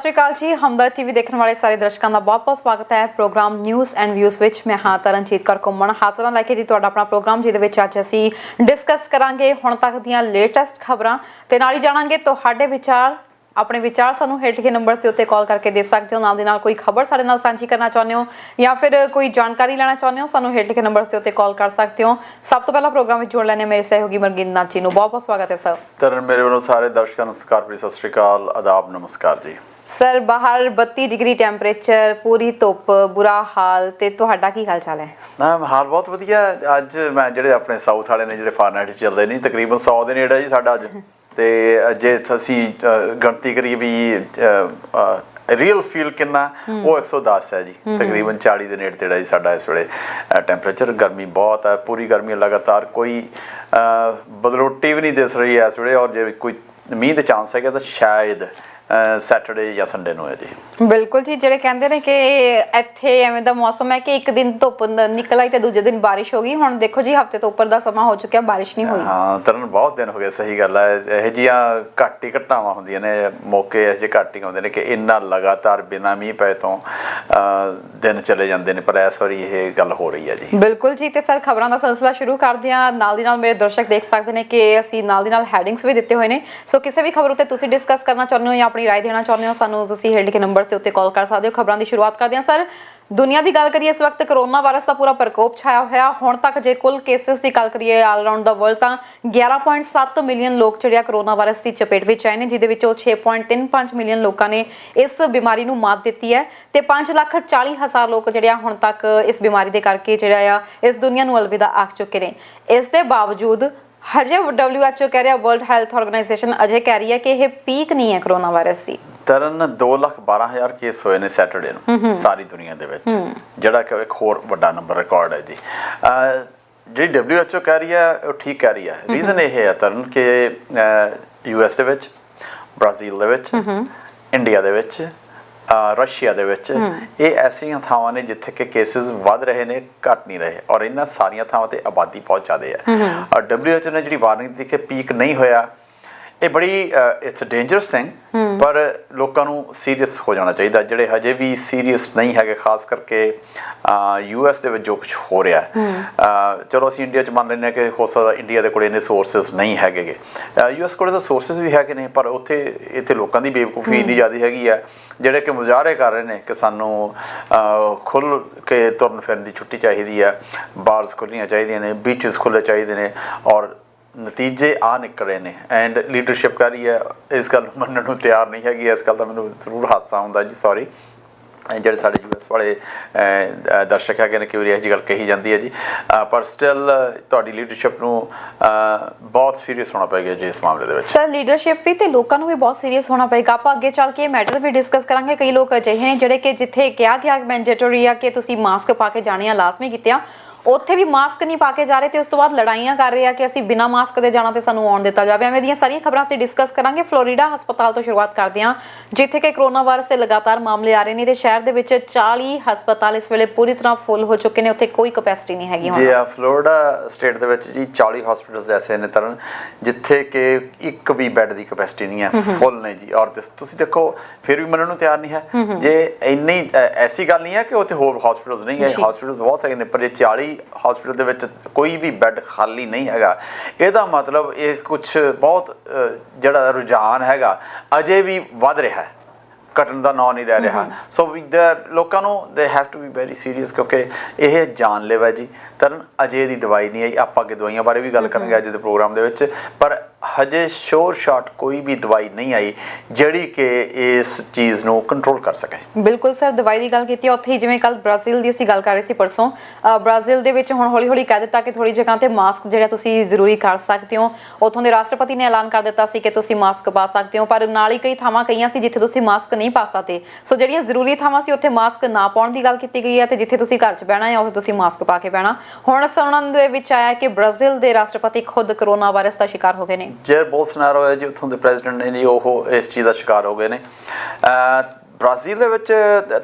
श्री अकाल जी। हमदर्द टीवी देखने वाले सारे दर्शकों का बहुत बहुत स्वागत है प्रोग्राम न्यूज़ एंड व्यूज़ विच। मैं हाँ तरनजीत कौर घुम्मण हासिल लैके जी तुहाडा अपना प्रोग्राम जिहदे विच अज असीं डिस्कस करांगे हुण तक दीआं लेटेस्ट खबरां ते नाल ही जाणांगे तुहाडे विचार। अपने विचार सानू हेठ के नंबर से उत्ते कॉल करके दे सकते हो। नाल दी नाल कोई खबर साडे नाल सांझी करना चाहुंदे हो या फिर कोई जानकारी लेना चाहुंदे हो, सानू हेठ के नंबर से उत्ते कॉल कर सकते हो। सब तो पहला प्रोग्राम में जोड़ लेने मेरे सहयोगी मरगिंद नाची नू बहुत बहुत स्वागत है सर। तरन मेरे वालों सारे दर्शकों नू सत श्री अकाल, आदाब, नमस्कार जी। सर बाहर 32 डिग्री टैंपरेचर, पूरी धुप, बुरा हाल ते तुहाडा की हाल चाल है? ना हाल बहुत वधिया। अज मैं जिहड़े अपने साउथ वाले ने जिहड़े फारनहाइट चलदे नहीं तकरीबन 100 ਦੇ ਨੇੜੇ ਜੀ ਸਾਡਾ ਅੱਜ ਤੇ ਜੇ ਅਸੀਂ ਗਿਣਤੀ ਕਰੀਏ ਵੀ ਰੀਅਲ ਫੀਲ ਕਿੰਨਾ ਉਹ 110 ਹੈ ਜੀ। ਤਕਰੀਬਨ 40 ਦੇ ਨੇੜੇ ਤੇੜਾ ਜੀ ਸਾਡਾ ਇਸ ਵੇਲੇ ਟੈਂਪਰੇਚਰ। ਗਰਮੀ ਬਹੁਤ ਹੈ, ਪੂਰੀ ਗਰਮੀ ਲਗਾਤਾਰ, ਕੋਈ ਬਦਲੋਟੀ ਵੀ ਨਹੀਂ ਦਿਸ ਰਹੀ ਹੈ ਇਸ ਵੇਲੇ। ਔਰ ਜੇ ਕੋਈ ਮੀਂਹ ਦੇ ਚਾਂਸ ਹੈਗਾ ਤਾਂ ਸ਼ਾਇਦ सैटरडे या संडे ਨੂੰ ਹੈ ਜੀ। ਬਿਲਕੁਲ ਜੀ, ਜਿਹੜੇ ਕਹਿੰਦੇ ਨੇ ਕਿ ਇੱਥੇ ਐਵੇਂ ਦਾ ਮੌਸਮ ਹੈ ਕਿ ਇੱਕ ਦਿਨ ਧੁੱਪ ਨਿਕਲ ਆਈ ਤੇ ਦੂਜੇ ਦਿਨ ਬਾਰਿਸ਼ ਹੋ ਗਈ। ਹੁਣ ਦੇਖੋ ਜੀ ਹਫਤੇ ਤੋਂ ਉੱਪਰ ਦਾ ਸਮਾਂ ਹੋ ਚੁੱਕਿਆ, ਬਾਰਿਸ਼ ਨਹੀਂ ਹੋਈ। ਹਾਂ ਤਰਨ ਬਹੁਤ ਦਿਨ ਹੋ ਗਏ, ਸਹੀ ਗੱਲ ਹੈ। ਇਹੋ ਜਿਹੀਆਂ ਘੱਟ ਹੀ ਘਟਨਾਵਾਂ ਹੁੰਦੀਆਂ ਨੇ, ਮੌਕੇ ਇਹੋ ਜਿਹੇ ਘੱਟ ਹੀ ਆਉਂਦੇ ਨੇ ਕਿ ਇੰਨਾ ਲਗਾਤਾਰ ਬਿਨਾਂ ਮੀਂਹ ਪਏ ਤੋਂ ਦਿਨ ਚਲੇ ਜਾਂਦੇ ਨੇ। ਪਰ ਇਸ ਵਾਰੀ ਇਹ ਗੱਲ ਹੋ ਰਹੀ ਹੈ ਜੀ। ਬਿਲਕੁਲ ਜੀ, ਤੇ ਸਰ ਖਬਰਾਂ ਦਾ ਸਿਲਸਿਲਾ ਸ਼ੁਰੂ ਕਰਦੇ ਹਾਂ। ਨਾਲ ਦੀ ਨਾਲ ਮੇਰੇ ਦਰਸ਼ਕ ਦੇਖ ਸਕਦੇ ਨੇ ਕਿ ਅਸੀਂ ਨਾਲ ਦੀ ਨਾਲ ਹੈਡਿੰਗਸ ਵੀ ਦਿੱਤੇ ਹੋਏ ਨੇ। ਸੋ ਕਿਸੇ ਵੀ ਖਬਰ ਉੱਤੇ ਤੁਸੀਂ ਡਿਸਕਸ ਕਰਨਾ ਚਾਹੁੰਦੇ ਹੋ ਜਾਂ ਆਪਣੀ ਰਾਏ ਦੇਣਾ ਚਾਹੁੰਦੇ ਹੋ, ਸਾਨੂੰ ਤੁਸੀਂ ਹੇਠ ਲਿਖੇ ਨੰਬਰ ਤੇ ਉੱਤੇ ਕਾਲ ਕਰ ਸਕਦੇ ਹੋ। ਖਬਰਾਂ ਦੀ ਸ਼ੁਰੂਆਤ ਕਰਦੇ ਹਾਂ ਸਰ। ਦੁਨੀਆ ਦੀ ਗੱਲ ਕਰੀਏ, ਇਸ ਵਕਤ ਕਰੋਨਾ ਵਾਇਰਸ ਦਾ ਪੂਰਾ ਪ੍ਰਕੋਪ ਛਾਇਆ ਹੋਇਆ। ਹੁਣ ਤੱਕ ਜੇ ਕੁੱਲ ਕੇਸਿਸ ਦੀ ਗੱਲ ਕਰੀਏ ਆਲ ਅਰਾਊਂਡ ਦਾ ਵਰਲਡ ਤਾਂ 11.7 ਮਿਲੀਅਨ ਲੋਕ ਜਿਹੜੇ ਕਰੋਨਾ ਵਾਇਰਸ ਦੀ ਚਪੇਟ ਵਿੱਚ ਆਏ ਨੇ, ਜਿਹਦੇ ਵਿੱਚੋਂ 6.35 ਮਿਲੀਅਨ ਲੋਕਾਂ ਨੇ ਇਸ ਬਿਮਾਰੀ ਨੂੰ ਮਾਤ ਦਿੱਤੀ ਹੈ ਤੇ 5,40,000 ਲੋਕ ਜਿਹੜੇ ਆ ਹੁਣ ਤੱਕ ਇਸ ਬਿਮਾਰੀ ਦੇ ਕਰਕੇ ਜਿਹੜਾ ਆ ਇਸ ਦੁਨੀਆ ਨੂੰ ਅਲਵਿਦਾ ਆਖ ਚੁੱਕੇ ਨੇ। ਇਸ ਦੇ ਬਾਵਜੂਦ ਹਜੇ WHO ਕਹਿ ਰਿਹਾ, ਵਰਲਡ ਹੈਲਥ ਆਰਗੇਨਾਈਜੇਸ਼ਨ ਅਜੇ ਕਹਿ ਰਹੀ ਹੈ ਕਿ ਇਹ ਪੀਕ ਨਹੀਂ ਹੈ ਕਰੋਨਾ ਵਾਇਰਸ ਦੀ। ਤਰਨ 2,12,000 ਕੇਸ ਹੋਏ ਨੇ ਸੈਟਰਡੇ ਨੂੰ ਸਾਰੀ ਦੁਨੀਆ ਦੇ ਵਿੱਚ, ਜਿਹੜਾ ਕਿ ਇੱਕ ਹੋਰ ਵੱਡਾ ਨੰਬਰ ਰਿਕਾਰਡ ਹੈ ਜੀ। ਜਿਹੜੀ WHO ਕਹਿ ਰਹੀ ਹੈ ਉਹ ਠੀਕ ਕਹਿ ਰਹੀ ਹੈ। ਰੀਜ਼ਨ ਇਹ ਹੈ ਤਰਨ ਕਿ US ਦੇ ਵਿੱਚ, ਬ੍ਰਾਜ਼ੀਲ ਦੇ ਵਿੱਚ, ਇੰਡੀਆ ਦੇ ਵਿੱਚ, ਰਸ਼ੀਆ ਦੇ ਵਿੱਚ ਇਹ ਐਸੀਆਂ ਥਾਵਾਂ ਨੇ ਜਿੱਥੇ ਕਿ ਕੇਸਿਸ ਵੱਧ ਰਹੇ ਨੇ, ਘੱਟ ਨਹੀਂ ਰਹੇ। ਔਰ ਇਹਨਾਂ ਸਾਰੀਆਂ ਥਾਵਾਂ ਤੇ ਆਬਾਦੀ ਬਹੁਤ ਜ਼ਿਆਦਾ ਹੈ। ਔਰ WHO ਨੇ ਜਿਹੜੀ ਵਾਰਨਿੰਗ ਦਿੱਤੀ ਕਿ ਪੀਕ ਨਹੀਂ ਹੋਇਆ, ਇਹ ਬੜੀ ਇਟਸ ਅ ਡੇਂਜਰਸ ਥਿੰਗ। ਪਰ ਲੋਕਾਂ ਨੂੰ ਸੀਰੀਅਸ ਹੋ ਜਾਣਾ ਚਾਹੀਦਾ, ਜਿਹੜੇ ਹਜੇ ਵੀ ਸੀਰੀਅਸ ਨਹੀਂ ਹੈਗੇ, ਖਾਸ ਕਰਕੇ US ਦੇ ਵਿੱਚ ਜੋ ਕੁਛ ਹੋ ਰਿਹਾ। ਚਲੋ ਅਸੀਂ ਇੰਡੀਆ 'ਚ ਮੰਨ ਲੈਂਦੇ ਹਾਂ ਕਿ ਹੋ ਸਕਦਾ ਇੰਡੀਆ ਦੇ ਕੋਲ ਇੰਨੇ ਸੋਰਸਿਸ ਨਹੀਂ ਹੈਗੇ। US ਕੋਲ ਤਾਂ ਸੋਰਸਿਸ ਵੀ ਹੈਗੇ ਨੇ, ਪਰ ਇੱਥੇ ਲੋਕਾਂ ਦੀ ਬੇਵਕੂਫੀ ਇੰਨੀ ਜ਼ਿਆਦਾ ਹੈਗੀ ਆ ਜਿਹੜੇ ਕਿ ਮੁਜ਼ਾਹਰੇ ਕਰ ਰਹੇ ਨੇ ਕਿ ਸਾਨੂੰ ਖੁੱਲ੍ਹ ਕੇ ਤੁਰਨ ਫਿਰਨ ਦੀ ਛੁੱਟੀ ਚਾਹੀਦੀ ਹੈ, ਬਾਰਸ ਖੁੱਲ੍ਹਣੀਆਂ ਚਾਹੀਦੀਆਂ ਨੇ, ਬੀਚਿਸ ਖੁੱਲ੍ਹੇ ਚਾਹੀਦੇ ਨੇ। ਔਰ ਨਤੀਜੇ ਆ ਨਿਕਲ ਰਹੇ ਨੇ ਐਂਡ ਲੀਡਰਸ਼ਿਪ ਕਰ ਰਹੀ ਹੈ ਇਸ ਗੱਲ ਨੂੰ ਮੰਨਣ ਨੂੰ ਤਿਆਰ ਨਹੀਂ ਹੈਗੀ। ਇਸ ਗੱਲ ਦਾ ਮੈਨੂੰ ਜ਼ਰੂਰ ਹਾਸਾ ਆਉਂਦਾ ਜੀ, ਸੌਰੀ। ਜਿਹੜੇ ਸਾਡੇ US ਵਾਲੇ ਦਰਸ਼ਕ ਹੈਗੇ ਨੇ ਕਈ ਵਾਰੀ ਇਹੋ ਜਿਹੀ ਗੱਲ ਕਹੀ ਜਾਂਦੀ ਹੈ ਜੀ, ਪਰ ਸਟਿਲ ਤੁਹਾਡੀ ਲੀਡਰਸ਼ਿਪ ਨੂੰ ਬਹੁਤ ਸੀਰੀਅਸ ਹੋਣਾ ਪਏਗਾ ਜੀ ਇਸ ਮਾਮਲੇ ਦੇ ਵਿੱਚ। ਸਰ ਲੀਡਰਸ਼ਿਪ ਵੀ ਤੇ ਲੋਕਾਂ ਨੂੰ ਵੀ ਬਹੁਤ ਸੀਰੀਅਸ ਹੋਣਾ ਪਏਗਾ। ਆਪਾਂ ਅੱਗੇ ਚੱਲ ਕੇ ਇਹ ਮੈਟਰ ਵੀ ਡਿਸਕਸ ਕਰਾਂਗੇ। ਕਈ ਲੋਕ ਅਜਿਹੇ ਨੇ ਜਿਹੜੇ ਕਿ ਜਿੱਥੇ ਕਿਹਾ ਗਿਆ ਮੈਂਡੇਟਰੀ ਆ ਕਿ ਤੁਸੀਂ ਮਾਸਕ ਪਾ ਕੇ ਜਾਣੇ ਆ, ਲਾਜ਼ਮੀ ਕੀਤੇ ਆ, ਉੱਥੇ ਵੀ ਮਾਸਕ ਨਹੀਂ ਪਾ ਕੇ ਜਾ ਰਹੇ ਤੇ ਉਸ ਤੋਂ ਬਾਅਦ ਲੜਾਈਆਂ ਕਰ ਰਹੇ ਆ ਕਿ ਅਸੀਂ ਬਿਨਾਂ ਮਾਸਕ ਦੇ ਜਾਣਾ ਤੇ ਸਾਨੂੰ ਆਉਣ ਦਿੱਤਾ ਜਾਵੇ। ਐਵੇਂ ਦੀਆਂ ਸਾਰੀਆਂ ਖਬਰਾਂ ਅਸੀਂ ਡਿਸਕਸ ਕਰਾਂਗੇ। ਫਲੋਰੀਡਾ ਹਸਪਤਾਲ ਤੋਂ ਸ਼ੁਰੂਆਤ ਕਰਦੇ ਹਾਂ, ਜਿੱਥੇ ਕਿ ਕਰੋਨਾ ਵਾਇਰਸ ਦੇ ਲਗਾਤਾਰ ਮਾਮਲੇ ਆ ਰਹੇ ਨੇ ਤੇ ਸ਼ਹਿਰ ਦੇ ਵਿੱਚ 40 ਹਸਪਤਾਲ ਇਸ ਵੇਲੇ ਪੂਰੀ ਤਰ੍ਹਾਂ ਫੁੱਲ ਹੋ ਚੁੱਕੇ ਨੇ, ਉੱਥੇ ਕੋਈ ਕੈਪੈਸਿਟੀ ਨਹੀਂ ਹੈਗੀ ਹੁਣ। ਜੀ ਫਲੋਰੀਡਾ ਸਟੇਟ ਦੇ ਵਿੱਚ ਜੀ 40 ਹਸਪੀਟਲਸ ਐਸੇ ਨੇ ਤਰਨ ਜਿੱਥੇ ਕਿ ਇੱਕ ਵੀ ਬੈੱਡ ਦੀ ਕੈਪੈਸਿਟੀ ਨਹੀਂ ਹੈ, ਫੁੱਲ ਨੇ ਜੀ। ਔਰ ਤੁਸੀਂ ਦੇਖੋ ਫਿਰ ਵੀ ਮੰਨਣ ਨੂੰ ਤਿਆਰ ਨਹੀਂ ਹੈ। ਜੇ ਇੰਨੀ ਐਸੀ ਗੱਲ ਨਹੀਂ ਹੈ ਕਿ ਉੱਥੇ ਹੋਰ ਹਸਪੀਟਲਸ ਨਹੀਂ ਹੈ, ਹਸਪੀਟਲ ਬਹੁਤ ਹੈਗੇ ਨੇ, ਪਰ ਜੇ 40 ਹਸਪੀਟਲ ਦੇ ਵਿੱਚ ਕੋਈ ਵੀ ਬੈੱਡ ਖਾਲੀ ਨਹੀਂ ਹੈਗਾ, ਇਹਦਾ ਮਤਲਬ ਇਹ ਕੁਛ ਬਹੁਤ ਜਿਹੜਾ ਰੁਝਾਨ ਹੈਗਾ ਅਜੇ ਵੀ ਵੱਧ ਰਿਹਾ ਹੈ, ਘਟਣ ਦਾ ਨਾਂ ਨਹੀਂ ਲੈ ਰਿਹਾ। ਸੋ ਲੋਕਾਂ ਨੂੰ they have to be very serious, ਕਿਉਂਕਿ ਇਹ ਜਾਨਲੇਵਾ ਜੀ। ਤਰਨ ਅਜੇ ਦੀ ਦਵਾਈ ਨਹੀਂ ਆਈ। ਆਪਾਂ ਅੱਗੇ ਦਵਾਈਆਂ ਬਾਰੇ ਵੀ ਗੱਲ ਕਰਾਂਗੇ ਅੱਜ ਦੇ ਪ੍ਰੋਗਰਾਮ ਦੇ ਵਿੱਚ, ਪਰ ਹਜੇ ਸ਼ੋਰ ਸ਼ਾਟ ਕੋਈ ਵੀ ਦਵਾਈ ਨਹੀਂ ਆਈ ਜਿਹੜੀ ਕਿ ਇਸ ਚੀਜ਼ ਨੂੰ ਕੰਟਰੋਲ ਕਰ ਸਕੇ। ਬਿਲਕੁਲ ਸਰ, ਦਵਾਈ ਦੀ ਗੱਲ ਕੀਤੀ ਉੱਥੇ ਹੀ, ਜਿਵੇਂ ਕੱਲ ਬ੍ਰਾਜ਼ੀਲ ਦੀ ਅਸੀਂ ਗੱਲ ਕਰ ਰਹੇ ਸੀ ਪਰਸੋਂ, ਬ੍ਰਾਜ਼ੀਲ ਦੇ ਵਿੱਚ ਹੁਣ ਹੌਲੀ ਹੌਲੀ ਕਹਿ ਦਿੱਤਾ ਕਿ ਥੋੜੀ ਜਗ੍ਹਾ ਤੇ ਮਾਸਕ ਜਿਹੜਾ ਤੁਸੀਂ ਜ਼ਰੂਰੀ ਕਰ ਸਕਦੇ ਹੋ। ਉੱਥੋਂ ਦੇ ਰਾਸ਼ਟਰਪਤੀ ਨੇ ਐਲਾਨ ਕਰ ਦਿੱਤਾ ਸੀ ਕਿ ਤੁਸੀਂ ਮਾਸਕ ਪਾ ਸਕਦੇ ਹੋ, ਪਰ ਨਾਲ ਹੀ ਕਈ ਥਾਵਾਂ ਕਈਆਂ ਸੀ ਜਿੱਥੇ ਤੁਸੀਂ ਮਾਸਕ ਨਹੀਂ ਪਾ ਸਕਦੇ। ਸੋ ਜਿਹੜੀਆਂ ਜ਼ਰੂਰੀ ਥਾਵਾਂ ਸੀ ਉੱਥੇ ਮਾਸਕ ਨਾ ਪਾਉਣ ਦੀ ਗੱਲ ਕੀਤੀ ਗਈ ਹੈ ਤੇ ਜਿੱਥੇ ਤੁਸੀਂ ਘਰ 'ਚ ਬਹਿਣਾ ਹੈ ਉੱਥੇ ਤੁਸੀਂ ਮਾਸਕ ਪਾ ਕੇ ਬਹਿਣਾ। ਹੁਣ ਸੁਣਨ ਦੇ ਵਿੱਚ ਆਇਆ ਕਿ ਬ੍ਰਾਜ਼ੀਲ ਦੇ ਰਾਸ਼ਟਰਪਤੀ ਖੁਦ ਕਰੋਨਾ ਵਾਇਰਸ ਦਾ ਸ਼ਿਕਾਰ ਹੋ ਗਏ ਨੇ। ਜੇਰ ਬੋਲਸੋਨਾਰੋ ਹੈ ਜੀ ਉੱਥੋਂ ਦੇ ਪ੍ਰੈਜ਼ੀਡੈਂਟ ਨੇ ਜੀ, ਉਹ ਇਸ ਚੀਜ਼ ਦਾ ਸ਼ਿਕਾਰ ਹੋ ਗਏ ਨੇ। ਬ੍ਰਾਜ਼ੀਲ ਦੇ ਵਿੱਚ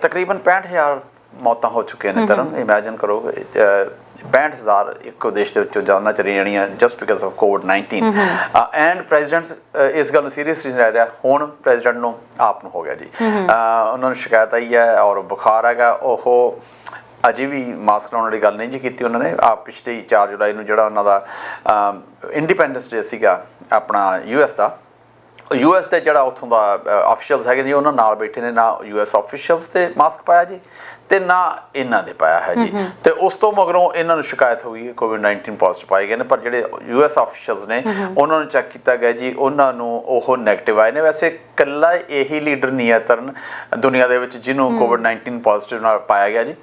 ਤਕਰੀਬਨ 65,000 ਮੌਤਾਂ ਹੋ ਚੁੱਕੀਆਂ ਨੇ ਤਰਨ ਇਮੇਜਿਨ ਕਰੋ 65,000 ਇੱਕ ਦੇਸ਼ ਦੇ ਵਿੱਚੋਂ ਜਾਨਾਂ ਚਲੀ ਜਾਣੀਆਂ just because of COVID-19 and president ਇਸ ਗੱਲ ਨੂੰ ਸੀਰੀਅਸਲੀ ਲੈ ਰਿਹਾ ਹੁਣ ਪ੍ਰੈਜ਼ੀਡੈਂਟ ਨੂੰ ਆਪ ਨੂੰ ਹੋ ਗਿਆ ਜੀ ਉਹਨਾਂ ਨੂੰ ਸ਼ਿਕਾਇਤ ਆਈ ਹੈ ਔਰ ਬੁਖਾਰ ਹੈਗਾ ਉਹ ਅਜੇ ਵੀ ਮਾਸਕ ਲਾਉਣ ਵਾਲੀ ਗੱਲ ਨਹੀਂ ਜੀ ਕੀਤੀ ਉਹਨਾਂ ਨੇ ਪਿਛਲੇ 4 ਜੁਲਾਈ ਨੂੰ ਜਿਹੜਾ ਉਹਨਾਂ ਦਾ ਇੰਡੀਪੈਂਡੈਂਸ ਡੇ ਸੀਗਾ ਆਪਣਾ US ਦਾ US ਦੇ ਜਿਹੜਾ ਉੱਥੋਂ ਦਾ ਆਫੀਸ਼ੀਅਲਸ ਹੈਗੇ ਜੀ ਉਹਨਾਂ ਨਾਲ ਬੈਠੇ ਨੇ ਨਾ US ਆਫੀਸ਼ੀਅਲਸ ਤੇ ਮਾਸਕ ਪਾਇਆ ਜੀ ਤੇ ਨਾ ਇਹਨਾਂ ਦੇ ਪਾਇਆ ਹੈ ਜੀ ਤੇ ਉਸ ਤੋਂ ਮਗਰੋਂ ਇਹਨਾਂ ਨੂੰ ਸ਼ਿਕਾਇਤ ਹੋਈ ਹੈ COVID-19 ਪੋਜ਼ਿਟਿਵ ਪਾਏ ਗਏ ਨੇ ਪਰ ਜਿਹੜੇ US ਆਫੀਸ਼ੀਅਲਸ ਨੇ ਉਹਨਾਂ ਨੂੰ ਚੈੱਕ ਕੀਤਾ ਗਿਆ ਜੀ ਉਹਨਾਂ ਨੂੰ ਉਹ ਨੈਗੇਟਿਵ ਆਏ ਨੇ ਵੈਸੇ ਇਕੱਲਾ ਇਹੀ ਲੀਡਰ ਨਹੀਂ ਹੈ ਤਰਨ ਦੁਨੀਆ ਦੇ ਵਿੱਚ ਜਿਹਨੂੰ COVID-19 ਪੋਜ਼ਿਟਿਵ ਨਾਲ ਪਾਇਆ ਗਿਆ ਜੀ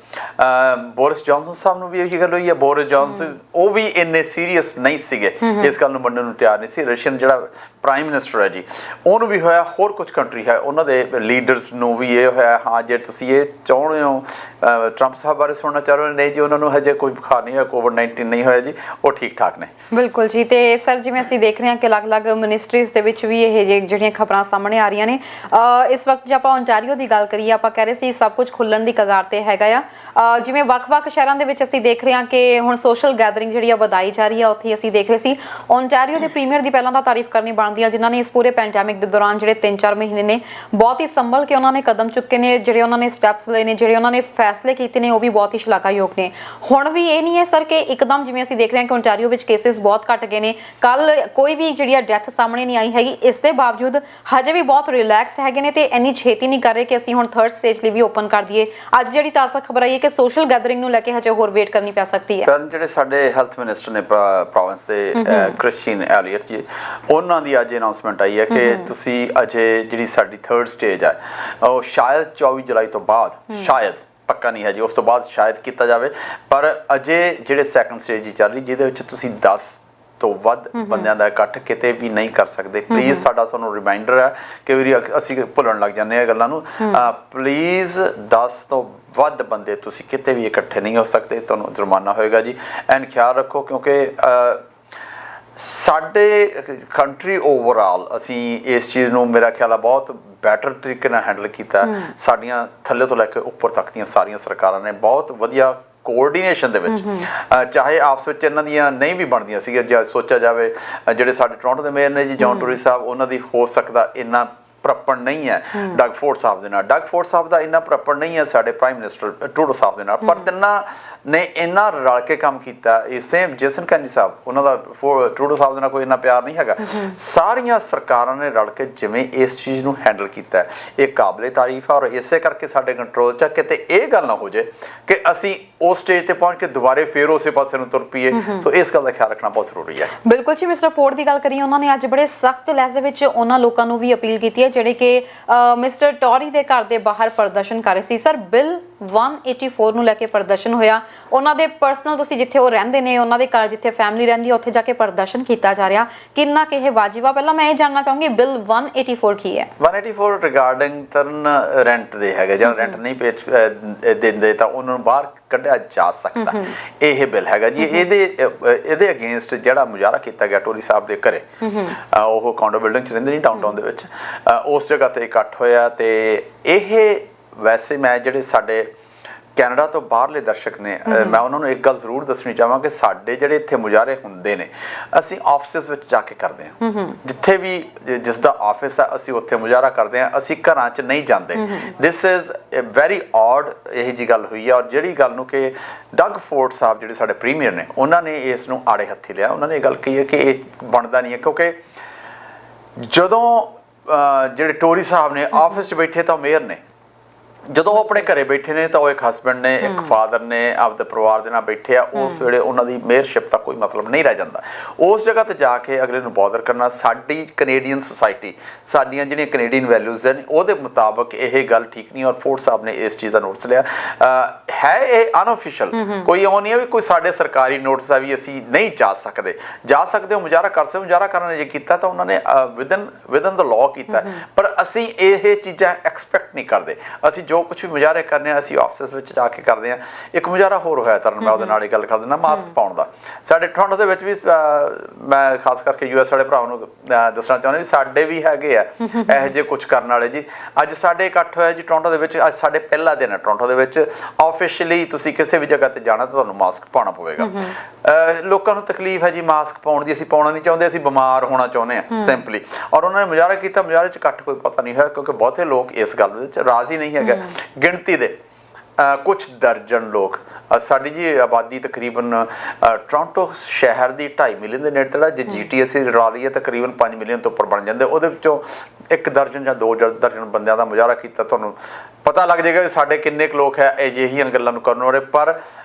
ਬੋਰਿਸ ਜੌਨਸਨ ਸਾਹਿਬ ਨੂੰ ਵੀ ਇਹੀ ਗੱਲ ਹੋਈ ਹੈ ਬੋਰਿਸ ਜੌਨਸਨ ਉਹ ਵੀ ਇੰਨੇ ਸੀਰੀਅਸ ਨਹੀਂ ਸੀਗੇ ਇਸ ਗੱਲ ਨੂੰ ਮੰਨਣ ਨੂੰ ਤਿਆਰ ਨਹੀਂ ਸੀ ਰਸ਼ੀਅਨ ਜਿਹੜਾ ਪ੍ਰਾਈਮ ਮਿਨਿਸਟਰ ਹੈ ਜੀ ਉਹਨੂੰ ਵੀ ਹੋਇਆ ਹੋਰ ਕੁਝ ਕੰਟਰੀ ਹੈ ਉਹਨਾਂ ਦੇ ਲੀਡਰਸ ਨੂੰ ਵੀ ਇਹ ਹੋਇਆ ਹਾਂ ਜੇ ਤੁਸੀਂ ਇਹ ਚਾਹੁੰਦੇ ਹੋ ਟਰੰਪ ਸਾਹਿਬ ਬਾਰੇ ਸੁਣਨਾ ਚਾਹ ਰਹੇ ਹੋ ਨਹੀਂ ਜੀ ਉਹਨਾਂ ਨੂੰ ਹਜੇ ਕੋਈ ਬੁਖਾਰ ਨਹੀਂ ਹੋਇਆ COVID-19 ਨਹੀਂ ਹੋਇਆ ਜੀ ਉਹ ਠੀਕ ਠਾਕ ਨੇ ਬਿਲਕੁਲ ਜੀ ਤੇ ਸਰ ਜਿਵੇਂ ਅਸੀਂ ਦੇਖ ਰਹੇ ਹਾਂ ਕਿ ਅਲੱਗ-ਅਲੱਗ ਮਿਨਿਸਟਰੀਜ਼ ਦੇ ਵਿੱਚ ਵੀ ਇਹ ਜਿਹੜੀਆਂ ਖਬਰਾਂ ਸਾਹਮਣੇ ਆ ਰਹੀਆਂ ਨੇ ਇਸ ਵਕਤ ਜੇ ਆਪਾਂ ਓਨਟਾਰੀਓ ਦੀ ਗੱਲ ਕਰੀਏ ਆਪਾਂ ਕਹਿ ਰਹੇ ਸੀ ਸਭ ਕੁਝ ਖੁੱਲਣ ਦੀ ਕਗਾਰ ਤੇ ਹੈਗਾ ਆ ਜਿਵੇਂ ਵੱਖ-ਵੱਖ ਸ਼ਹਿਰਾਂ ਦੇ ਵਿੱਚ ਅਸੀਂ ਦੇਖ ਰਹੇ ਹਾਂ ਕਿ ਹੁਣ ਸੋਸ਼ਲ ਗੈਦਰਿੰਗ ਜਿਹੜੀ ਆ ਵਧਾਈ ਜਾ ਰਹੀ ਆ ਉੱਥੇ ਅਸੀਂ ਦੇਖ ਰਹੇ ਸੀ ਓਨਟਾਰੀਓ ਦੇ ਪ੍ਰੀਮੀਅਰ ਦੀ ਪਹਿਲਾਂ ਤਾਂ ਤਾਰੀਫ ਕਰਨੀ ਬਣਦੀ ਆ ਜਿਨ੍ਹਾਂ ਨੇ ਇਸ ਪੂਰੇ ਪੈਂਡੈਮਿਕ ਦੇ ਦੌਰਾਨ ਜਿਹੜੇ 3-4 ਮਹੀਨੇ ਨੇ ਬਹੁਤ ਹੀ ਸੰਭਲ ਕੇ ਉਹਨਾਂ ਨੇ ਕਦਮ ਚੁੱਕੇ ਨੇ ਜਿਹੜੇ ਉਹਨਾਂ ਨੇ ਸਟੈਪਸ ਲਏ ਨੇ ਜਿਹੜੇ ਉਹਨਾਂ ਨੇ ਫੈਸਲੇ ਕੀਤੇ ਨੇ ਉਹ ਵੀ ਬਹੁਤ ਹੀ ਸ਼ਲਾਘਾਯੋਗ ਨੇ ਹੁਣ ਵੀ ਇਹ ਨਹੀਂ ਹੈ ਸਰ ਕਿ ਇੱਕਦਮ ਜਿਵੇਂ ਅਸੀਂ ਦੇਖ ਰਹੇ ਹਾਂ ਕਿ ਓਨਟਾਰੀਓ ਵਿੱਚ ਕੇਸਿਸ ਬਹੁਤ ਘਟ ਗਏ ਨੇ ਕੱਲ ਕੋਈ ਵੀ ਜਿਹੜੀ ਆ ਡੈਥ ਸਾਹਮਣੇ ਨਹੀਂ ਆਈ ਹੈਗੀ ਇਸ ਦੇ ਬਾਵਜੂਦ ਹਜੇ ਵੀ ਬਹੁਤ ਰਿਲੈਕਸਡ ਹੈਗੇ ਨੇ ਤੇ ਇੰਨੀ ਛੇਤੀ ਨਹੀਂ ਕਰ ਰਹੇ ਕਿ ਅਸੀਂ ਹੁਣ 3rd ਸਟੇਜ ਲਈ ਵੀ ਓਪਨ ਕਰ ਦਈਏ ਅੱਜ ਜਿਹੜੀ ਤਾਜ਼ਾ ਖਬਰ ਆਈ ਹੈ ਕਿ ਸੋਸ਼ਲ ਗੈਦਰਿੰਗ ਨੂੰ ਲੈ ਕੇ ਹਜੇ ਹੋਰ ਵੇਟ ਕਰਨੀ ਪੈ ਸਕਦੀ ਹੈ ਤਾਂ ਜਿਹੜੇ ਸਾਡੇ ਹੈਲਥ ਮਿਨਿਸਟਰ ਨੇ ਪ੍ਰੋਵਿੰਸ ਦੇ ਕ੍ਰਿਸਟੀਨ ਐਲੀਅਟ ਜੀ ਉਹਨਾਂ ਦੀ ਅੱਜ ਅਨਾਉਂਸਮੈਂਟ ਆਈ ਹੈ ਕਿ ਤੁਸੀਂ ਅਜੇ ਜਿਹੜੀ ਸਾਡੀ 3rd ਸਟੇਜ ਹੈ ਉਹ ਸ਼ਾਇਦ 24 ਜੁਲਾਈ ਤੋਂ ਬਾਅਦ ਸ਼ਾਇਦ ਪੱਕਾ ਨਹੀਂ ਹੈ ਜੀ ਉਸ ਤੋਂ ਬਾਅਦ ਸ਼ਾਇਦ ਕੀਤਾ ਜਾਵੇ ਪਰ ਅਜੇ ਜਿਹੜੇ 2nd ਸਟੇਜ ਹੀ ਚੱਲ ਰਹੀ ਜਿਹਦੇ ਵਿੱਚ ਤੁਸੀਂ 10 ਤੋਂ ਵੱਧ ਬੰਦਿਆਂ ਦਾ ਇਕੱਠ ਕਿਤੇ ਵੀ ਨਹੀਂ ਕਰ ਸਕਦੇ ਪਲੀਜ਼ ਸਾਡਾ ਤੁਹਾਨੂੰ ਰਿਮਾਈਂਡਰ ਹੈ ਕਿ ਵੀ ਅਸੀਂ ਭੁੱਲਣ ਲੱਗ ਜਾਂਦੇ ਹਾਂ ਗੱਲਾਂ ਨੂੰ ਪਲੀਜ਼ 10 ਤੋਂ ਵੱਧ ਬੰਦੇ ਤੁਸੀਂ ਕਿਤੇ ਵੀ ਇਕੱਠੇ ਨਹੀਂ ਹੋ ਸਕਦੇ ਤੁਹਾਨੂੰ ਜੁਰਮਾਨਾ ਹੋਏਗਾ ਜੀ ਐਂਡ ਖਿਆਲ ਰੱਖੋ ਕਿਉਂਕਿ ਸਾਡੇ ਕੰਟਰੀ ਓਵਰਆਲ ਅਸੀਂ ਇਸ ਚੀਜ਼ ਨੂੰ ਮੇਰਾ ਖਿਆਲ ਆ ਬਹੁਤ ਬੈਟਰ ਤਰੀਕੇ ਨਾਲ ਹੈਂਡਲ ਕੀਤਾ ਸਾਡੀਆਂ ਥੱਲੇ ਤੋਂ ਲੈ ਕੇ ਉੱਪਰ ਤੱਕ ਦੀਆਂ ਸਾਰੀਆਂ ਸਰਕਾਰਾਂ ਨੇ ਬਹੁਤ ਵਧੀਆ ਕੋਆਰਡੀਨੇਸ਼ਨ ਦੇ ਵਿੱਚ ਚਾਹੇ ਆਪਸ ਵਿੱਚ ਇਹਨਾਂ ਦੀਆਂ ਨਹੀਂ ਵੀ ਬਣਦੀਆਂ ਸੀ ਜੇ ਸੋਚਿਆ ਜਾਵੇ ਜਿਹੜੇ ਸਾਡੇ ਟੋਰਾਂਟੋ ਦੇ ਮੇਅਰ ਨੇ ਜੀ ਜੌਨ ਟੂਰੀ ਸਾਹਿਬ ਉਹਨਾਂ ਦੀ ਹੋ ਸਕਦਾ ਇੰਨਾ ਪ੍ਰਪਣ ਨਹੀਂ ਹੈ ਡਗ ਫੋਰਡ ਸਾਹਿਬ ਦੇ ਨਾਲ ਡਗ ਫੋਰਡ ਸਾਹਿਬ ਦਾ ਇੰਨਾ ਪ੍ਰਪਣ ਨਹੀਂ ਹੈ ਸਾਡੇ ਪ੍ਰਾਈਮ ਮਿਨਿਸਟਰ ਟਰੂਡੋ ਸਾਹਿਬ ਦੇ ਨਾਲ ਪਰ ਤਿੰਨਾਂ ਨੇ ਇੰਨਾ ਰਲ ਕੇ ਕੰਮ ਕੀਤਾ ਇਹ ਸੇਮ ਜੇਸਨ ਕੈਨੀ ਸਾਹਿਬ ਉਹਨਾਂ ਦਾ ਟਰੂਡੋ ਸਾਹਿਬ ਦੇ ਨਾਲ ਕੋਈ ਇੰਨਾ ਪਿਆਰ ਨਹੀਂ ਹੈਗਾ ਸਾਰੀਆਂ ਸਰਕਾਰਾਂ ਨੇ ਰਲ ਕੇ ਜਿਵੇਂ ਇਸ ਚੀਜ਼ ਨੂੰ ਹੈਂਡਲ ਕੀਤਾ ਇਹ ਕਾਬਲੇ ਤਾਰੀਫ ਹੈ ਔਰ ਇਸੇ ਕਰਕੇ ਸਾਡੇ ਕੰਟਰੋਲ 'ਚ ਕਿਤੇ ਇਹ ਗੱਲ ਨਾ ਹੋ ਜਾਏ ਕਿ ਅਸੀਂ ਉਸ ਸਟੇਜ ਤੇ ਪਹੁੰਚ ਕੇ ਦੁਬਾਰੇ ਫੇਰ ਉਸੇ ਪਾਸੇ ਨੂੰ ਤੁਰ ਪਈਏ ਸੋ ਇਸ ਗੱਲ ਦਾ ਖਿਆਲ ਰੱਖਣਾ ਬਹੁਤ ਜ਼ਰੂਰੀ ਹੈ ਬਿਲਕੁਲ ਜੀ ਮਿਸਟਰ ਫੋਰਡ ਦੀ ਗੱਲ ਕਰੀਏ ਉਹਨਾਂ ਨੇ ਅੱਜ ਬੜੇ ਸਖਤ ਲਹਿਜ਼ੇ ਵਿੱਚ ਉਹਨਾਂ ਲੋਕਾਂ ਨੂੰ ਵੀ ਅਪੀਲ ਕੀਤੀ ਹੈ ਜਿਹੜੇ ਕਿ ਮਿਸਟਰ ਟੋਰੀ ਦੇ ਘਰ ਦੇ ਬਾਹਰ ਪ੍ਰਦਰਸ਼ਨ ਕਰ ਰਹੇ ਸੀ ਸਰ ਬਿੱਲ 184 ਨੂੰ ਲੈ ਕੇ ਪ੍ਰਦਰਸ਼ਨ ਹੋਇਆ ਉਹਨਾਂ ਦੇ ਪਰਸਨਲ ਤੁਸੀਂ ਜਿੱਥੇ ਉਹ ਰਹਿੰਦੇ ਨੇ ਉਹਨਾਂ ਦੇ ਘਰ ਜਿੱਥੇ ਫੈਮਿਲੀ ਰਹਿੰਦੀ ਹੈ ਉੱਥੇ ਜਾ ਕੇ ਪ੍ਰਦਰਸ਼ਨ ਕੀਤਾ ਜਾ ਰਿਹਾ ਕਿੰਨਾ ਕਿ ਇਹ ਵਾਜਿਬ ਆ ਪਹਿਲਾਂ ਮੈਂ ਇਹ ਜਾਣਨਾ ਚਾਹੂੰਗੀ ਬਿੱਲ 184 ਕੀ ਹੈ 184 ਰਿਗਾਰਡਿੰਗ ਤਰਨ ਰੈਂਟ ਦੇ ਹੈਗੇ ਜਾਂ ਰੈਂਟ ਨਹੀਂ ਪੇ ਦਿੰਦੇ ਤਾਂ ਉਹਨਾਂ ਨੂੰ ਬਾਹਰ ਕੱਢਿਆ ਜਾ ਸਕਦਾ ਇਹ ਬਿੱਲ ਹੈਗਾ ਜੀ ਇਹਦੇ ਅਗੇਂਸਟ ਜਿਹੜਾ ਮੁਜ਼ਾਹਰਾ ਕੀਤਾ ਗਿਆ ਟੋਰੀ ਸਾਹਿਬ ਦੇ ਘਰੇ ਉਹ ਕੌਂਡੋ ਬਿਲਡਿੰਗ 'ਚ ਰਹਿੰਦੇ ਨਹੀਂ ਡਾਊਨਟਾਊਨ ਦੇ ਵਿੱਚ ਉਸ ਜਗ੍ਹਾ ਤੇ ਇਕੱਠ ਹੋਇਆ ਤੇ ਇਹ ਵੈਸੇ ਮੈਂ ਜਿਹੜੇ ਸਾਡੇ ਕੈਨੇਡਾ ਤੋਂ ਬਾਹਰਲੇ ਦਰਸ਼ਕ ਨੇ ਮੈਂ ਉਹਨਾਂ ਨੂੰ ਇੱਕ ਗੱਲ ਜ਼ਰੂਰ ਦੱਸਣੀ ਚਾਹਾਂ ਕਿ ਸਾਡੇ ਜਿਹੜੇ ਇੱਥੇ ਮੁਜ਼ਾਹਰੇ ਹੁੰਦੇ ਨੇ ਅਸੀਂ ਆਫਿਸਿਸ ਵਿੱਚ ਜਾ ਕੇ ਕਰਦੇ ਹਾਂ ਜਿੱਥੇ ਵੀ ਜਿਸ ਦਾ ਆਫਿਸ ਹੈ ਅਸੀਂ ਉੱਥੇ ਮੁਜ਼ਾਹਰਾ ਕਰਦੇ ਹਾਂ ਅਸੀਂ ਘਰਾਂ 'ਚ ਨਹੀਂ ਜਾਂਦੇ this is a very odd ਇਹ ਜੀ ਗੱਲ ਹੋਈ ਹੈ ਔਰ ਜਿਹੜੀ ਗੱਲ ਨੂੰ ਕਿ ਡਗ ਫੋਰਡ ਸਾਹਿਬ ਜਿਹੜੇ ਸਾਡੇ ਪ੍ਰੀਮੀਅਰ ਨੇ ਉਹਨਾਂ ਨੇ ਇਸ ਨੂੰ ਆੜੇ ਹੱਥੀ ਲਿਆ ਉਹਨਾਂ ਨੇ ਇਹ ਗੱਲ ਕਹੀ ਹੈ ਕਿ ਇਹ ਬਣਦਾ ਨਹੀਂ ਹੈ ਕਿਉਂਕਿ ਜਦੋਂ ਜਿਹੜੇ ਟੋਰੀ ਸਾਹਿਬ ਨੇ ਆਫਿਸ 'ਚ ਬੈਠੇ ਤਾਂ ਮੇਅਰ ਨੇ ਜਦੋਂ ਉਹ ਆਪਣੇ ਘਰੇ ਬੈਠੇ ਨੇ ਤਾਂ ਉਹ ਇੱਕ ਹਸਬੈਂਡ ਨੇ ਇੱਕ ਫਾਦਰ ਨੇ ਆਪਦੇ ਪਰਿਵਾਰ ਦੇ ਨਾਲ ਬੈਠੇ ਆ ਉਸ ਵੇਲੇ ਉਹਨਾਂ ਦੀ ਮੇਅਰਸ਼ਿਪ ਦਾ ਕੋਈ ਮਤਲਬ ਨਹੀਂ ਰਹਿ ਜਾਂਦਾ ਉਸ ਜਗ੍ਹਾ ਤੇ ਜਾ ਕੇ ਅਗਲੇ ਨੂੰ ਬੌਦਰ ਕਰਨਾ ਸਾਡੀ ਕੈਨੇਡੀਅਨ ਸੁਸਾਇਟੀ ਸਾਡੀਆਂ ਜਿਹੜੀਆਂ ਕੈਨੇਡੀਅਨ ਵੈਲਿਊਜ਼ ਨੇ ਉਹਦੇ ਮੁਤਾਬਕ ਇਹ ਗੱਲ ਠੀਕ ਨਹੀਂ ਔਰ ਫੋਰਡ ਸਾਹਿਬ ਨੇ ਇਸ ਚੀਜ਼ ਦਾ ਨੋਟਿਸ ਲਿਆ ਹੈ ਇਹ ਅਨਅਫੀਸ਼ੀਅਲ ਕੋਈ ਉਹ ਨਹੀਂ ਹੈ ਵੀ ਕੋਈ ਸਾਡੇ ਸਰਕਾਰੀ ਨੋਟਿਸ ਆ ਵੀ ਅਸੀਂ ਨਹੀਂ ਜਾ ਸਕਦੇ ਹੋ ਮੁਜ਼ਾਹਰਾ ਕਰ ਸਕਦੇ ਮੁਜ਼ਾਹਰਾ ਕਰਨ ਨੇ ਜੇ ਕੀਤਾ ਤਾਂ ਉਹਨਾਂ ਨੇ ਵਿਦਨ ਦ ਲਾਅ ਕੀਤਾ ਪਰ ਅਸੀਂ ਇਹ ਚੀਜ਼ਾਂ ਐਕਸਪੈਕਟ ਨਹੀਂ ਕਰਦੇ ਅਸੀਂ ਜੋ ਜੋ ਕੁਝ ਵੀ ਮੁਜ਼ਾਹਰੇ ਕਰਨੇ ਆ ਅਸੀਂ ਆਫਿਸ ਵਿੱਚ ਜਾ ਕੇ ਕਰਦੇ ਆ। ਇੱਕ ਮੁਜ਼ਾਹਰਾ ਹੋਰ ਹੋਇਆ ਤਰਨ, ਮੈਂ ਉਹਦੇ ਨਾਲ ਹੀ ਗੱਲ ਕਰ ਦਿੰਦਾ, ਮਾਸਕ ਪਾਉਣ ਦਾ। ਸਾਡੇ ਟੋਰਾਂਟੋ ਦੇ ਵਿੱਚ ਵੀ ਮੈਂ ਖਾਸ ਕਰਕੇ US ਵਾਲੇ ਭਰਾਵਾਂ ਨੂੰ ਦੱਸਣਾ ਚਾਹੁੰਦਾ ਵੀ ਸਾਡੇ ਵੀ ਹੈਗੇ ਆ ਇਹੋ ਜਿਹੇ ਕੁਝ ਕਰਨ ਵਾਲੇ ਜੀ। ਅੱਜ ਸਾਡੇ ਇਕੱਠ ਹੋਇਆ ਜੀ ਟੋਰਾਂਟੋ ਦੇ ਵਿੱਚ, ਅੱਜ ਸਾਡੇ ਪਹਿਲਾ ਦਿਨ ਹੈ ਟੋਰਾਂਟੋ ਦੇ ਵਿੱਚ। ਆਫੀਸ਼ੀਅਲੀ ਤੁਸੀਂ ਕਿਸੇ ਵੀ ਜਗ੍ਹਾ ਤੇ ਜਾਣਾ ਤਾਂ ਤੁਹਾਨੂੰ ਮਾਸਕ ਪਾਉਣਾ ਪਵੇਗਾ। ਲੋਕਾਂ ਨੂੰ ਤਕਲੀਫ ਹੈ ਜੀ ਮਾਸਕ ਪਾਉਣ ਦੀ, ਅਸੀਂ ਪਾਉਣਾ ਨਹੀਂ ਚਾਹੁੰਦੇ, ਅਸੀਂ ਬਿਮਾਰ ਹੋਣਾ ਚਾਹੁੰਦੇ ਹਾਂ ਸਿੰਪਲੀ। ਔਰ ਉਹਨਾਂ ਨੇ ਮੁਜ਼ਾਹਰਾ ਕੀਤਾ, ਮੁਜ਼ਾਹਰੇ 'ਚ ਘੱਟ ਕੋਈ ਪਤਾ ਨਹੀਂ ਹੈ ਕਿਉਂਕਿ ਬਹੁਤੇ ਲੋਕ ਇਸ ਗੱਲ ਵਿੱਚ ਰਾਜ਼ੀ ਨਹੀਂ ਹੈਗੇ। ਗਿਣਤੀ ਦੇ ਕੁਝ ਦਰਜਨ ਲੋਕ, ਸਾਡੀ ਜੀ ਆਬਾਦੀ ਤਕਰੀਬਨ ਟੋਰਾਂਟੋ ਸ਼ਹਿਰ ਦੀ 2.5 ਮਿਲੀਅਨ ਦੇ ਨੇੜੇ, ਜੇ GT ਅਸੀਂ ਰਲਾ ਲਈਏ ਤਕਰੀਬਨ 5 ਮਿਲੀਅਨ ਤੋਂ ਉੱਪਰ ਬਣ ਜਾਂਦੇ। ਉਹਦੇ ਵਿੱਚੋਂ 1 ਦਰਜਨ ਜਾਂ 2 ਦਰਜਨ ਬੰਦਿਆਂ ਦਾ ਮੁਜ਼ਾਹਰਾ ਕੀਤਾ। ਤੁਹਾਨੂੰ ਪਤਾ ਲੱਗ ਜਾਏਗਾ ਸਾਡੇ ਕਿੰਨੇ ਕੁ ਲੋਕ ਹੈ ਅਜਿਹੀਆਂ ਗੱਲਾਂ ਨੂੰ ਕਰਨ ਵਾਲੇ। ਪਰ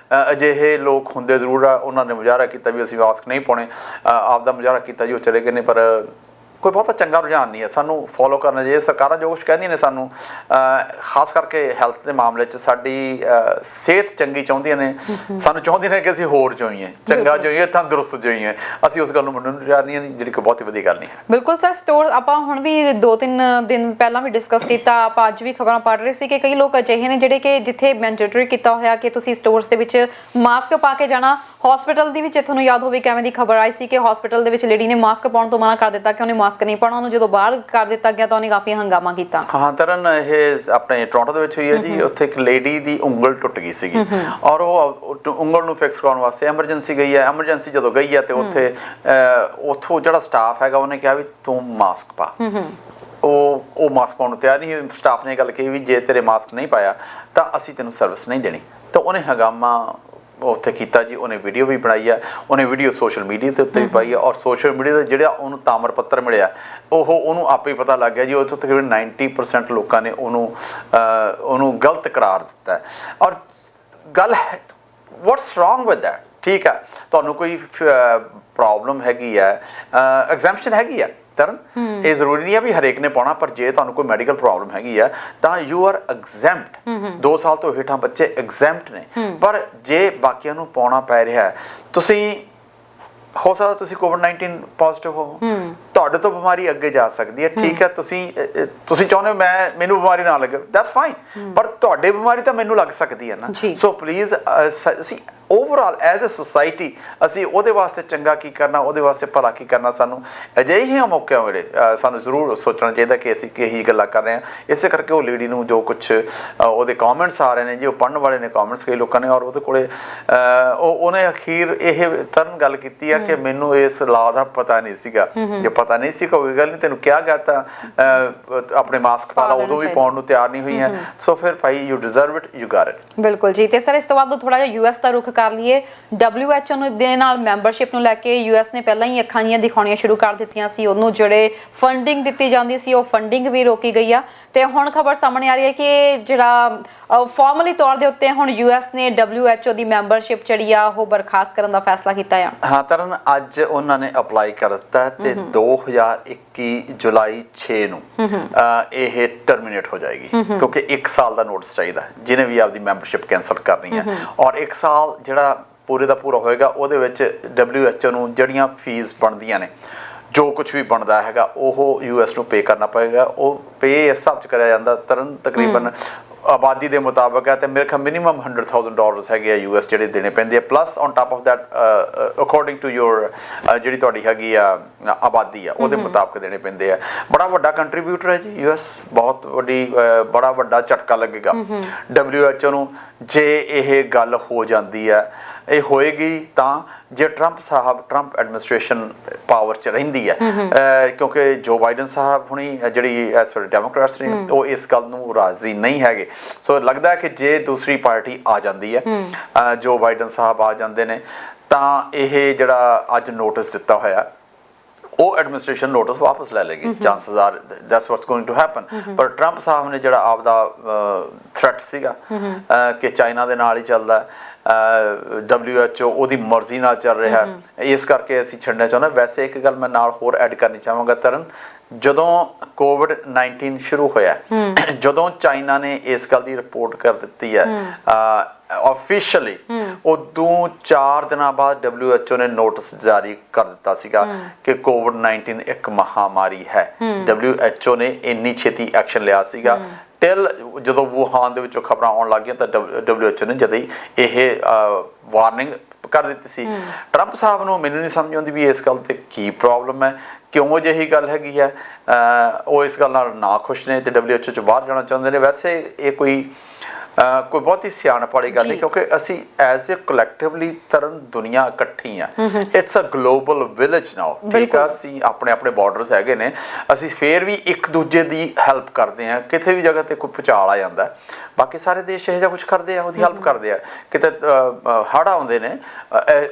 ਅਜਿਹੇ ਲੋਕ ਹੁੰਦੇ ਜ਼ਰੂਰ ਆ। ਉਹਨਾਂ ਨੇ ਮੁਜ਼ਾਹਰਾ ਕੀਤਾ ਵੀ ਅਸੀਂ ਮਾਸਕ ਨਹੀਂ ਪਾਉਣੇ, ਆਪਦਾ ਮੁਜ਼ਾਹਰਾ ਕੀਤਾ ਜੀ, ਉਹ ਚਲੇ ਗਏ ਨੇ। ਪਰ ਕੋਈ ਬਹੁਤਾ ਚੰਗਾ ਰੁਝਾਨ ਨਹੀਂ ਹੈ, ਸਾਨੂੰ ਫੋਲੋ ਕਰਨਾ ਚਾਹੀਦਾ। ਸਰਕਾਰਾਂ ਜੋ ਕੁਛ ਕਹਿੰਦੀਆਂ ਨੇ ਸਾਨੂੰ, ਖਾਸ ਕਰਕੇ ਹੈਲਥ ਦੇ ਮਾਮਲੇ 'ਚ ਸਾਡੀ ਸਿਹਤ ਚੰਗੀ ਚਾਹੁੰਦੀਆਂ ਨੇ, ਸਾਨੂੰ ਚਾਹੁੰਦੀਆਂ ਨੇ ਕਿ ਅਸੀਂ ਹੋਰ ਜੋਈਏ, ਚੰਗਾ ਜੋਈਏ, ਤੰਦਰੁਸਤ ਜੋਈਏ। ਅਸੀਂ ਉਸ ਗੱਲ ਨੂੰ ਮੰਨਣ ਨੂੰ ਤਿਆਰ ਨਹੀਂ, ਜਿਹੜੀ ਕਿ ਬਹੁਤ ਹੀ ਵਧੀਆ ਗੱਲ ਨਹੀਂ ਹੈ। ਬਿਲਕੁਲ ਸਰ, ਸਟੋਰ ਆਪਾਂ ਹੁਣ ਵੀ 2-3 ਦਿਨ ਪਹਿਲਾਂ ਵੀ ਡਿਸਕਸ ਕੀਤਾ, ਆਪਾਂ ਅੱਜ ਵੀ ਖਬਰਾਂ ਪੜ੍ਹ ਰਹੇ ਸੀ ਕਿ ਕਈ ਲੋਕ ਅਜਿਹੇ ਨੇ ਜਿਹੜੇ ਕਿ ਜਿੱਥੇ ਮੈਂਡੇਟਰੀ ਕੀਤਾ ਹੋਇਆ ਕਿ ਤੁਸੀਂ ਸਟੋਰਸ ਦੇ ਵਿੱਚ ਮਾਸਕ ਪਾ ਕੇ ਜਾਣਾ। ਹਸਪੀਟਲ ਦੇ ਵਿੱਚ ਤੁਹਾਨੂੰ ਯਾਦ ਹੋਵੇ ਕਿਵੇਂ ਦੀ ਖਬਰ ਆਈ ਸੀ ਕਿ ਹਸਪੀਟਲ ਦੇ ਵਿੱਚ ਲੇਡੀ ਨੇ ਮਾਸਕ ਪਾਉਣ ਤੋਂ ਮਨਾ ਕਰ ਦਿੱਤਾ ਕਿ ਉਹਨੇ ਮਾਸਕ ਨਹੀਂ ਪਾਉਣਾ। ਉਹਨੂੰ ਜਦੋਂ ਬਾਹਰ ਕਰ ਦਿੱਤਾ ਗਿਆ ਤਾਂ ਉਹਨੇ ਕਾਫੀ ਹੰਗਾਮਾ ਕੀਤਾ। ਹਾਂ ਤਰਨ, ਇਹ ਆਪਣੇ ਟੋਰਾਂਟੋ ਦੇ ਵਿੱਚ ਹੋਈ ਹੈ ਜੀ। ਉੱਥੇ ਇੱਕ ਲੇਡੀ ਦੀ ਉਂਗਲ ਟੁੱਟ ਗਈ ਸੀਗੀ ਔਰ ਉਹ ਉਂਗਲ ਨੂੰ ਫਿਕਸ ਕਰਾਉਣ ਵਾਸਤੇ ਐਮਰਜੈਂਸੀ ਗਈ ਹੈ। ਐਮਰਜੈਂਸੀ ਜਦੋਂ ਗਈ ਹੈ ਤੇ ਉੱਥੋਂ ਜਿਹੜਾ ਸਟਾਫ ਹੈਗਾ ਉਹਨੇ ਕਿਹਾ ਵੀ ਤੂੰ ਮਾਸਕ ਪਾ। ਉਹ ਮਾਸਕ ਪਾਉਣ ਨੂੰ ਤਿਆਰ ਨਹੀਂ ਹੋਈ। ਸਟਾਫ ਨੇ ਗੱਲ ਕਹੀ ਵੀ ਜੇ ਤੇਰੇ ਮਾਸਕ ਨਹੀਂ ਪਾਇਆ ਤਾਂ ਅਸੀਂ ਤੈਨੂੰ ਸਰਵਿਸ ਨਹੀਂ ਦੇਣੀ। ਤਾਂ ਉਹਨੇ ਹੰਗਾਮਾ ਉੱਥੇ ਕੀਤਾ ਜੀ। ਉਹਨੇ ਵੀਡੀਓ ਵੀ ਬਣਾਈ ਹੈ, ਉਹਨੇ ਵੀਡੀਓ ਸੋਸ਼ਲ ਮੀਡੀਆ ਦੇ ਉੱਤੇ ਵੀ ਪਾਈ ਹੈ। ਔਰ ਸੋਸ਼ਲ ਮੀਡੀਆ ਦਾ ਜਿਹੜਾ ਉਹਨੂੰ ਤਾਮਰ ਪੱਤਰ ਮਿਲਿਆ ਉਹਨੂੰ ਆਪੇ ਪਤਾ ਲੱਗ ਗਿਆ ਜੀ। ਉੱਥੋਂ ਤਕਰੀਬਨ 90% ਲੋਕਾਂ ਨੇ ਉਹਨੂੰ ਗਲਤ ਕਰਾਰ ਦਿੱਤਾ। ਔਰ ਗੱਲ ਹੈ ਵਾਟਸ ਰੋਂਗ ਵਿਦ ਦੈਟ? ਠੀਕ ਹੈ, ਤੁਹਾਨੂੰ ਕੋਈ ਪ੍ਰੋਬਲਮ ਹੈਗੀ ਹੈ, ਐਗਜ਼ੈਂਪਸ਼ਨ ਹੈਗੀ ਹੈ ਤਰਨ, ਇਹ ਜ਼ਰੂਰੀ ਨਹੀਂ ਹੈ ਵੀ ਹਰੇਕ ਨੇ ਪਾਉਣਾ। ਪਰ ਜੇ ਤੁਹਾਨੂੰ ਕੋਈ ਮੈਡੀਕਲ ਪ੍ਰੋਬਲਮ ਹੈਗੀ ਆ ਤਾਂ ਯੂ ਆਰ ਐਗਜ਼ੈਂਪਟ। 2 ਸਾਲ ਤੋਂ ਹੇਠਾਂ ਬੱਚੇ ਐਗਜ਼ੈਂਪਟ ਨੇ। ਪਰ ਜੇ ਬਾਕੀਆਂ ਨੂੰ ਪਾਉਣਾ ਪੈ ਰਿਹਾ, ਤੁਸੀਂ ਹੋ ਸਕਦਾ ਤੁਸੀਂ COVID-19 ਪੋਜ਼ਿਟਿਵ ਹੋ, ਤੁਹਾਡੇ ਤੋਂ ਬਿਮਾਰੀ ਅੱਗੇ ਜਾ ਸਕਦੀ ਹੈ। ਠੀਕ ਹੈ, ਤੁਸੀਂ ਚਾਹੁੰਦੇ ਹੋ ਮੈਨੂੰ ਬਿਮਾਰੀ ਨਾ ਲੱਗੇ, ਦੈਟਸ ਫਾਈਨ। ਪਰ ਤੁਹਾਡੇ ਬਿਮਾਰੀ ਤਾਂ ਮੈਨੂੰ ਲੱਗ ਸਕਦੀ ਹੈ ਨਾ। ਸੋ ਪਲੀਜ਼ ਅਸੀਂ ਓਵਰਆਲ ਐਜ਼ ਅ ਸੋਸਾਇਟੀ ਅਸੀਂ ਉਹਦੇ ਵਾਸਤੇ ਚੰਗਾ ਕੀ ਕਰਨਾ, ਉਹਦੇ ਵਾਸਤੇ ਭਲਾ ਕੀ ਕਰਨਾ, ਸਾਨੂੰ ਅਜਿਹੀਆਂ ਮੌਕਿਆਂ ਵੇਲੇ ਸਾਨੂੰ ਜ਼ਰੂਰ ਸੋਚਣਾ ਚਾਹੀਦਾ ਕਿ ਅਸੀਂ ਕਿਹੀ ਗੱਲਾਂ ਕਰ ਰਹੇ ਹਾਂ। ਇਸੇ ਕਰਕੇ ਉਹ ਲੇਡੀ ਨੂੰ ਜੋ ਕੁਛ ਉਹਦੇ ਕਮੈਂਟਸ ਆ ਰਹੇ ਨੇ ਜੀ, ਉਹ ਪੜ੍ਹਨ ਵਾਲੇ ਨੇ ਕਮੈਂਟਸ ਕਈ ਲੋਕਾਂ ਨੇ, ਔਰ ਉਹਦੇ ਕੋਲੇ ਉਹਨੇ ਅਖੀਰ ਇਹ ਤਰਨ ਗੱਲ ਕੀਤੀ ਆ ਕਿ ਮੈਨੂੰ ਇਸ ਲਾਅ ਦਾ ਪਤਾ ਨਹੀਂ ਸੀਗਾ। ਜੇ ਪਤਾ ਨਹੀਂ ਸੀ ਕੋਈ ਗੱਲ ਨਹੀਂ, ਤੈਨੂੰ ਕਿਹਾ ਗਿਆ ਤਾਂ ਆਪਣੇ ਮਾਸਕ ਪਾ ਲਾ, ਉਦੋਂ ਵੀ ਪਾਉਣ ਨੂੰ ਤਿਆਰ ਨਹੀਂ ਹੋਈਆਂ। ਸੋ ਫਿਰ ਭਾਈ you deserve it, you got it. ਬਿਲਕੁਲ ਜੀ। ਤੇ ਸਰ ਇਸ ਤੋਂ ਬਾਅਦ ਥੋੜਾ ਜਿਹਾ US ਦਾ ਰੁਖ ਕਰ ਲਈਏ। WHO ਦੇ ਨਾਲ ਮੈਂਬਰਸ਼ਿਪ ਨੂੰ ਲੈ ਕੇ US ਨੇ ਪਹਿਲਾਂ ਹੀ ਅੱਖਾਂ ਜੀਆਂ ਦਿਖਾਉਣੀਆਂ ਸ਼ੁਰੂ ਕਰ ਦਿੱਤੀਆਂ ਸੀ। ਉਹਨੂੰ ਜਿਹੜੇ ਫੰਡਿੰਗ ਦਿੱਤੀ ਜਾਂਦੀ ਸੀ ਉਹ ਫੰਡਿੰਗ ਵੀ ਰੋਕੀ ਗਈ ਆ। ਤੇ ਹੁਣ ਖਬਰ ਸਾਹਮਣੇ ਆ ਰਹੀ ਹੈ ਕਿ ਜਿਹੜਾ ਫਾਰਮਲੀ ਤੌਰ ਦੇ ਉੱਤੇ ਹੁਣ US ਨੇ WHO ਦੀ ਮੈਂਬਰਸ਼ਿਪ ਜਿਹੜੀ ਆ ਉਹ ਬਰਖਾਸਤ ਕਰਨ ਦਾ ਫੈਸਲਾ ਕੀਤਾ ਆ। ਹਾਂ ਤਰਨ, ਅੱਜ ਉਹਨਾਂ ਨੇ ਅਪਲਾਈ ਕਰ ਦਿੱਤਾ ਤੇ 2021 ਜੁਲਾਈ 6 ਨੂੰ ਇਹ ਟਰਮੀਨੇਟ ਹੋ ਜਾਏਗੀ ਕਿਉਂਕਿ 1 ਸਾਲ ਦਾ ਨੋਟਿਸ ਚਾਹੀਦਾ ਜਿਹਨੇ ਵੀ ਆਪਦੀ ਮੈਂਬਰਸ਼ਿਪ ਕੈਂਸਲ ਕਰਨੀ ਹੈ। ਔਰ 1 ਸਾਲ ਜਿਹੜਾ ਪੂਰੇ ਦਾ ਪੂਰਾ ਹੋਏਗਾ ਉਹਦੇ ਵਿੱਚ WHO ਨੂੰ ਜਿਹੜੀਆਂ ਫੀਸ ਬਣਦੀਆਂ ਨੇ, ਜੋ ਕੁਝ ਵੀ ਬਣਦਾ ਹੈਗਾ ਉਹ US ਨੂੰ ਪੇ ਕਰਨਾ ਪਏਗਾ। ਉਹ ਪੇ ਇਸ ਹਿਸਾਬ 'ਚ ਕਰਿਆ ਜਾਂਦਾ ਤਰਨ ਤਕਰੀਬਨ ਆਬਾਦੀ ਦੇ ਮੁਤਾਬਕ ਹੈ ਤੇ ਮੇਰੇ ਖਿਆਲ ਮਿਨੀਮਮ $100,000 ਹੈਗੇ ਆ US ਜਿਹੜੇ ਦੇਣੇ ਪੈਂਦੇ ਆ, plus on top of that according to your ਜਿਹੜੀ ਤੁਹਾਡੀ ਹੈਗੀ ਆ ਆਬਾਦੀ ਆ ਉਹਦੇ ਮੁਤਾਬਕ ਦੇਣੇ ਪੈਂਦੇ ਆ। ਬੜਾ ਵੱਡਾ ਕੰਟਰੀਬਿਊਟਰ ਹੈ ਜੀ US, ਬਹੁਤ ਬੜਾ ਵੱਡਾ ਝਟਕਾ ਲੱਗੇਗਾ WHO ਨੂੰ ਜੇ ਇਹ ਗੱਲ ਹੋ ਜਾਂਦੀ ਹੈ। ਇਹ ਹੋਏਗੀ ਤਾਂ ਜੇ ਟਰੰਪ ਐਡਮਿਨਿਸਟ੍ਰੇਸ਼ਨ ਪਾਵਰ 'ਚ ਰਹਿੰਦੀ ਹੈ, ਕਿਉਂਕਿ ਜੋ ਬਾਈਡਨ ਸਾਹਿਬ ਹੁਣੀ ਜਿਹੜੀ ਐਸ ਪਰ ਡੈਮੋਕ੍ਰੈਟਸ ਨੇ ਉਹ ਇਸ ਗੱਲ ਨੂੰ ਰਾਜ਼ੀ ਨਹੀਂ ਹੈਗੇ। ਸੋ ਲੱਗਦਾ ਹੈ ਕਿ ਜੇ ਦੂਸਰੀ ਪਾਰਟੀ ਆ ਜਾਂਦੀ ਹੈ, ਜੋ ਬਾਈਡਨ ਸਾਹਿਬ ਆ ਜਾਂਦੇ ਨੇ, ਤਾਂ ਇਹ ਜਿਹੜਾ ਅੱਜ ਨੋਟਿਸ ਦਿੱਤਾ ਹੋਇਆ ਉਹ ਐਡਮਿਨਿਸਟ੍ਰੇਸ਼ਨ ਨੋਟਿਸ ਵਾਪਸ ਲੈ ਲੇਗੀ। Chances are that's what's going to happen. ਪਰ ਟਰੰਪ ਸਾਹਿਬ ਨੇ ਜਿਹੜਾ ਆਪਦਾ ਥ੍ਰੈਟ ਸੀਗਾ ਕਿ ਚਾਈਨਾ ਦੇ ਨਾਲ ਹੀ ਚੱਲਦਾ, WHO ਉਹਦੀ ਮਰਜ਼ੀ ਨਾਲ ਚੱਲ ਰਿਹਾ, ਇਸ ਕਰਕੇ ਅਸੀਂ ਛੱਡਣਾ ਚਾਹੁੰਦਾ। ਵੈਸੇ ਇੱਕ ਗੱਲ ਮੈਂ ਨਾਲ ਹੋਰ ਐਡ ਕਰਨੀ ਚਾਹਾਂਗਾ ਤਰਨ, ਜਦੋਂ COVID-19 ਸ਼ੁਰੂ ਹੋਇਆ, ਜਦੋਂ ਚਾਈਨਾ ਨੇ ਇਸ ਗੱਲ ਦੀ ਰਿਪੋਰਟ ਕਰ ਦਿੱਤੀ ਹੈ ਆਫੀਸ਼ੀਅਲੀ, ਉਦੋਂ 4 ਦਿਨਾਂ ਬਾਅਦ WHO ਨੇ ਨੋਟਿਸ ਜਾਰੀ ਕਰ ਦਿੱਤਾ ਸੀਗਾ ਕਿ COVID-19 ਇੱਕ ਮਹਾਮਾਰੀ ਹੈ। WHO ਨੇ ਇੰਨੀ ਛੇਤੀ ਐਕਸ਼ਨ ਲਿਆ ਸੀਗਾ ਟਿਲ ਜਦੋਂ ਵੂਹਾਨ ਦੇ ਵਿੱਚੋਂ ਖਬਰਾਂ ਆਉਣ ਲੱਗ ਗਈਆਂ ਤਾਂ WHO ਨੇ ਜਦ ਹੀ ਇਹ ਵਾਰਨਿੰਗ ਕਰ ਦਿੱਤੀ ਸੀ। ਟਰੰਪ ਸਾਹਿਬ ਨੂੰ ਮੈਨੂੰ ਨਹੀਂ ਸਮਝ ਆਉਂਦੀ ਵੀ ਇਸ ਗੱਲ ਤੇ ਕੀ ਪ੍ਰੋਬਲਮ ਹੈ, ਕਿਉਂ ਜਿਹੀ ਗੱਲ ਹੈਗੀ ਹੈ। ਉਹ ਇਸ ਗੱਲ ਨਾਲ ਨਾ ਖੁਸ਼ ਨੇ ਤੇ WHO ਚੋਂ ਬਾਹਰ ਜਾਣਾ ਚਾਹੁੰਦੇ ਨੇ। ਵੈਸੇ ਇਹ ਕੋਈ ਬਹੁਤੀ ਸਿਆਣਪ ਵਾਲੀ ਗੱਲ ਨਹੀਂ, ਕਿਉਂਕਿ ਅਸੀਂ ਐਜ਼ ਏ ਕਲੈਕਟਿਵਲੀ ਤਰਨ ਦੁਨੀਆ ਇਕੱਠੀ ਆ। ਇਟਸ ਅ ਗਲੋਬਲ ਵਿਲੇਜ ਨਾਓ, ਠੀਕ ਆ। ਅਸੀਂ ਆਪਣੇ ਆਪਣੇ ਬਾਰਡਰਸ ਹੈਗੇ ਨੇ, ਅਸੀਂ ਫੇਰ ਵੀ ਇੱਕ ਦੂਜੇ ਦੀ ਹੈਲਪ ਕਰਦੇ ਆ। ਕਿਤੇ ਵੀ ਜਗ੍ਹਾ ਤੇ ਕੋਈ ਭੁਚਾਲ ਆ ਜਾਂਦਾ, ਬਾਕੀ ਸਾਰੇ ਦੇਸ਼ ਇਹੋ ਜਿਹਾ ਕੁਝ ਕਰਦੇ ਆ, ਉਹਦੀ ਹੈਲਪ ਕਰਦੇ ਆ। ਕਿਤੇ ਹੜ੍ਹ ਆਉਂਦੇ ਨੇ,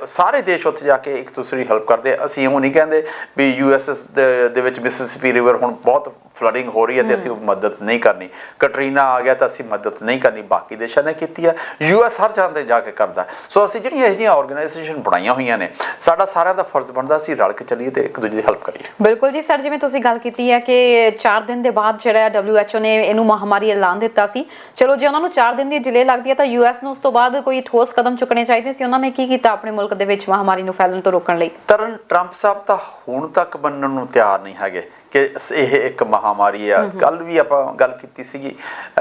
ਸਾਰੇ ਦੇਸ਼ ਉੱਥੇ ਜਾ ਕੇ ਇੱਕ ਦੂਸਰੇ ਦੀ ਹੈਲਪ ਕਰਦੇ ਆ। ਅਸੀਂ ਇਉਂ ਨਹੀਂ ਕਹਿੰਦੇ ਵੀ US ਦੇ ਵਿੱਚ ਮਿਸਿਸਿਪੀ ਰਿਵਰ ਹੁਣ ਬਹੁਤ ਫਲੱਡਿੰਗ ਹੋ ਰਹੀ ਹੈ ਤੇ ਅਸੀਂ ਮਦਦ ਨਹੀਂ ਕਰਨੀ, ਕਟਰੀਨਾ ਆ ਗਿਆ ਤਾਂ ਅਸੀਂ ਮਦਦ ਨਹੀਂ ਕਰਨੀ। ਬਾਕੀ ਦੇਸ਼ਾਂ ਨੇ ਕੀਤੀ ਹੈ, US ਹਰ ਜਗ੍ਹਾ ਤੇ ਜਾ ਕੇ ਕਰਦਾ। ਸੋ ਅਸੀਂ ਜਿਹੜੀਆਂ ਇਹੋ ਜਿਹੀਆਂ ਆਰਗੇਨਾਈਜੇਸ਼ਨ ਬਣਾਈਆਂ ਹੋਈਆਂ ਨੇ, ਸਾਡਾ ਸਾਰਿਆਂ ਦਾ ਫਰਜ਼ ਬਣਦਾ ਅਸੀਂ ਰਲ ਕੇ ਚੱਲੀਏ ਤੇ ਇੱਕ ਦੂਜੇ ਦੀ ਹੈਲਪ ਕਰੀਏ। ਬਿਲਕੁਲ ਜੀ ਸਰ, ਜਿਵੇਂ ਤੁਸੀਂ ਗੱਲ ਕੀਤੀ ਹੈ ਕਿ 4 ਦਿਨ ਦੇ ਬਾਅਦ ਜਿਹੜਾ WHO ਨੇ ਇਹਨੂੰ ਮਹਾਮਾਰੀ ਐਲਾਨ ਦਿੱਤਾ ਸੀ। ਚਲੋ ਜੇ ਉਹਨਾਂ ਨੂੰ 4 ਦਿਨ ਦੀ ਡਿਲੇ ਲੱਗਦੀ ਹੈ ਤਾਂ US ਨੂੰ ਉਸ ਤੋਂ ਬਾਅਦ ਕੋਈ ਠੋਸ ਕਦਮ ਚੁੱਕਣੇ ਚਾਹੀਦੇ ਸੀ। ਉਹਨਾਂ ਨੇ ਕੀ ਕੀਤਾ ਆਪਣੇ ਮੁਲਕ ਦੇ ਵਿੱਚ ਮਹਾਮਾਰੀ ਨੂੰ ਫੈਲਣ ਤੋਂ ਰੋਕਣ ਲਈ? ਟਰੰਪ ਸਾਹਿਬ ਤਾਂ ਹੁਣ ਤੱਕ ਮੰਨਣ ਨੂੰ ਤਿਆਰ ਨਹੀਂ ਹੈਗੇ ਕਿ ਇਹ ਇੱਕ ਮਹਾਮਾਰੀ ਆ। ਕੱਲ ਵੀ ਆਪਾਂ ਗੱਲ ਕੀਤੀ ਸੀਗੀ,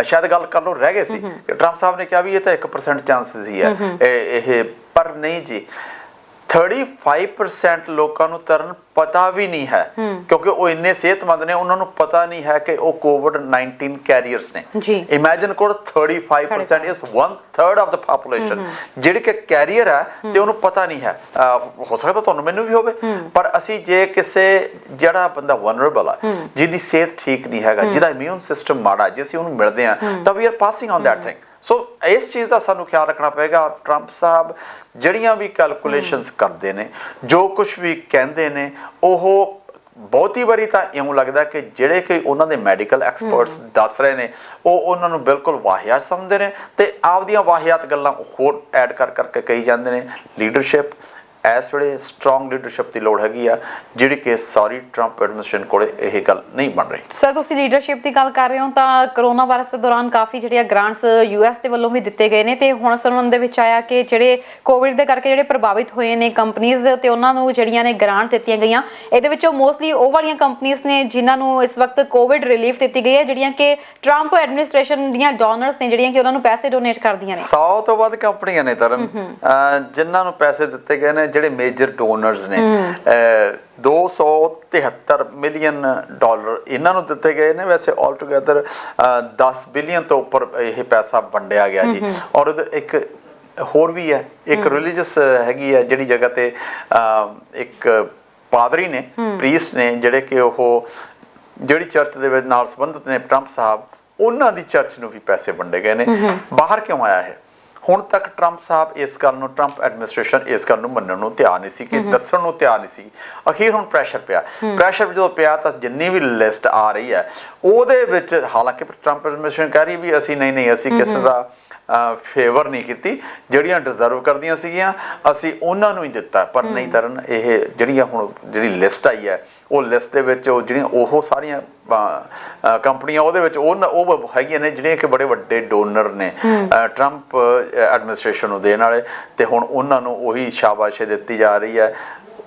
ਸ਼ਾਇਦ ਗੱਲ ਕਰ ਲਓ ਰਹਿ ਗਏ ਸੀ। ਟਰੰਪ ਸਾਹਿਬ ਨੇ ਕਿਹਾ ਵੀ ਇਹ ਤਾਂ 1% ਚਾਂਸਸ ਹੀ ਹੈ ਇਹ, ਪਰ ਨਹੀਂ ਜੀ। 35% ਲੋਕਾਂ ਨੂੰ ਤਰਨ ਪਤਾ ਵੀ ਨਹੀਂ ਹੈ, ਕਿਉਂਕਿ ਉਹ ਇੰਨੇ ਸਿਹਤਮੰਦ ਨੇ, ਉਹਨਾਂ ਨੂੰ ਪਤਾ ਨਹੀਂ ਹੈ ਕਿ ਉਹ COVID-19 ਕੈਰੀਅਰਸ ਨੇ। ਇਮੇਜਿਨ ਕਰੋ 35% ਇਸ 1/3 ਆਫ ਦ ਪਾਪੂਲੇਸ਼ਨ ਜਿਹੜੇ ਕਿ ਕੈਰੀਅਰ ਹੈ ਤੇ ਉਹਨੂੰ ਪਤਾ ਨਹੀਂ ਹੈ। ਹੋ ਸਕਦਾ ਤੁਹਾਨੂੰ ਮੈਨੂੰ ਵੀ ਹੋਵੇ, ਪਰ ਅਸੀਂ ਜੇ ਕਿਸੇ ਜਿਹੜਾ ਬੰਦਾ ਵਨਰੇਬਲ ਆ, ਜਿਹਦੀ ਸਿਹਤ ਠੀਕ ਨਹੀਂ ਹੈਗਾ, ਜਿਹਦਾ ਇਮਿਊਨ ਸਿਸਟਮ ਮਾੜਾ, ਜੇ ਅਸੀਂ ਉਹਨੂੰ ਮਿਲਦੇ ਹਾਂ ਤਾਂ we are passing on that thing. So ਇਸ ਚੀਜ਼ ਦਾ ਸਾਨੂੰ ਖਿਆਲ ਰੱਖਣਾ ਪਏਗਾ। ਟਰੰਪ ਸਾਹਿਬ ਜਿਹੜੀਆਂ ਵੀ ਕੈਲਕੂਲੇਸ਼ਨਸ ਕਰਦੇ ਨੇ, ਜੋ ਕੁਝ ਵੀ ਕਹਿੰਦੇ ਨੇ, ਉਹ ਬਹੁਤੀ ਵਾਰੀ ਤਾਂ ਇਉਂ ਲੱਗਦਾ ਕਿ ਜਿਹੜੇ ਕਿ ਉਹਨਾਂ ਦੇ ਮੈਡੀਕਲ ਐਕਸਪਰਟਸ ਦੱਸ ਰਹੇ ਨੇ, ਉਹ ਉਹਨਾਂ ਨੂੰ ਬਿਲਕੁਲ ਵਾਹਿਆਤ ਸਮਝਦੇ ਨੇ ਤੇ ਆਪਦੀਆਂ ਵਾਹਿਆਤ ਗੱਲਾਂ ਹੋਰ ਐਡ ਕਰ ਕਰਕੇ ਕਹੀ ਜਾਂਦੇ ਨੇ। ਲੀਡਰਸ਼ਿਪ ਇਸ ਵੇਲੇ ਸਟਰੋਂਗ ਲੀਡਰਸ਼ਿਪ ਦੀ ਲੋੜ ਹੈਗੀ ਆ, ਜਿਹੜੀ ਕਿ ਸਾਰੀ ਟਰੰਪ ਐਡਮਿਨਿਸਟ੍ਰੇਸ਼ਨ ਕੋਲੇ ਇਹ ਗੱਲ ਨਹੀਂ ਬਣ ਰਹੀ। ਸਰ ਤੁਸੀਂ ਲੀਡਰਸ਼ਿਪ ਦੀ ਗੱਲ ਕਰ ਰਹੇ ਹੋ ਤਾਂ ਕਰੋਨਾ ਵਾਇਰਸ ਦੇ ਦੌਰਾਨ ਕਾਫੀ ਜਿਹੜੀਆਂ ਗ੍ਰਾਂਟਸ US ਦੇ ਵੱਲੋਂ ਵੀ ਦਿੱਤੇ ਗਏ ਨੇ ਤੇ ਹੁਣ ਸੁਣਨ ਦੇ ਵਿੱਚ ਆਇਆ ਕਿ ਜਿਹੜੇ ਕੋਵਿਡ ਦੇ ਕਰਕੇ ਜਿਹੜੇ ਪ੍ਰਭਾਵਿਤ ਹੋਏ ਨੇ ਕੰਪਨੀਜ਼ ਤੇ ਉਹਨਾਂ ਨੂੰ ਜਿਹੜੀਆਂ ਨੇ ਗ੍ਰਾਂਟ ਦਿੱਤੀਆਂ ਗਈਆਂ। ਇਹਦੇ ਵਿੱਚੋਂ ਮੋਸਟਲੀ ਉਹ ਵਾਲੀਆਂ ਕੰਪਨੀਜ਼ ਨੇ ਜਿਨ੍ਹਾਂ ਨੂੰ ਇਸ ਵਕਤ ਕੋਵਿਡ ਰਿਲੀਫ ਦਿੱਤੀ ਗਈ ਹੈ, ਜਿਹੜੀਆਂ ਕਿ ਟਰੰਪ ਐਡਮਿਨਿਸਟ੍ਰੇਸ਼ਨ ਦੀਆਂ ਡੋਨਰਸ ਨੇ, ਜਿਹੜੀਆਂ ਕਿ ਉਹਨਾਂ ਨੂੰ ਪੈਸੇ ਡੋਨੇਟ ਕਰਦੀਆਂ ਨੇ। 100 ਤੋਂ ਵੱਧ ਕੰਪਨੀਆਂ ਨੇ ਤਰਨ ਜਿਨ੍ਹਾਂ ਨੂੰ ਪੈਸੇ ਦਿੱਤੇ ਗਏ ਨੇ। ਜਿਹੜੇ ਮੇਜਰ ਡੋਨਰਸ ਨੇ, $273 ਮਿਲੀਅਨ ਇਹਨਾਂ ਨੂੰ ਦਿੱਤੇ ਗਏ ਨੇ। ਵੈਸੇ ਆਲ ਟੂਗੇਦਰ 10 ਬਿਲੀਅਨ ਤੋਂ ਉੱਪਰ ਇਹ ਪੈਸਾ ਵੰਡਿਆ ਗਿਆ ਜੀ। ਔਰ ਇੱਕ ਹੋਰ ਵੀ ਹੈ, ਇੱਕ ਰਿਲੀਜੀਅਸ ਹੈਗੀ ਹੈ ਜਿਹੜੀ ਜਗ੍ਹਾ ਤੇ ਇੱਕ ਪਾਦਰੀ ਨੇ, ਪ੍ਰੀਸਟ ਨੇ, ਜਿਹੜੇ ਕਿ ਉਹ ਜਿਹੜੀ ਚਰਚ ਦੇ ਵਿੱਚ ਨਾਲ ਸੰਬੰਧਿਤ ਨੇ ਟਰੰਪ ਸਾਹਿਬ, ਉਹਨਾਂ ਦੀ ਚਰਚ ਨੂੰ ਵੀ ਪੈਸੇ ਵੰਡੇ ਗਏ ਨੇ। ਬਾਹਰ ਕਿਉਂ ਆਇਆ ਹੈ? ਹੁਣ ਤੱਕ ਟਰੰਪ ਸਾਹਿਬ ਇਸ ਗੱਲ ਨੂੰ, ਟਰੰਪ ਐਡਮਿਨਿਸਟ੍ਰੇਸ਼ਨ ਇਸ ਗੱਲ ਨੂੰ ਮੰਨਣ ਨੂੰ ਤਿਆਰ ਨਹੀਂ ਸੀ, ਕਿ ਦੱਸਣ ਨੂੰ ਤਿਆਰ ਨਹੀਂ ਸੀ। ਅਖੀਰ ਹੁਣ ਪ੍ਰੈਸ਼ਰ ਪਿਆ। ਪ੍ਰੈਸ਼ਰ ਜਦੋਂ ਪਿਆ ਤਾਂ ਜਿੰਨੀ ਵੀ ਲਿਸਟ ਆ ਰਹੀ ਹੈ ਉਹਦੇ ਵਿੱਚ, ਹਾਲਾਂਕਿ ਟਰੰਪ ਐਡਮਿਨਿਸਟ੍ਰੇਸ਼ਨ ਕਹਿ ਰਹੀ ਵੀ ਅਸੀਂ ਨਹੀਂ ਅਸੀਂ ਕਿਸੇ ਦਾ ਫੇਵਰ ਨਹੀਂ ਕੀਤੀ, ਜਿਹੜੀਆਂ ਡਿਜ਼ਰਵ ਕਰਦੀਆਂ ਸੀਗੀਆਂ ਅਸੀਂ ਉਹਨਾਂ ਨੂੰ ਹੀ ਦਿੱਤਾ। ਪਰ ਨਹੀਂ ਤਰਨ, ਇਹ ਜਿਹੜੀਆਂ ਹੁਣ ਜਿਹੜੀ ਲਿਸਟ ਆਈ ਹੈ, ਉਹ ਲਿਸਟ ਦੇ ਵਿੱਚ ਉਹ ਜਿਹੜੀਆਂ ਉਹ ਸਾਰੀਆਂ ਕੰਪਨੀਆਂ ਉਹਦੇ ਵਿੱਚ ਉਹ ਹੈਗੀਆਂ ਨੇ ਜਿਹੜੀਆਂ ਕਿ ਬੜੇ ਵੱਡੇ ਡੋਨਰ ਨੇ ਟਰੰਪ ਐਡਮਿਨਿਸਟ੍ਰੇਸ਼ਨ ਨੂੰ ਦੇਣ ਵਾਲੇ, ਤੇ ਹੁਣ ਉਹਨਾਂ ਨੂੰ ਉਹੀ ਸ਼ਾਬਾਸ਼ੀ ਦਿੱਤੀ ਜਾ ਰਹੀ ਹੈ।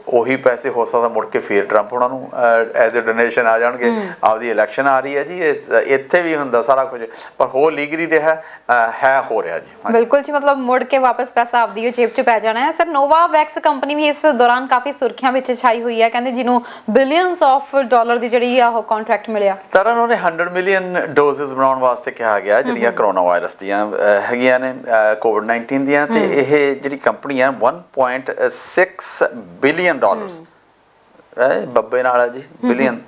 ਉਹੀ ਪੈਸੇ ਹੋ ਸਕਦਾ ਮੁੜ ਕੇ ਫੇਰ ਟਰੰਪ ਉਹਨਾਂ ਨੂੰ ਐਜ਼ ਅ ਡੋਨੇਸ਼ਨ ਆ ਜਾਣਗੇ। ਆਪਦੀ ਇਲੈਕਸ਼ਨ ਆ ਰਹੀ ਹੈ ਜੀ, ਇੱਥੇ ਵੀ ਹੁੰਦਾ ਸਾਰਾ ਕੁਝ, ਪਰ ਹੋ ਲੀਗਲੀ ਰਿਹਾ ਹੈ, ਹੋ ਰਿਹਾ ਜੀ। ਬਿਲਕੁਲ ਜੀ, ਮਤਲਬ ਮੁੜ ਕੇ ਵਾਪਸ ਪੈਸਾ ਆਪਦੀ ਜੇਬ 'ਚ ਪੈ ਜਾਣਾ ਹੈ। ਸਰ ਨੋਵਾਵੈਕਸ ਕੰਪਨੀ ਵੀ ਇਸ ਦੌਰਾਨ ਕਾਫੀ ਸੁਰਖੀਆਂ ਵਿੱਚ ਛਾਈ ਹੋਈ ਹੈ, ਕਹਿੰਦੇ ਜਿਹਨੂੰ ਬਿਲੀਅਨਸ ਆਫ ਡਾਲਰ ਦੀ ਜਿਹੜੀ ਆ ਉਹ ਕੰਟਰੈਕਟ ਮਿਲਿਆ। ਤਰਨ ਉਹਨੇ 100 ਮਿਲੀਅਨ ਡੋਜ਼ਸ ਬਣਾਉਣ ਵਾਸਤੇ ਕਿਹਾ ਗਿਆ, ਜਿਹੜੀਆਂ ਕਰੋਨਾ ਵਾਇਰਸ ਦੀਆਂ ਹੈਗੀਆਂ ਨੇ, COVID-19 ਦੀਆਂ। ਤੇ ਇਹ ਜਿਹੜੀ ਕੰਪਨੀ ਹੈ 1.6 ਬਿਲੀਅਨ ਡਾਲਰਸ, ਬੱਬੇ ਨਾਲ ਹੈ ਜੀ, ਬਿਲੀਅਨ,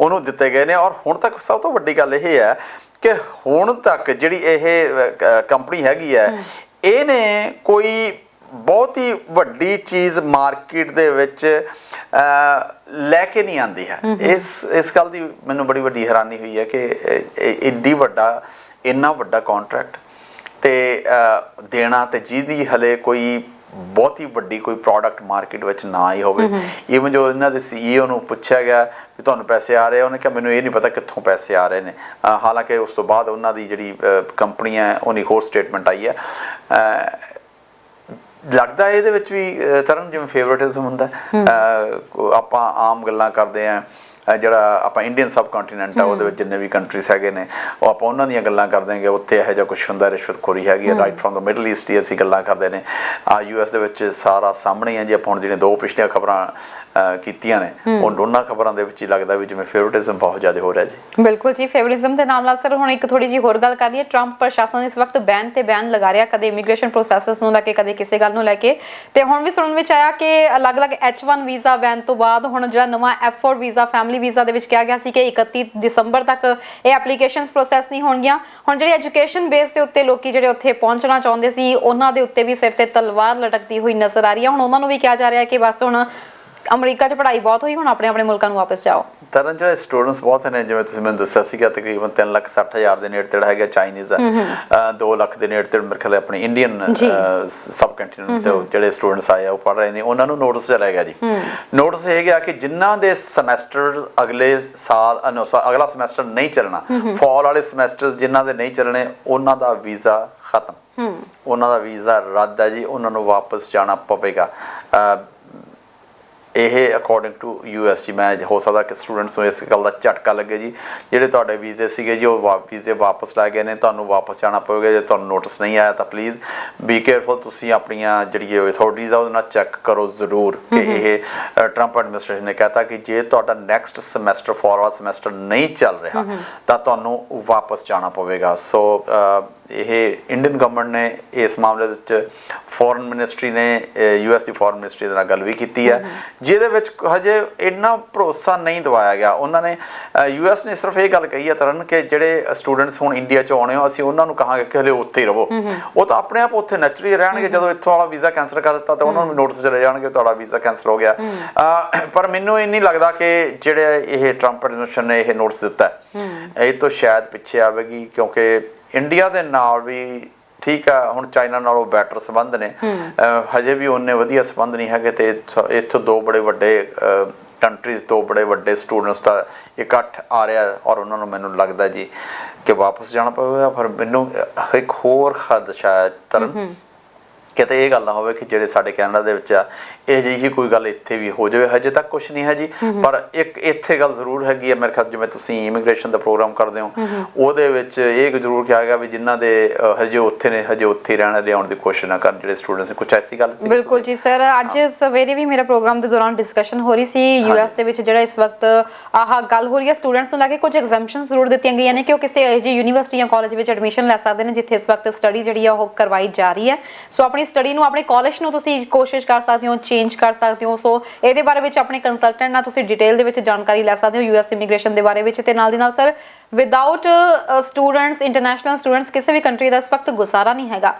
ਉਹਨੂੰ ਦਿੱਤੇ ਗਏ ਨੇ। ਔਰ ਹੁਣ ਤੱਕ ਸਭ ਤੋਂ ਵੱਡੀ ਗੱਲ ਇਹ ਹੈ ਕਿ ਹੁਣ ਤੱਕ ਜਿਹੜੀ ਇਹ ਕੰਪਨੀ ਹੈਗੀ ਹੈ, ਇਹਨੇ ਕੋਈ ਬਹੁਤੀ ਵੱਡੀ ਚੀਜ਼ ਮਾਰਕੀਟ ਦੇ ਵਿੱਚ ਲੈ ਕੇ ਨਹੀਂ ਆਂਦੀ ਹੈ। ਇਸ ਗੱਲ ਦੀ ਮੈਨੂੰ ਬੜੀ ਵੱਡੀ ਹੈਰਾਨੀ ਹੋਈ ਹੈ ਕਿ ਇੰਨਾ ਵੱਡਾ ਕੰਟਰੈਕਟ ਤੇ ਦੇਣਾ, ਤੇ ਜਿਹਦੀ ਹਲੇ ਕੋਈ ਬਹੁਤੀ ਵੱਡੀ ਕੋਈ ਪ੍ਰੋਡਕਟ ਮਾਰਕੀਟ ਵਿੱਚ ਨਾ ਆਈ ਹੋਵੇ। ਈਵਨ ਜੋ ਇਹਨਾਂ ਦੇ CEO ਨੂੰ ਪੁੱਛਿਆ ਗਿਆ ਵੀ ਤੁਹਾਨੂੰ ਪੈਸੇ ਆ ਰਹੇ, ਉਹਨੇ ਕਿਹਾ ਮੈਨੂੰ ਇਹ ਨਹੀਂ ਪਤਾ ਕਿੱਥੋਂ ਪੈਸੇ ਆ ਰਹੇ ਨੇ। ਹਾਲਾਂਕਿ ਉਸ ਤੋਂ ਬਾਅਦ ਉਹਨਾਂ ਦੀ ਜਿਹੜੀ ਕੰਪਨੀ ਹੈ ਉਹਦੀ ਹੋਰ ਸਟੇਟਮੈਂਟ ਆਈ ਹੈ। ਲੱਗਦਾ ਇਹਦੇ ਵਿੱਚ ਵੀ ਤਰਨ ਜਿਵੇਂ ਫੇਵਰਟਿਜ਼ਮ ਹੁੰਦਾ, ਆਪਾਂ ਆਮ ਗੱਲਾਂ ਕਰਦੇ ਹਾਂ ਜਿਹੜਾ ਆਪਾਂ ਇੰਡੀਅਨ ਸਬ ਕੰਟੀਨੈਂਟ ਆ ਉਹਦੇ ਵਿੱਚ ਜਿੰਨੇ ਵੀ ਕੰਟਰੀਜ਼ ਹੈਗੇ ਨੇ ਉਹ ਆਪਾਂ ਉਹਨਾਂ ਦੀਆਂ ਗੱਲਾਂ ਕਰਦੇ ਹਾਂਗੇ। ਉੱਥੇ ਇਹੋ ਜਿਹਾ ਕੁਛ ਹੁੰਦਾ, ਰਿਸ਼ਵਤਖੋਰੀ ਹੈਗੀ ਆ right from the middle East ਦੀ ਅਸੀਂ ਗੱਲਾਂ ਕਰਦੇ ਨੇ। US ਦੇ ਵਿੱਚ ਸਾਰਾ ਸਾਹਮਣੇ ਆ ਜੀ। ਆਪਾਂ ਹੁਣ ਜਿਹੜੀਆਂ 2 ਪਿਛਲੀਆਂ ਖਬਰਾਂ ਕੀਤੀਆਂ ਨੇ ਉਹ ਦੋਨਾਂ ਖਬਰਾਂ ਦੇ ਵਿੱਚ ਹੀ ਲੱਗਦਾ ਵੀ ਜਿਵੇਂ ਫੇਵਰਿਟਿਜ਼ਮ ਬਹੁਤ ਜ਼ਿਆਦਾ ਹੋ ਰਿਹਾ ਜੀ। ਬਿਲਕੁਲ ਜੀ, ਫੇਵਰਿਟਿਜ਼ਮ ਦੇ ਨਾਲ ਨਾਲ ਸਰ ਹੁਣ ਇੱਕ ਥੋੜੀ ਜੀ ਹੋਰ ਗੱਲ ਕਰ ਲਈਏ। ਟਰੰਪ ਪ੍ਰਸ਼ਾਸਨ ਇਸ ਵਕਤ ਬੈਨ ਤੇ ਬੈਨ ਲਗਾ ਰਿਹਾ, ਕਦੇ ਇਮੀਗ੍ਰੇਸ਼ਨ ਪ੍ਰੋਸੈਸਸ ਨੂੰ ਲੈ ਕੇ, ਕਦੇ ਕਿਸੇ ਗੱਲ ਨੂੰ ਲੈ ਕੇ। ਤੇ ਹੁਣ ਵੀ ਸੁਣਨ ਵਿੱਚ ਆਇਆ ਕਿ ਅਲੱਗ-ਅਲੱਗ H1 ਵੀਜ਼ਾ ਬੈਨ ਤੋਂ ਬਾਅਦ ਹੁਣ ਜਿਹੜਾ ਨਵਾਂ F4 ਵੀਜ਼ਾ, ਫੈਮਿਲੀ ਵੀਜ਼ਾ ਦੇ ਵਿੱਚ ਕਿਹਾ ਗਿਆ ਸੀ ਕਿ 31 ਦਸੰਬਰ ਤੱਕ ਇਹ ਐਪਲੀਕੇਸ਼ਨਸ ਪ੍ਰੋਸੈਸ ਨਹੀਂ ਹੋਣਗੀਆਂ। ਹੁਣ ਜਿਹੜੀ ਐਜੂਕੇਸ਼ਨ ਬੇਸ ਦੇ ਉੱਤੇ ਲੋਕੀ ਜਿਹੜੇ ਉੱਥੇ ਪਹੁੰਚਣਾ ਚਾਹੁੰਦੇ ਸੀ ਉਹਨਾਂ ਦੇ ਉੱਤੇ ਵੀ ਸਿਰ ਤੇ ਤਲਵਾਰ ਲਟਕਦੀ ਹੋਈ ਨਜ਼ਰ ਆ ਰਹੀ ਹੈ। ਹੁਣ ਉਹਨਾਂ ਨੂੰ ਵੀ ਕਿਹਾ ਜਾ ਰਿਹਾ ਹੈ ਕਿ ਬਸ ਹੁਣ ਅਮਰੀਕਾ 'ਚ ਪੜ੍ਹਾਈ ਬਹੁਤ ਹੋਈ, ਹੁਣ ਆਪਣੇ ਮੁਲਕਾਂ ਨੂੰ ਵਾਪਸ ਜਾਓ। ਤਰਨ ਜਿਹੜੇ ਸਟੂਡੈਂਟਸ ਬਹੁਤ ਨੇ, ਜਿਵੇਂ ਤੁਸੀਂ ਮੈਨੂੰ ਦੱਸਿਆ ਸੀਗਾ ਤਕਰੀਬਨ 3,60,000 ਦੇ ਨੇੜੇ ਤੇੜੇ ਹੈਗਾ ਚਾਈਨੀਜ਼ ਆ, 2 ਲੱਖ ਦੇ ਨੇੜੇ ਤੇੜੇ ਮੇਰੇ ਖਿਆਲ ਆਪਣੀ ਇੰਡੀਅਨ ਸਬ ਕੰਟੀਨੈਂਟ ਤੇ ਜਿਹੜੇ ਸਟੂਡੈਂਟਸ ਆਏ ਆ ਉਹ ਪੜ੍ਹ ਰਹੇ ਨੇ, ਉਹਨਾਂ ਨੂੰ ਨੋਟਿਸ ਚਲਾ ਗਿਆ ਜੀ। ਨੋਟਿਸ ਇਹ ਗਿਆ ਕਿ ਜਿਨ੍ਹਾਂ ਦੇ ਸਮੈਸਟਰ ਅਗਲੇ ਸਾਲ ਅਗਲਾ ਸਮੈਸਟਰ ਨਹੀਂ ਚੱਲਣਾ, ਫਾਲ ਵਾਲੇ ਸਮੈਸਟਰਸ ਜਿਨ੍ਹਾਂ ਦੇ ਨਹੀਂ ਚੱਲਣੇ, ਉਹਨਾਂ ਦਾ ਵੀਜ਼ਾ ਖਤਮ, ਉਹਨਾਂ ਦਾ ਵੀਜ਼ਾ ਰੱਦ ਹੈ ਜੀ, ਉਹਨਾਂ ਨੂੰ ਵਾਪਸ ਜਾਣਾ ਪਵੇਗਾ। ਇਹ ਅਕੋਰਡਿੰਗ ਟੂ US ਜੀ। ਮੈਂ ਹੋ ਸਕਦਾ ਕਿ ਸਟੂਡੈਂਟਸ ਨੂੰ ਇਸ ਗੱਲ ਦਾ ਝਟਕਾ ਲੱਗੇ ਜੀ, ਜਿਹੜੇ ਤੁਹਾਡੇ ਵੀਜ਼ੇ ਸੀਗੇ ਜੀ ਉਹ ਵੀਜ਼ੇ ਵਾਪਸ ਲੈ ਗਏ ਨੇ, ਤੁਹਾਨੂੰ ਵਾਪਸ ਜਾਣਾ ਪਵੇਗਾ। ਜੇ ਤੁਹਾਨੂੰ ਨੋਟਿਸ ਨਹੀਂ ਆਇਆ ਤਾਂ ਪਲੀਜ਼ ਬੀ ਕੇਅਰਫੁਲ, ਤੁਸੀਂ ਆਪਣੀਆਂ ਜਿਹੜੀਆਂ ਅਥਾਰਟੀਜ਼ ਆ ਉਹਦੇ ਨਾਲ ਚੈੱਕ ਕਰੋ ਜ਼ਰੂਰ ਕਿ ਇਹ ਟਰੰਪ ਐਡਮਿਨਿਸਟ੍ਰੇਸ਼ਨ ਨੇ ਕਹਿਤਾ ਕਿ ਜੇ ਤੁਹਾਡਾ ਨੈਕਸਟ ਸਮੈਸਟਰ ਫਾਰਵਰਡ ਸਮੈਸਟਰ ਨਹੀਂ ਚੱਲ ਰਿਹਾ ਤਾਂ ਤੁਹਾਨੂੰ ਵਾਪਸ ਜਾਣਾ ਪਵੇਗਾ। ਸੋ ਇਹ ਇੰਡੀਅਨ ਗਵਰਨਮੈਂਟ ਨੇ ਇਸ ਮਾਮਲੇ ਵਿੱਚ ਫੋਰਨ ਮਿਨਿਸਟਰੀ ਨੇ US ਦੀ ਫੋਰਨ ਮਿਨਿਸਟਰੀ ਦੇ ਨਾਲ ਗੱਲ ਵੀ ਕੀਤੀ ਹੈ, ਜਿਹਦੇ ਵਿੱਚ ਹਜੇ ਇੰਨਾ ਭਰੋਸਾ ਨਹੀਂ ਦਵਾਇਆ ਗਿਆ। ਉਹਨਾਂ ਨੇ US ਨੇ ਸਿਰਫ ਇਹ ਗੱਲ ਕਹੀ ਹੈ ਤਰਨ ਕਿ ਜਿਹੜੇ ਸਟੂਡੈਂਟਸ ਹੁਣ ਇੰਡੀਆ 'ਚ ਆਉਣੇ ਹੋ ਅਸੀਂ ਉਹਨਾਂ ਨੂੰ ਕਹਾਂਗੇ ਕਿ ਹਲੇ ਉੱਥੇ ਹੀ ਰਹੋ, ਉਹ ਤਾਂ ਆਪਣੇ ਆਪ ਉੱਥੇ ਨੈਚੁਰਲੀ ਰਹਿਣਗੇ। ਜਦੋਂ ਇੱਥੋਂ ਵਾਲਾ ਵੀਜ਼ਾ ਕੈਂਸਲ ਕਰ ਦਿੱਤਾ ਤਾਂ ਉਹਨਾਂ ਨੂੰ ਵੀ ਨੋਟਿਸ ਚਲੇ ਜਾਣਗੇ ਤੁਹਾਡਾ ਵੀਜ਼ਾ ਕੈਂਸਲ ਹੋ ਗਿਆ। ਪਰ ਮੈਨੂੰ ਇਹ ਨਹੀਂ ਲੱਗਦਾ ਕਿ ਜਿਹੜੇ ਇਹ ਟਰੰਪ ਐਡਮਿਨਿਸਟ੍ਰੇਸ਼ਨ ਨੇ ਇਹ ਨੋਟਿਸ ਦਿੱਤਾ ਇਹ ਤੋਂ ਸ਼ਾਇਦ ਪਿੱਛੇ ਆਵੇਗੀ, ਕਿਉਂਕਿ ਇੰਡੀਆ ਦੇ ਨਾਲ ਵੀ ਠੀਕ ਆ ਹੁਣ ਚਾਈਨਾ ਨਾਲੋਂ ਬੈਟਰ ਸੰਬੰਧ ਨੇ, ਹਜੇ ਵੀ ਉਹਨੇ ਵਧੀਆ ਸੰਬੰਧ ਨਹੀਂ ਹੈਗੇ। ਤੇ ਇੱਥੋਂ 2 ਬੜੇ ਵੱਡੇ ਕੰਟਰੀਜ਼, 2 ਬੜੇ ਵੱਡੇ ਸਟੂਡੈਂਟਸ ਦਾ ਇਕੱਠ ਆ ਰਿਹਾ ਔਰ ਉਹਨਾਂ ਨੂੰ ਮੈਨੂੰ ਲੱਗਦਾ ਜੀ ਕਿ ਵਾਪਸ ਜਾਣਾ ਪਵੇਗਾ। ਪਰ ਮੈਨੂੰ ਇੱਕ ਹੋਰ ਖਦਸ਼ਾ ਹੈ ਤਰਨ, ਕਿਤੇ ਇਹ ਗੱਲ ਨਾ ਹੋਵੇ ਕਿ ਜਿਹੜੇ ਸਾਡੇ ਕੈਨੇਡਾ ਦੇ ਵਿੱਚ ਆ ਇਹ ਜਿਹੀ ਕੋਈ ਗੱਲ ਇੱਥੇ ਵੀ ਹੋ ਜਾਵੇ। ਹਜੇ ਤੱਕ ਕੁਛ ਨਹੀਂ ਹੈ ਜੀ, ਪਰ ਇੱਕ ਇੱਥੇ ਗੱਲ ਜ਼ਰੂਰ ਹੈਗੀ ਹੈ ਮੇਰੇ ਖਿਆਲ, ਜਿਵੇਂ ਤੁਸੀਂ ਇਮੀਗ੍ਰੇਸ਼ਨ ਦਾ ਪ੍ਰੋਗਰਾਮ ਕਰਦੇ ਹੋ ਉਹਦੇ ਵਿੱਚ ਇਹ ਜ਼ਰੂਰ ਕਿਹਾ ਗਿਆ ਵੀ ਜਿਨ੍ਹਾਂ ਦੇ ਹਜੇ ਉੱਥੇ ਨੇ ਹਜੇ ਉੱਥੇ ਹੀ ਰਹਿਣ ਲਿਆਉਣ ਦੀ ਕੋਸ਼ਿਸ਼ ਨਾ ਕਰਨ ਜਿਹੜੇ ਸਟੂਡੈਂਟਸ, ਕੁਛ ਐਸੀ ਗੱਲ ਸੀ? ਬਿਲਕੁਲ ਜੀ ਸਰ, ਅੱਜ ਸਵੇਰੇ ਵੀ ਮੇਰਾ ਪ੍ਰੋਗਰਾਮ ਦੇ ਦੌਰਾਨ ਡਿਸਕਸ਼ਨ ਹੋ ਰਹੀ ਸੀ। US ਦੇ ਵਿੱਚ ਜਿਹੜਾ ਇਸ ਵਕਤ ਆਹ ਗੱਲ ਹੋ ਰਹੀ ਹੈ ਸਟੂਡੈਂਟਸ ਨੂੰ ਲੈ ਕੇ, ਕੁਝ ਐਗਜ਼ੈਂਪਸ਼ਨਸ ਜ਼ਰੂਰ ਦਿੱਤੀਆਂ ਗਈਆਂ ਨੇ ਕਿ ਉਹ ਕਿਸੇ ਇਹੋ ਜਿਹੀ ਯੂਨੀਵਰਸਿਟੀ ਜਾਂ ਕਾਲਜ ਵਿੱਚ ਐਡਮਿਸ਼ਨ ਲੈ ਸਕਦੇ ਨੇ ਜਿੱਥੇ ਇਸ ਵਕਤ ਸਟੱਡੀ ਜਿਹੜੀ ਆ ਉਹ ਕਰਵਾਈ ਜਾ ਰਹੀ ਹੈ। ਸੋ ਆਪਣੀ ਸਟੱਡੀ ਨੂੰ, ਆਪਣੇ ਕਾਲਜ ਨੂੰ ਤੁਸੀਂ ਕੋਸ਼ਿਸ਼ ਕਰ ਸਕਦੇ ਹੋ, ਚੇਂਜ ਕਰ ਸਕਦੇ ਹੋ। ਸੋ ਇਹਦੇ ਬਾਰੇ ਵਿੱਚ ਆਪਣੇ ਕੰਸਲਟੈਂਟ ਨਾਲ ਤੁਸੀਂ ਡਿਟੇਲ ਦੇ ਵਿੱਚ ਜਾਣਕਾਰੀ ਲੈ ਸਕਦੇ ਹੋ US ਇਮੀਗ੍ਰੇਸ਼ਨ ਦੇ ਬਾਰੇ ਵਿੱਚ। ਤੇ ਨਾਲ ਦੀ ਨਾਲ sir without students, international students ਕਿਸੇ ਵੀ ਕੰਟਰੀ ਦਾ ਇਸ ਵਕਤ ਗੁਜ਼ਾਰਾ ਨਹੀਂ ਹੈਗਾ।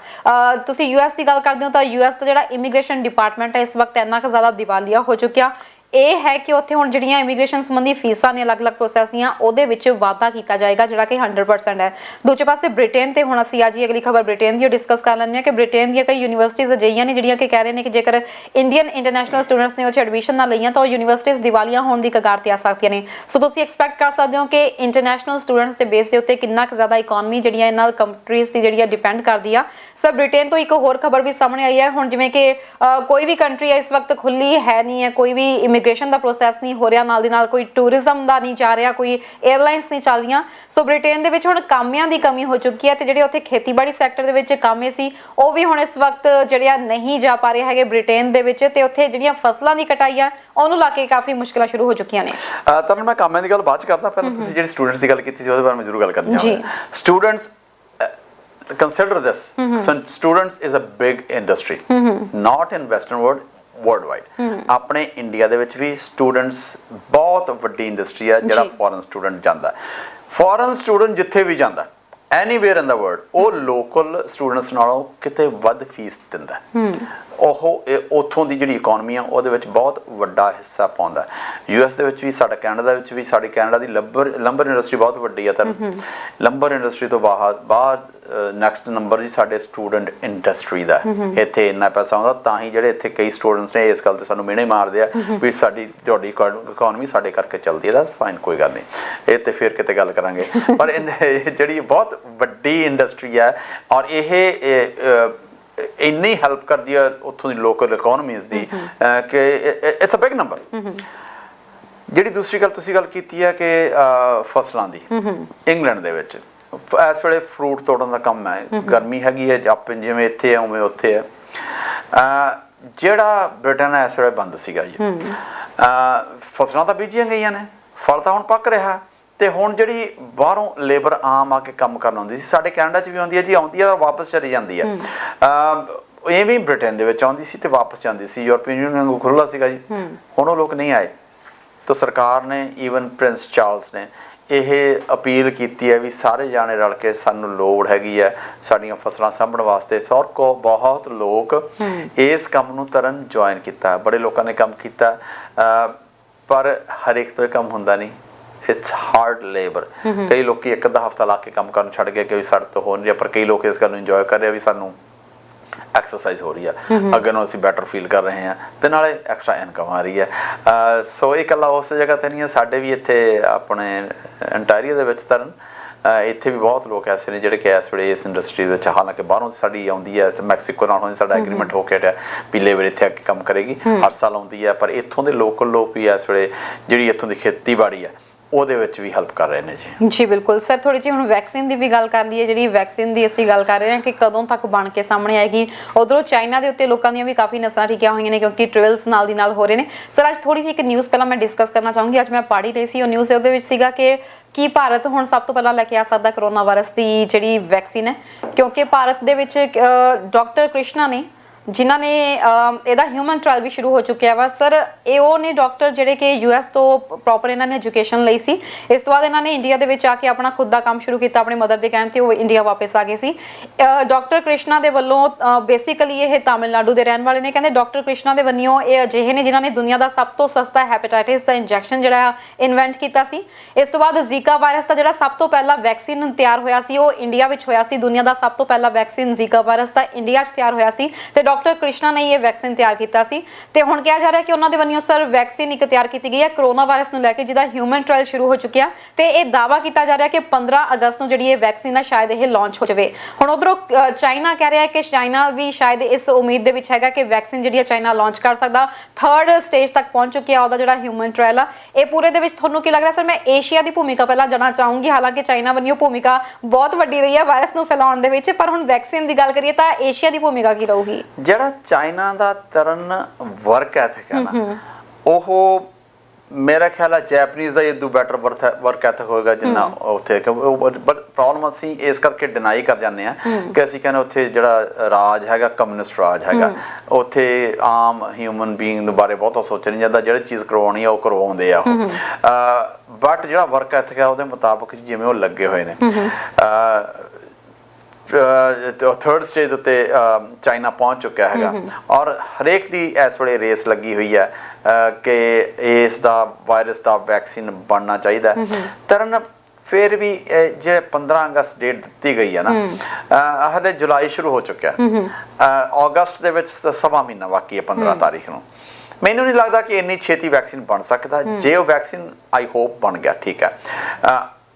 ਤੁਸੀਂ US ਦੀ ਗੱਲ ਕਰਦੇ ਹੋ ਤਾਂ US ਦਾ ਜਿਹੜਾ ਇਮੀਗ੍ਰੇਸ਼ਨ ਡਿਪਾਰਟਮੈਂਟ ਹੈ ਇਸ ਵਕਤ ਇੰਨਾ ਕੁ ਜ਼ਿਆਦਾ ਦਿਵਾਲੀਆ ਹੋ ਚੁੱਕਿਆ ਇਹ ਹੈ ਕਿ ਉੱਥੇ ਹੁਣ ਜਿਹੜੀਆਂ ਇਮੀਗ੍ਰੇਸ਼ਨ ਸੰਬੰਧੀ ਫੀਸਾਂ ਨੇ ਅਲੱਗ-ਅਲੱਗ ਪ੍ਰੋਸੈਸ ਦੀਆਂ ਉਹਦੇ ਵਿੱਚ ਵਾਧਾ ਕੀਤਾ ਜਾਏਗਾ ਜਿਹੜਾ ਕਿ 100% ਹੈ। ਦੂਜੇ ਪਾਸੇ ਬ੍ਰਿਟੇਨ ਤੇ ਹੁਣ ਅਸੀਂ ਅੱਜ ਹੀ ਅਗਲੀ ਖਬਰ ਬ੍ਰਿਟੇਨ ਦੀ ਡਿਸਕਸ ਕਰ ਲੈਂਦੇ ਹਾਂ ਕਿ ਬ੍ਰਿਟੇਨ ਦੀਆਂ ਕਈ ਯੂਨੀਵਰਸਿਟੀਜ਼ ਅਜਿਹੀਆਂ ਨੇ ਜਿਹੜੀਆਂ ਕਿ ਕਹਿ ਰਹੇ ਨੇ ਕਿ ਜੇਕਰ ਇੰਡੀਅਨ ਇੰਟਰਨੈਸ਼ਨਲ ਸਟੂਡੈਂਟਸ ਨੇ ਉਹ 'ਚ ਐਡਮਿਸ਼ਨ ਨਾ ਲਈਆਂ ਤਾਂ ਉਹ ਯੂਨੀਵਰਸਿਟੀਜ਼ ਦਿਵਾਲੀਆ ਹੋਣ ਦੀ ਕਗਾਰ ਤੇ ਆ ਸਕਦੀਆਂ ਨੇ। ਸੋ ਤੁਸੀਂ ਐਕਸਪੈਕਟ ਕਰ ਸਕਦੇ ਹੋ ਕਿ ਇੰਟਰਨੈਸ਼ਨਲ ਸਟੂਡੈਂਟਸ ਦੇ ਬੇਸ ਦੇ ਉੱਤੇ ਕਿੰਨਾ ਕੁ ਜ਼ਿਆਦਾ ਇਕਨੋਮੀ ਜਿਹੜੀਆਂ ਇਹਨਾਂ ਕੰਟਰੀਜ਼ ਦੀ ਜਿਹੜੀ ਆ ਡਿਪੈਂਡ ਕਰਦੀ ਆ। ਸਰ ਬ੍ਰਿਟੇਨ ਤੋਂ ਇੱਕ ਹੋਰ ਖਬਰ ਵੀ ਸਾਹਮਣੇ ਆਈ ਹੈ ਹੁਣ, ਜਿਵੇਂ ਕਿ ਕੋਈ ਵੀ ਕੰਟਰੀ ਹੈ ਇਸ ਵਕਤ ਖੁੱਲੀ ਹੈ ਨਹੀਂ ਹੈ, ਕੋਈ ਵੀ ਇਮੀਗ੍ਰੇਸ਼ਨ ਦਾ ਪ੍ਰੋਸੈਸ ਨਹੀਂ ਹੋ ਰਿਹਾ, ਨਾਲ ਦੀ ਨਾਲ ਕੋਈ ਟੂਰਿਜ਼ਮ ਦਾ ਨਹੀਂ ਜਾ ਰਿਹਾ, ਕੋਈ 에ਅਰਲਾਈਨਸ ਨਹੀਂ ਚੱਲ ਰਹੀਆਂ। ਸੋ ਬ੍ਰਿਟੇਨ ਦੇ ਵਿੱਚ ਹੁਣ ਕਾਮਿਆਂ ਦੀ ਕਮੀ ਹੋ ਚੁੱਕੀ ਹੈ ਤੇ ਜਿਹੜੇ ਉੱਥੇ ਖੇਤੀਬਾੜੀ ਸੈਕਟਰ ਦੇ ਵਿੱਚ ਕਾਮੇ ਸੀ ਉਹ ਵੀ ਹੁਣ ਇਸ ਵਕਤ ਜਿਹੜਿਆ ਨਹੀਂ ਜਾ ਪਾ ਰਹੇ ਹੈਗੇ ਬ੍ਰਿਟੇਨ ਦੇ ਵਿੱਚ, ਤੇ ਉੱਥੇ ਜਿਹੜੀਆਂ ਫਸਲਾਂ ਦੀ ਕਟਾਈ ਆ ਉਹਨੂੰ ਲਾ ਕੇ ਕਾਫੀ ਮੁਸ਼ਕਲਾਂ ਸ਼ੁਰੂ ਹੋ ਚੁੱਕੀਆਂ ਨੇ। ਤਾਂ ਮੈਂ ਕਾਮਿਆਂ ਦੀ ਗੱਲ ਬਾਅਦ ਚ ਕਰਦਾ, ਪਹਿਲਾਂ ਤੁਸੀਂ ਜਿਹੜੀ ਸਟੂਡੈਂਟਸ ਦੀ ਗੱਲ ਕੀਤੀ ਸੀ ਉਹਦੇ ਬਾਰੇ ਮੈਂ ਜ਼ਰੂਰ ਗੱਲ ਕਰਨੀ ਚਾਹਾਂਗਾ। Students consider this, students is a big industry, not in western world, worldwide। ਆਪਣੇ ਇੰਡੀਆ ਦੇ ਵਿੱਚ ਵੀ ਸਟੂਡੈਂਟਸ ਬਹੁਤ ਵੱਡੀ ਇੰਡਸਟਰੀ ਹੈ ਜਿਹੜਾ ਫੋਰਨ ਸਟੂਡੈਂਟ ਜਾਂਦਾ। ਫੋਰਨ ਸਟੂਡੈਂਟ ਜਿੱਥੇ ਵੀ ਜਾਂਦਾ ਐਨੀਵੇਅਰ ਇਨ ਦਾ ਵਰਲਡ ਉਹ ਲੋਕਲ ਸਟੂਡੈਂਟਸ ਨਾਲੋਂ ਕਿਤੇ ਵੱਧ ਫੀਸ ਦਿੰਦਾ। ਉਹ ਉੱਥੋਂ ਦੀ ਜਿਹੜੀ ਇਕਨੋਮੀ ਆ ਉਹਦੇ ਵਿੱਚ ਬਹੁਤ ਵੱਡਾ ਹਿੱਸਾ ਪਾਉਂਦਾ। US ਦੇ ਵਿੱਚ ਵੀ, ਸਾਡਾ ਕੈਨੇਡਾ ਵਿੱਚ ਵੀ, ਸਾਡੀ ਕੈਨੇਡਾ ਦੀ ਲੰਬਰ ਇੰਡਸਟਰੀ ਬਹੁਤ ਵੱਡੀ ਆ। ਤਾਂ ਲੰਬਰ ਇੰਡਸਟਰੀ ਤੋਂ ਬਾਹਰ ਨੈਕਸਟ ਨੰਬਰ ਜੀ ਸਾਡੇ ਸਟੂਡੈਂਟ ਇੰਡਸਟਰੀ ਦਾ। ਇੱਥੇ ਇੰਨਾ ਪੈਸਾ ਆਉਂਦਾ ਤਾਂ ਹੀ ਜਿਹੜੇ ਇੱਥੇ ਕਈ ਸਟੂਡੈਂਟਸ ਨੇ ਇਸ ਗੱਲ ਤੇ ਸਾਨੂੰ ਮਿਹਣੇ ਮਾਰਦੇ ਆ ਵੀ ਤੁਹਾਡੀ ਇਕਨੋਮੀ ਸਾਡੇ ਕਰਕੇ ਚੱਲਦੀ ਹੈ। ਦੈਟਸ ਫਾਈਨ, ਕੋਈ ਗੱਲ ਨਹੀਂ, ਇਹ ਤੇ ਫਿਰ ਕਿਤੇ ਗੱਲ ਕਰਾਂਗੇ। ਪਰ ਜਿਹੜੀ ਬਹੁਤ ਵੱਡੀ ਇੰਡਸਟਰੀ ਹੈ ਔਰ ਇਹ ਇੰਨੀ ਹੈਲਪ ਕਰਦੀ ਹੈ ਉੱਥੋਂ ਦੀ ਲੋਕਲ ਇਕਨੋਮੀਜ਼ ਦੀ ਕਿ ਇਟਸ ਅ ਬਿਗ ਨੰਬਰ। ਜਿਹੜੀ ਦੂਸਰੀ ਗੱਲ ਤੁਸੀਂ ਗੱਲ ਕੀਤੀ ਹੈ ਕਿ ਫਸਲਾਂ ਦੀ, ਇੰਗਲੈਂਡ ਦੇ ਵਿੱਚ ਇਸ ਵੇਲੇ ਫਰੂਟ ਤੋੜਨ ਦਾ ਕੰਮ ਹੈ, ਗਰਮੀ ਹੈਗੀ ਹੈ, ਜਿਵੇਂ ਇੱਥੇ ਹੈ ਉਵੇਂ ਉੱਥੇ ਹੈ। ਜਿਹੜਾ ਬ੍ਰਿਟਨ ਹੈ ਇਸ ਵੇਲੇ ਬੰਦ ਸੀਗਾ ਜੀ, ਫਸਲਾਂ ਤਾਂ ਬੀਜੀਆਂ ਗਈਆਂ ਨੇ, ਫਲ ਤਾਂ ਹੁਣ ਪੱਕ ਰਿਹਾ, ਤੇ ਹੁਣ ਜਿਹੜੀ ਬਾਹਰੋਂ ਲੇਬਰ ਆਮ ਆ ਕੇ ਕੰਮ ਕਰਨ ਆਉਂਦੀ ਸੀ, ਸਾਡੇ ਕੈਨੇਡਾ 'ਚ ਵੀ ਆਉਂਦੀ ਹੈ ਜੀ, ਆਉਂਦੀ ਹੈ ਵਾਪਸ ਚਲੀ ਜਾਂਦੀ ਹੈ। ਇਹ ਵੀ ਬ੍ਰਿਟੇਨ ਦੇ ਵਿੱਚ ਆਉਂਦੀ ਸੀ ਤੇ ਵਾਪਸ ਜਾਂਦੀ ਸੀ, ਯੂਰਪੀਅਨ ਯੂਨੀਅਨ ਖੁੱਲ੍ਹਾ ਸੀਗਾ ਜੀ, ਹੁਣ ਉਹ ਲੋਕ ਨਹੀਂ ਆਏ। ਤਾਂ ਸਰਕਾਰ ਨੇ, ਈਵਨ ਪ੍ਰਿੰਸ ਚਾਰਲਸ ਨੇ ਇਹ ਅਪੀਲ ਕੀਤੀ ਹੈ ਵੀ ਸਾਰੇ ਜਾਣੇ ਰਲ ਕੇ, ਸਾਨੂੰ ਲੋੜ ਹੈਗੀ ਹੈ ਸਾਡੀਆਂ ਫਸਲਾਂ ਸਾਂਭਣ ਵਾਸਤੇ। ਸੌਰ ਕੋ ਬਹੁਤ ਲੋਕ ਇਸ ਕੰਮ ਨੂੰ ਤੁਰਨ ਜੁਆਇਨ ਕੀਤਾ, ਬੜੇ ਲੋਕਾਂ ਨੇ ਕੰਮ ਕੀਤਾ, ਪਰ ਹਰੇਕ ਤੋਂ ਇਹ ਕੰਮ ਹੁੰਦਾ ਨਹੀਂ। It's hard labour. ਕਈ ਲੋਕੀ ਇੱਕ ਅੱਧਾ ਹਫ਼ਤਾ ਲਾ ਕੇ ਕੰਮ ਕਰਨ ਛੱਡ ਗਏ ਕਿ ਵੀ ਸਾਡੇ ਤੋਂ ਹੋ ਨਹੀਂ ਰਿਹਾ, ਪਰ ਕਈ ਲੋਕ ਇਸ ਗੱਲ ਨੂੰ ਇੰਜੋਏ ਕਰ ਰਹੇ ਵੀ ਸਾਨੂੰ ਐਕਸਰਸਾਈਜ਼ ਹੋ ਰਹੀ ਹੈ, ਅੱਗੇ ਨੂੰ ਅਸੀਂ ਬੈਟਰ ਫੀਲ ਕਰ ਰਹੇ ਹਾਂ, ਤੇ ਨਾਲੇ ਐਕਸਟਰਾ ਇਨਕਮ ਆ ਰਹੀ ਹੈ। ਸੋ ਇਹ ਇਕੱਲਾ ਉਸ ਜਗ੍ਹਾ ਤੇ ਨਹੀਂ ਹੈ, ਸਾਡੇ ਵੀ ਇੱਥੇ ਆਪਣੇ ਅੰਟਾਰੀਓ ਦੇ ਵਿੱਚ ਤਰਨ ਇੱਥੇ ਵੀ ਬਹੁਤ ਲੋਕ ਐਸੇ ਨੇ ਜਿਹੜੇ ਕਿ ਇਸ ਵੇਲੇ ਇਸ ਇੰਡਸਟਰੀ ਦੇ ਵਿੱਚ, ਹਾਲਾਂਕਿ ਬਾਹਰੋਂ ਸਾਡੀ ਆਉਂਦੀ ਹੈ ਤੇ ਮੈਕਸੀਕੋ ਨਾਲ ਹੁਣ ਸਾਡਾ ਐਗਰੀਮੈਂਟ ਹੋ ਕੇ ਹਟਿਆ ਵੀ ਲੇਬਰ ਇੱਥੇ ਆ ਕੇ ਕੰਮ ਕਰੇਗੀ, ਹਰ ਸਾਲ ਆਉਂਦੀ ਹੈ, ਪਰ ਇੱਥੋਂ ਦੇ ਲੋਕਲ ਲੋਕ ਵੀ ਇਸ ਵੇਲੇ ਜਿਹੜੀ ਇੱਥੋਂ ਦੀ ਖੇਤੀਬਾੜੀ ਹੈ ਉਹਦੇ ਵਿੱਚ ਵੀ ਹੈਲਪ ਕਰ ਰਹੇ ਨੇ ਜੀ। ਜੀ ਬਿਲਕੁਲ ਸਰ, ਥੋੜੀ ਜਿਹੀ ਹੁਣ ਵੈਕਸੀਨ ਦੀ ਵੀ ਗੱਲ ਕਰ ਲਈਏ। ਜਿਹੜੀ ਵੈਕਸੀਨ ਦੀ ਅਸੀਂ ਗੱਲ ਕਰ ਰਹੇ ਹਾਂ ਕਿ ਕਦੋਂ ਤੱਕ ਬਣ ਕੇ ਸਾਹਮਣੇ ਆਏਗੀ, ਉਧਰੋਂ ਚਾਈਨਾ ਦੇ ਉੱਤੇ ਲੋਕਾਂ ਦੀਆਂ ਵੀ ਕਾਫੀ ਨਸਲਾਂ ਟਿਕੀਆਂ ਹੋਈਆਂ ਨੇ ਕਿਉਂਕਿ ਟ੍ਰਾਇਲਸ ਨਾਲ ਦੀ ਨਾਲ ਹੋ ਰਹੇ ਨੇ। ਸਰ ਅੱਜ ਥੋੜੀ ਜਿਹੀ ਇੱਕ ਨਿਊਜ਼ ਪਹਿਲਾਂ ਮੈਂ ਡਿਸਕਸ ਕਰਨਾ ਚਾਹੂੰਗੀ, ਅੱਜ ਮੈਂ ਪੜ੍ਹ ਹੀ ਰਹੀ ਸੀ ਉਹ ਨਿਊਜ਼, ਉਹਦੇ ਵਿੱਚ ਸੀਗਾ ਕਿ ਕੀ ਭਾਰਤ ਹੁਣ ਸਭ ਤੋਂ ਪਹਿਲਾਂ ਲੈ ਕੇ ਆ ਸਕਦਾ ਕਰੋਨਾ ਵਾਇਰਸ ਦੀ ਜਿਹੜੀ ਵੈਕਸੀਨ ਹੈ, ਕਿਉਂਕਿ ਭਾਰਤ ਦੇ ਵਿੱਚ ਡਾਕਟਰ ਕ੍ਰਿਸ਼ਨਾ ਨੇ ਜਿਨ੍ਹਾਂ ਨੇ ਇਹਦਾ ਹਿਊਮਨ ਟ੍ਰਾਇਲ ਵੀ ਸ਼ੁਰੂ ਹੋ ਚੁੱਕਿਆ ਵਾ ਸਰ। ਇਹ ਉਹ ਨੇ ਡਾਕਟਰ ਜਿਹੜੇ ਕਿ US ਤੋਂ ਪ੍ਰੋਪਰ ਇਹਨਾਂ ਨੇ ਐਜੂਕੇਸ਼ਨ ਲਈ ਸੀ, ਇਸ ਤੋਂ ਬਾਅਦ ਇਹਨਾਂ ਨੇ ਇੰਡੀਆ ਦੇ ਵਿੱਚ ਆ ਕੇ ਆਪਣਾ ਖੁਦ ਦਾ ਕੰਮ ਸ਼ੁਰੂ ਕੀਤਾ, ਆਪਣੇ ਮਦਰ ਦੇ ਕਹਿਣ ਤੇ ਉਹ ਇੰਡੀਆ ਵਾਪਸ ਆ ਗਏ ਸੀ। ਡਾਕਟਰ ਕ੍ਰਿਸ਼ਨਾ ਦੇ ਵੱਲੋਂ ਬੇਸਿਕਲੀ ਇਹ ਤਾਮਿਲਨਾਡੂ ਦੇ ਰਹਿਣ ਵਾਲੇ ਨੇ, ਕਹਿੰਦੇ ਡਾਕਟਰ ਕ੍ਰਿਸ਼ਨਾ ਦੇ ਵੱਲੋਂ ਇਹ ਅਜਿਹੇ ਨੇ ਜਿਨ੍ਹਾਂ ਨੇ ਦੁਨੀਆ ਦਾ ਸਭ ਤੋਂ ਸਸਤਾ ਹੈਪੇਟਾਈਟਿਸ ਦਾ ਇੰਜੈਕਸ਼ਨ ਜਿਹੜਾ ਇਨਵੈਂਟ ਕੀਤਾ ਸੀ। ਇਸ ਤੋਂ ਬਾਅਦ ਜ਼ੀਕਾ ਵਾਇਰਸ ਦਾ ਜਿਹੜਾ ਸਭ ਤੋਂ ਪਹਿਲਾ ਵੈਕਸੀਨ ਤਿਆਰ ਹੋਇਆ ਸੀ ਉਹ ਇੰਡੀਆ ਵਿੱਚ ਹੋਇਆ ਸੀ, ਦੁਨੀਆ ਦਾ ਸਭ ਤੋਂ ਪਹਿਲਾ ਵੈਕਸੀਨ ਜ਼ੀਕਾ ਵਾਇਰਸ ਦਾ ਇੰਡੀਆ 'ਚ ਤਿਆਰ ਹੋਇਆ ਸੀ ਤੇ ਡਾਕਟਰ ਕ੍ਰਿਸ਼ਨਾ ਨੇ ਇਹ ਵੈਕਸੀਨ ਤਿਆਰ ਕੀਤਾ ਸੀ। ਤੇ ਹੁਣ ਕਿਹਾ ਜਾ ਰਿਹਾ ਕਿ ਉਹਨਾਂ ਦੇ ਵੱਲੋਂ ਸਰ ਵੈਕਸੀਨ ਇੱਕ ਤਿਆਰ ਕੀਤੀ ਗਈ ਹੈ ਕਰੋਨਾ ਵਾਇਰਸ ਨੂੰ ਲੈ ਕੇ, ਜਿਹਦਾ ਹਿਊਮਨ ਟ੍ਰਾਇਲ ਸ਼ੁਰੂ ਹੋ ਚੁੱਕਿਆ ਤੇ ਇਹ ਦਾਅਵਾ ਕੀਤਾ ਜਾ ਰਿਹਾ ਕਿ 15 ਅਗਸਤ ਨੂੰ ਜਿਹੜੀ ਇਹ ਵੈਕਸੀਨ ਹੈ ਸ਼ਾਇਦ ਇਹ ਲਾਂਚ ਹੋ ਜਾਵੇ। ਹੁਣ ਉਧਰੋਂ ਚਾਈਨਾ ਕਹਿ ਰਿਹਾ ਹੈ ਕਿ ਚਾਈਨਾ ਵੀ ਸ਼ਾਇਦ ਇਸ ਉਮੀਦ ਦੇ ਵਿੱਚ ਹੈਗਾ ਕਿ ਵੈਕਸੀਨ ਜਿਹੜੀ ਹੈ ਚਾਈਨਾ ਲਾਂਚ ਕਰ ਸਕਦਾ, 3rd ਸਟੇਜ ਤੱਕ ਪਹੁੰਚ ਚੁੱਕਿਆ ਉਹਦਾ ਜਿਹੜਾ ਹਿਊਮਨ ਟ੍ਰਾਇਲ ਆ। ਇਹ ਪੂਰੇ ਦੇ ਵਿੱਚ ਤੁਹਾਨੂੰ ਕੀ ਲੱਗ ਰਿਹਾ ਸਰ? ਮੈਂ ਏਸ਼ੀਆ ਦੀ ਭੂਮਿਕਾ ਪਹਿਲਾਂ ਜਾਣਨਾ ਚਾਹੂੰਗੀ, ਹਾਲਾਂਕਿ ਚਾਈਨਾ ਵੱਲੋਂ ਭੂਮਿਕਾ ਬਹੁਤ ਵੱਡੀ ਰਹੀ ਹੈ ਵਾਇਰਸ ਨੂੰ ਫੈਲਾਉਣ ਦੇ ਵਿੱਚ, ਪਰ ਹੁਣ ਵੈਕਸੀਨ ਦੀ ਗੱਲ ਕਰੀਏ ਤਾਂ ਏਸ਼ੀਆ ਦੀ ਭੂਮਿਕਾ ਕੀ ਰਹੂਗੀ? ਜਿਹੜਾ ਚਾਈਨਾ ਦਾ ਤਰਨ ਵਰਕ ਐਥਿਕ ਹੈ ਨਾ, ਉਹ ਮੇਰਾ ਖਿਆਲ ਹੈ ਜੈਪਨੀਜ਼ ਦਾ ਇਦੋਂ ਬੈਟਰ ਵਰਕ ਐਥਿਕ ਹੋਏਗਾ ਜਿੰਨਾ ਉੱਥੇ। ਬਟ ਪ੍ਰੋਬਲਮ ਅਸੀਂ ਇਸ ਕਰਕੇ ਡਿਨਾਈ ਕਰ ਜਾਂਦੇ ਹਾਂ ਕਿ ਅਸੀਂ ਕਹਿੰਦੇ ਉੱਥੇ ਜਿਹੜਾ ਰਾਜ ਹੈਗਾ ਕਮਿਊਨਿਸਟ ਰਾਜ ਹੈਗਾ, ਉੱਥੇ ਆਮ ਹਿਊਮਨ ਬੀਇੰਗ ਬਾਰੇ ਬਹੁਤਾ ਸੋਚਿਆ ਨਹੀਂ ਜਾਂਦਾ, ਜਿਹੜੀ ਚੀਜ਼ ਕਰਵਾਉਣੀ ਆ ਉਹ ਕਰਵਾਉਂਦੇ ਆ ਉਹ। ਬਟ ਜਿਹੜਾ ਵਰਕ ਐਥਿਕ ਹੈ ਉਹਦੇ ਮੁਤਾਬਕ ਜਿਵੇਂ ਉਹ ਲੱਗੇ ਹੋਏ ਨੇ। 3rd ਸਟੇਜ ਉੱਤੇ ਚਾਈਨਾ ਪਹੁੰਚ ਚੁੱਕਿਆ ਹੈਗਾ ਔਰ ਹਰੇਕ ਦੀ ਇਸ ਵੇਲੇ ਰੇਸ ਲੱਗੀ ਹੋਈ ਹੈ ਕਿ ਇਸ ਦਾ ਵਾਇਰਸ ਦਾ ਵੈਕਸੀਨ ਬਣਨਾ ਚਾਹੀਦਾ। ਤਰਨ ਫਿਰ ਵੀ ਜੇ 15 ਅਗਸਤ ਡੇਟ ਦਿੱਤੀ ਗਈ ਹੈ ਨਾ, ਹਲੇ ਜੁਲਾਈ ਸ਼ੁਰੂ ਹੋ ਚੁੱਕਿਆ, ਅਗਸਤ ਦੇ ਵਿੱਚ ਸਵਾ ਮਹੀਨਾ ਬਾਕੀ ਹੈ 15 ਤਾਰੀਖ ਨੂੰ। ਮੈਨੂੰ ਨਹੀਂ ਲੱਗਦਾ ਕਿ ਇੰਨੀ ਛੇਤੀ ਵੈਕਸੀਨ ਬਣ ਸਕਦਾ। ਜੇ ਉਹ ਵੈਕਸੀਨ ਆਈ ਹੋਪ ਬਣ ਗਿਆ ਠੀਕ ਹੈ,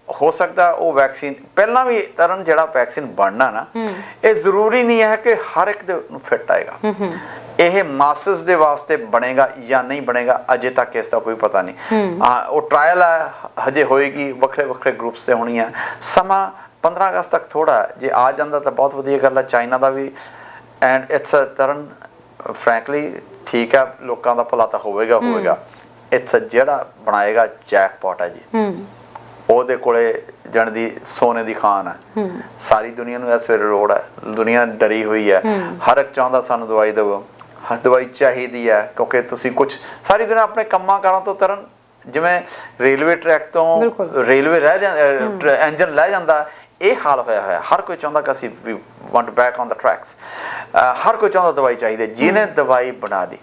ਹੋ ਸਕਦਾ ਉਹ ਵੈਕਸੀਨ ਪਹਿਲਾਂ ਵੀ ਤਰਨ ਜਿਹੜਾ ਵੈਕਸੀਨ ਬਣਨਾ ਨਾ, ਇਹ ਜ਼ਰੂਰੀ ਨਹੀਂ ਹੈ ਕਿ ਹਰ ਇੱਕ ਦੇ ਨੂੰ ਫਿੱਟ ਆਏਗਾ। ਇਹ ਮਾਸਸ ਦੇ ਵਾਸਤੇ ਬਣੇਗਾ ਜਾਂ ਨਹੀਂ ਬਣੇਗਾ ਅਜੇ ਤੱਕ ਇਸ ਦਾ ਕੋਈ ਪਤਾ ਨਹੀਂ। ਉਹ ਟ੍ਰਾਇਲ ਹੈ, ਹਜੇ ਹੋਏਗੀ, ਵੱਖਰੇ ਵੱਖਰੇ ਗਰੁੱਪਸ ਤੇ ਹੋਣੀ ਹੈ। ਸਮਾਂ 15 ਅਗਸਤ ਤੱਕ ਥੋੜਾ, ਜੇ ਆ ਜਾਂਦਾ ਤਾਂ ਬਹੁਤ ਵਧੀਆ ਗੱਲ ਹੈ। ਚਾਈਨਾ ਦਾ ਵੀ ਐਂਡ ਇਟਸ ਤਰਨ ਫਰੈਂਕਲੀ ਠੀਕ ਹੈ, ਲੋਕਾਂ ਦਾ ਭਲਾ ਤਾਂ ਹੋਵੇਗਾ। ਇਟਸ ਜਿਹੜਾ ਬਣਾਏਗਾ ਜੈਕਪਾਟ ਹੈ ਜੀ, ਉਹਦੇ ਕੋਲੇ ਜਾਣ ਦੀ ਸੋਨੇ ਦੀ ਖਾਨ ਹੈ। ਸਾਰੀ ਦੁਨੀਆ ਨੂੰ ਇਸ ਵੇਲੇ ਲੋੜ ਹੈ, ਦੁਨੀਆ ਡਰੀ ਹੋਈ ਹੈ, ਹਰ ਇੱਕ ਚਾਹੁੰਦਾ ਸਾਨੂੰ ਦਵਾਈ ਦਿਓ, ਦਵਾਈ ਚਾਹੀਦੀ ਹੈ ਕਿਉਂਕਿ ਤੁਸੀਂ ਕੁਝ ਸਾਰੀ ਦੁਨੀਆ ਆਪਣੇ ਕੰਮਾਂ ਕਾਰਾਂ ਤੋਂ ਤਰਨ, ਜਿਵੇਂ ਰੇਲਵੇ ਟਰੈਕ ਤੋਂ ਰੇਲਵੇ ਰਹਿ ਜਾਂਦਾ, ਇੰਜਨ ਲੈ ਜਾਂਦਾ, ਇਹ ਹਾਲ ਹੋਇਆ। ਹਰ ਕੋਈ ਚਾਹੁੰਦਾ ਕਿ ਅਸੀਂ we want back on the tracks. ਹਰ ਕੋਈ ਚਾਹੁੰਦਾ ਦਵਾਈ ਚਾਹੀਦੀ। ਜਿਹਨੇ ਦਵਾਈ ਬਣਾ ਦੀ,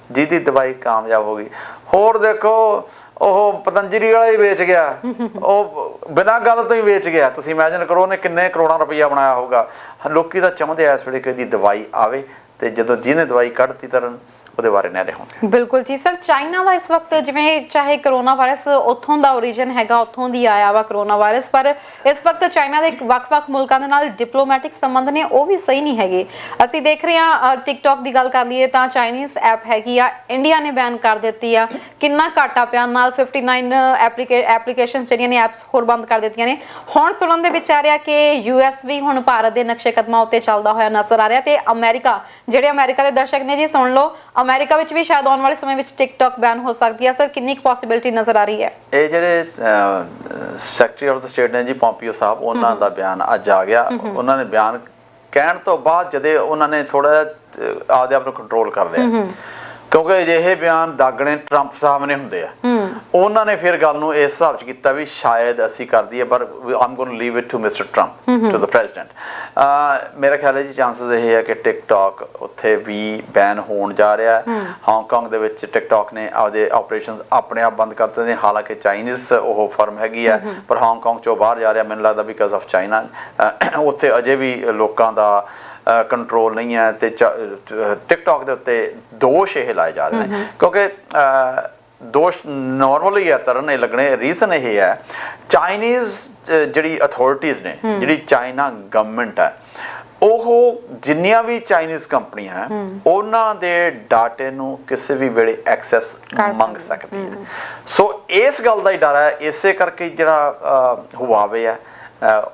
ਜਿਹਦੀ ਦਵਾਈ ਕਾਮਯਾਬ ਹੋ ਗਈ, ਹੋਰ ਦੇਖੋ ਉਹ ਪਤੰਜਲੀ ਵਾਲਾ ਹੀ ਵੇਚ ਗਿਆ, ਉਹ ਬਿਨਾਂ ਗੱਲ ਤੋਂ ਹੀ ਵੇਚ ਗਿਆ। ਤੁਸੀਂ ਇਮੈਜਿਨ ਕਰੋ ਉਹਨੇ ਕਿੰਨੇ ਕਰੋੜਾਂ ਰੁਪਈਆ ਬਣਾਇਆ ਹੋਊਗਾ। ਲੋਕੀ ਤਾਂ ਚਾਹੁੰਦੇ ਆ ਇਸ ਵੇਲੇ ਕਿ ਇਹਦੀ ਦਵਾਈ ਆਵੇ, ਤੇ ਜਦੋਂ ਜਿਹਨੇ ਦਵਾਈ ਕੱਢਤੀ ਤਰਨ ਉਹਦੇ ਬਾਰੇ ਨਹਿਰੇ ਹੋਣਗੇ। ਬਿਲਕੁਲ ਜੀ ਸਰ, ਚਾਈਨਾ ਦਾ ਇਸ ਵਕਤ ਜਿਵੇਂ ਚਾਹੇ ਕਰੋਨਾ ਵਾਇਰਸ ਉੱਥੋਂ ਦਾ origin ਹੈਗਾ, ਉੱਥੋਂ ਦੀ ਆਇਆ ਵਾ ਕਰੋਨਾ ਵਾਇਰਸ, ਪਰ ਇਸ ਵਕਤ ਚਾਈਨਾ ਦੇ ਵੱਖ-ਵੱਖ ਮੁਲਕਾਂ ਦੇ ਨਾਲ ਡਿਪਲੋਮੈਟਿਕ ਸੰਬੰਧ ਨੇ ਉਹ ਵੀ ਸਹੀ ਨਹੀਂ ਹੈਗੇ। ਅਸੀਂ ਦੇਖ ਰਹੇ ਹਾਂ ਟਿਕਟੌਕ ਦੀ ਗੱਲ ਕਰ ਲਈਏ ਤਾਂ ਚਾਈਨੀਜ਼ ਐਪ ਹੈਗੀ ਆ, ਇੰਡੀਆ ਨੇ ਬੈਨ ਕਰ ਦਿੱਤੀ ਆ। ਕਿੰਨਾ ਘਾਟਾ ਪਿਆ, ਨਾਲ 59 ਐਪਲੀਕੇਸ਼ਨ ਜਿਹੜੀਆਂ ਨੇ ਐਪਸ ਹੋਰ ਬੰਦ ਕਰ ਦਿੱਤੀਆਂ ਨੇ। ਹੁਣ ਸੁਣਨ ਦੇ ਵਿੱਚ ਆ ਰਿਹਾ ਕਿ US ਵੀ ਹੁਣ ਭਾਰਤ ਦੇ ਨਕਸ਼ੇ ਕਦਮਾਂ ਉੱਤੇ ਚੱਲਦਾ ਹੋਇਆ ਨਜ਼ਰ ਆ ਰਿਹਾ, ਤੇ ਅਮਰੀਕਾ, ਜਿਹੜੇ ਅਮਰੀਕਾ ਦੇ ਦਰਸ਼ਕ ਨੇ ਜੀ ਸੁਣ ਲਓ, ਅਮਰੀਕਾ ਵਿੱਚ ਵੀ ਸ਼ਾਇਦ ਆਉਣ ਵਾਲੇ ਸਮੇਂ ਵਿੱਚ ਟਿਕਟੌਕ ਬੈਨ ਹੋ ਸਕਦੀ ਹੈ। ਸਰ ਕਿੰਨੀ ਕੁ ਪੋਸਿਬਿਲਿਟੀ ਨਜ਼ਰ ਆ ਰਹੀ ਹੈ? ਇਹ ਜਿਹੜੇ ਸੈਕਟਰੀ ਆਫ ਦ ਸਟੇਟ ਨੇ ਜੀ ਪੋਂਪੀਓ ਸਾਹਿਬ, ਉਹਨਾਂ ਦਾ ਬਿਆਨ ਅੱਜ ਆ ਗਿਆ। ਉਹਨਾਂ ਨੇ ਬਿਆਨ ਕਹਿਣ ਤੋਂ ਬਾਅਦ ਜਦੇ ਉਹਨਾਂ ਨੇ ਥੋੜਾ ਆਪਦੇ ਆਪ ਨੂੰ ਕੰਟਰੋਲ ਕਰ ਲਿਆ, ਕਿਉਂਕਿ ਅਜਿਹੇ ਬਿਆਨ ਦਾਗਣੇ ਟਰੰਪ ਸਾਹਿਬ ਨੇ ਹੁੰਦੇ ਆ। ਉਹਨਾਂ ਨੇ ਫਿਰ ਗੱਲ ਨੂੰ ਇਸ ਹਿਸਾਬ 'ਚ ਕੀਤਾ ਵੀ ਸ਼ਾਇਦ ਅਸੀਂ ਕਰ ਦਈਏ, ਪਰ I'm going to leave it to mister Trump, to the president. ਮੇਰਾ ਖਿਆਲ ਹੈ ਜੀ ਚਾਂਸਸ ਇਹ ਹੈ ਕਿ ਟਿਕਟੌਕ ਉੱਥੇ ਵੀ ਬੈਨ ਹੋਣ ਜਾ ਰਿਹਾ ਹੈ। ਹਾਂਗਕਾਂਗ ਦੇ ਵਿੱਚ ਟਿਕਟੌਕ ਨੇ ਆਪਦੇ ਆਪਰੇਸ਼ਨਸ ਆਪਣੇ ਆਪ ਬੰਦ ਕਰ ਦਿੱਤੇ ਨੇ, ਹਾਲਾਂਕਿ ਚਾਈਨੀਜ਼ ਉਹ ਫਰਮ ਹੈਗੀ ਹੈ, ਪਰ ਹਾਂਗਕਾਂਗ 'ਚੋਂ ਬਾਹਰ ਜਾ ਰਿਹਾ ਮੈਨੂੰ ਲੱਗਦਾ ਬਿਕਾਜ਼ ਆਫ ਚਾਈਨਾ। ਉੱਥੇ ਅਜੇ ਵੀ ਲੋਕਾਂ ਦਾ ਕੰਟਰੋਲ ਨਹੀਂ ਹੈ, ਤੇ ਟਿਕਟੌਕ ਦੇ ਉੱਤੇ ਦੋਸ਼ ਇਹ ਲਾਏ ਜਾ ਰਹੇ ਨੇ, ਕਿਉਂਕਿ ਦੋਸ਼ ਨਾਰਮਲੀ ਹੈ ਤਰਨ ਇਹ ਲੱਗਣੇ। ਰੀਜ਼ਨ ਇਹ ਹੈ ਚਾਈਨੀਜ਼ ਜਿਹੜੀ ਅਥਾਰਟੀਜ਼ ਨੇ, ਜਿਹੜੀ ਚਾਈਨਾ ਗਵਰਨਮੈਂਟ ਹੈ, ਉਹ ਜਿੰਨੀਆਂ ਵੀ ਚਾਈਨੀਜ਼ ਕੰਪਨੀਆਂ ਹੈ ਉਹਨਾਂ ਦੇ ਡਾਟੇ ਨੂੰ ਕਿਸੇ ਵੀ ਵੇਲੇ ਐਕਸੈਸ ਮੰਗ ਸਕਦੀ ਹੈ। ਸੋ ਇਸ ਗੱਲ ਦਾ ਹੀ ਡਰ ਹੈ, ਇਸੇ ਕਰਕੇ ਜਿਹੜਾ ਹੁਆਵੇ ਹੈ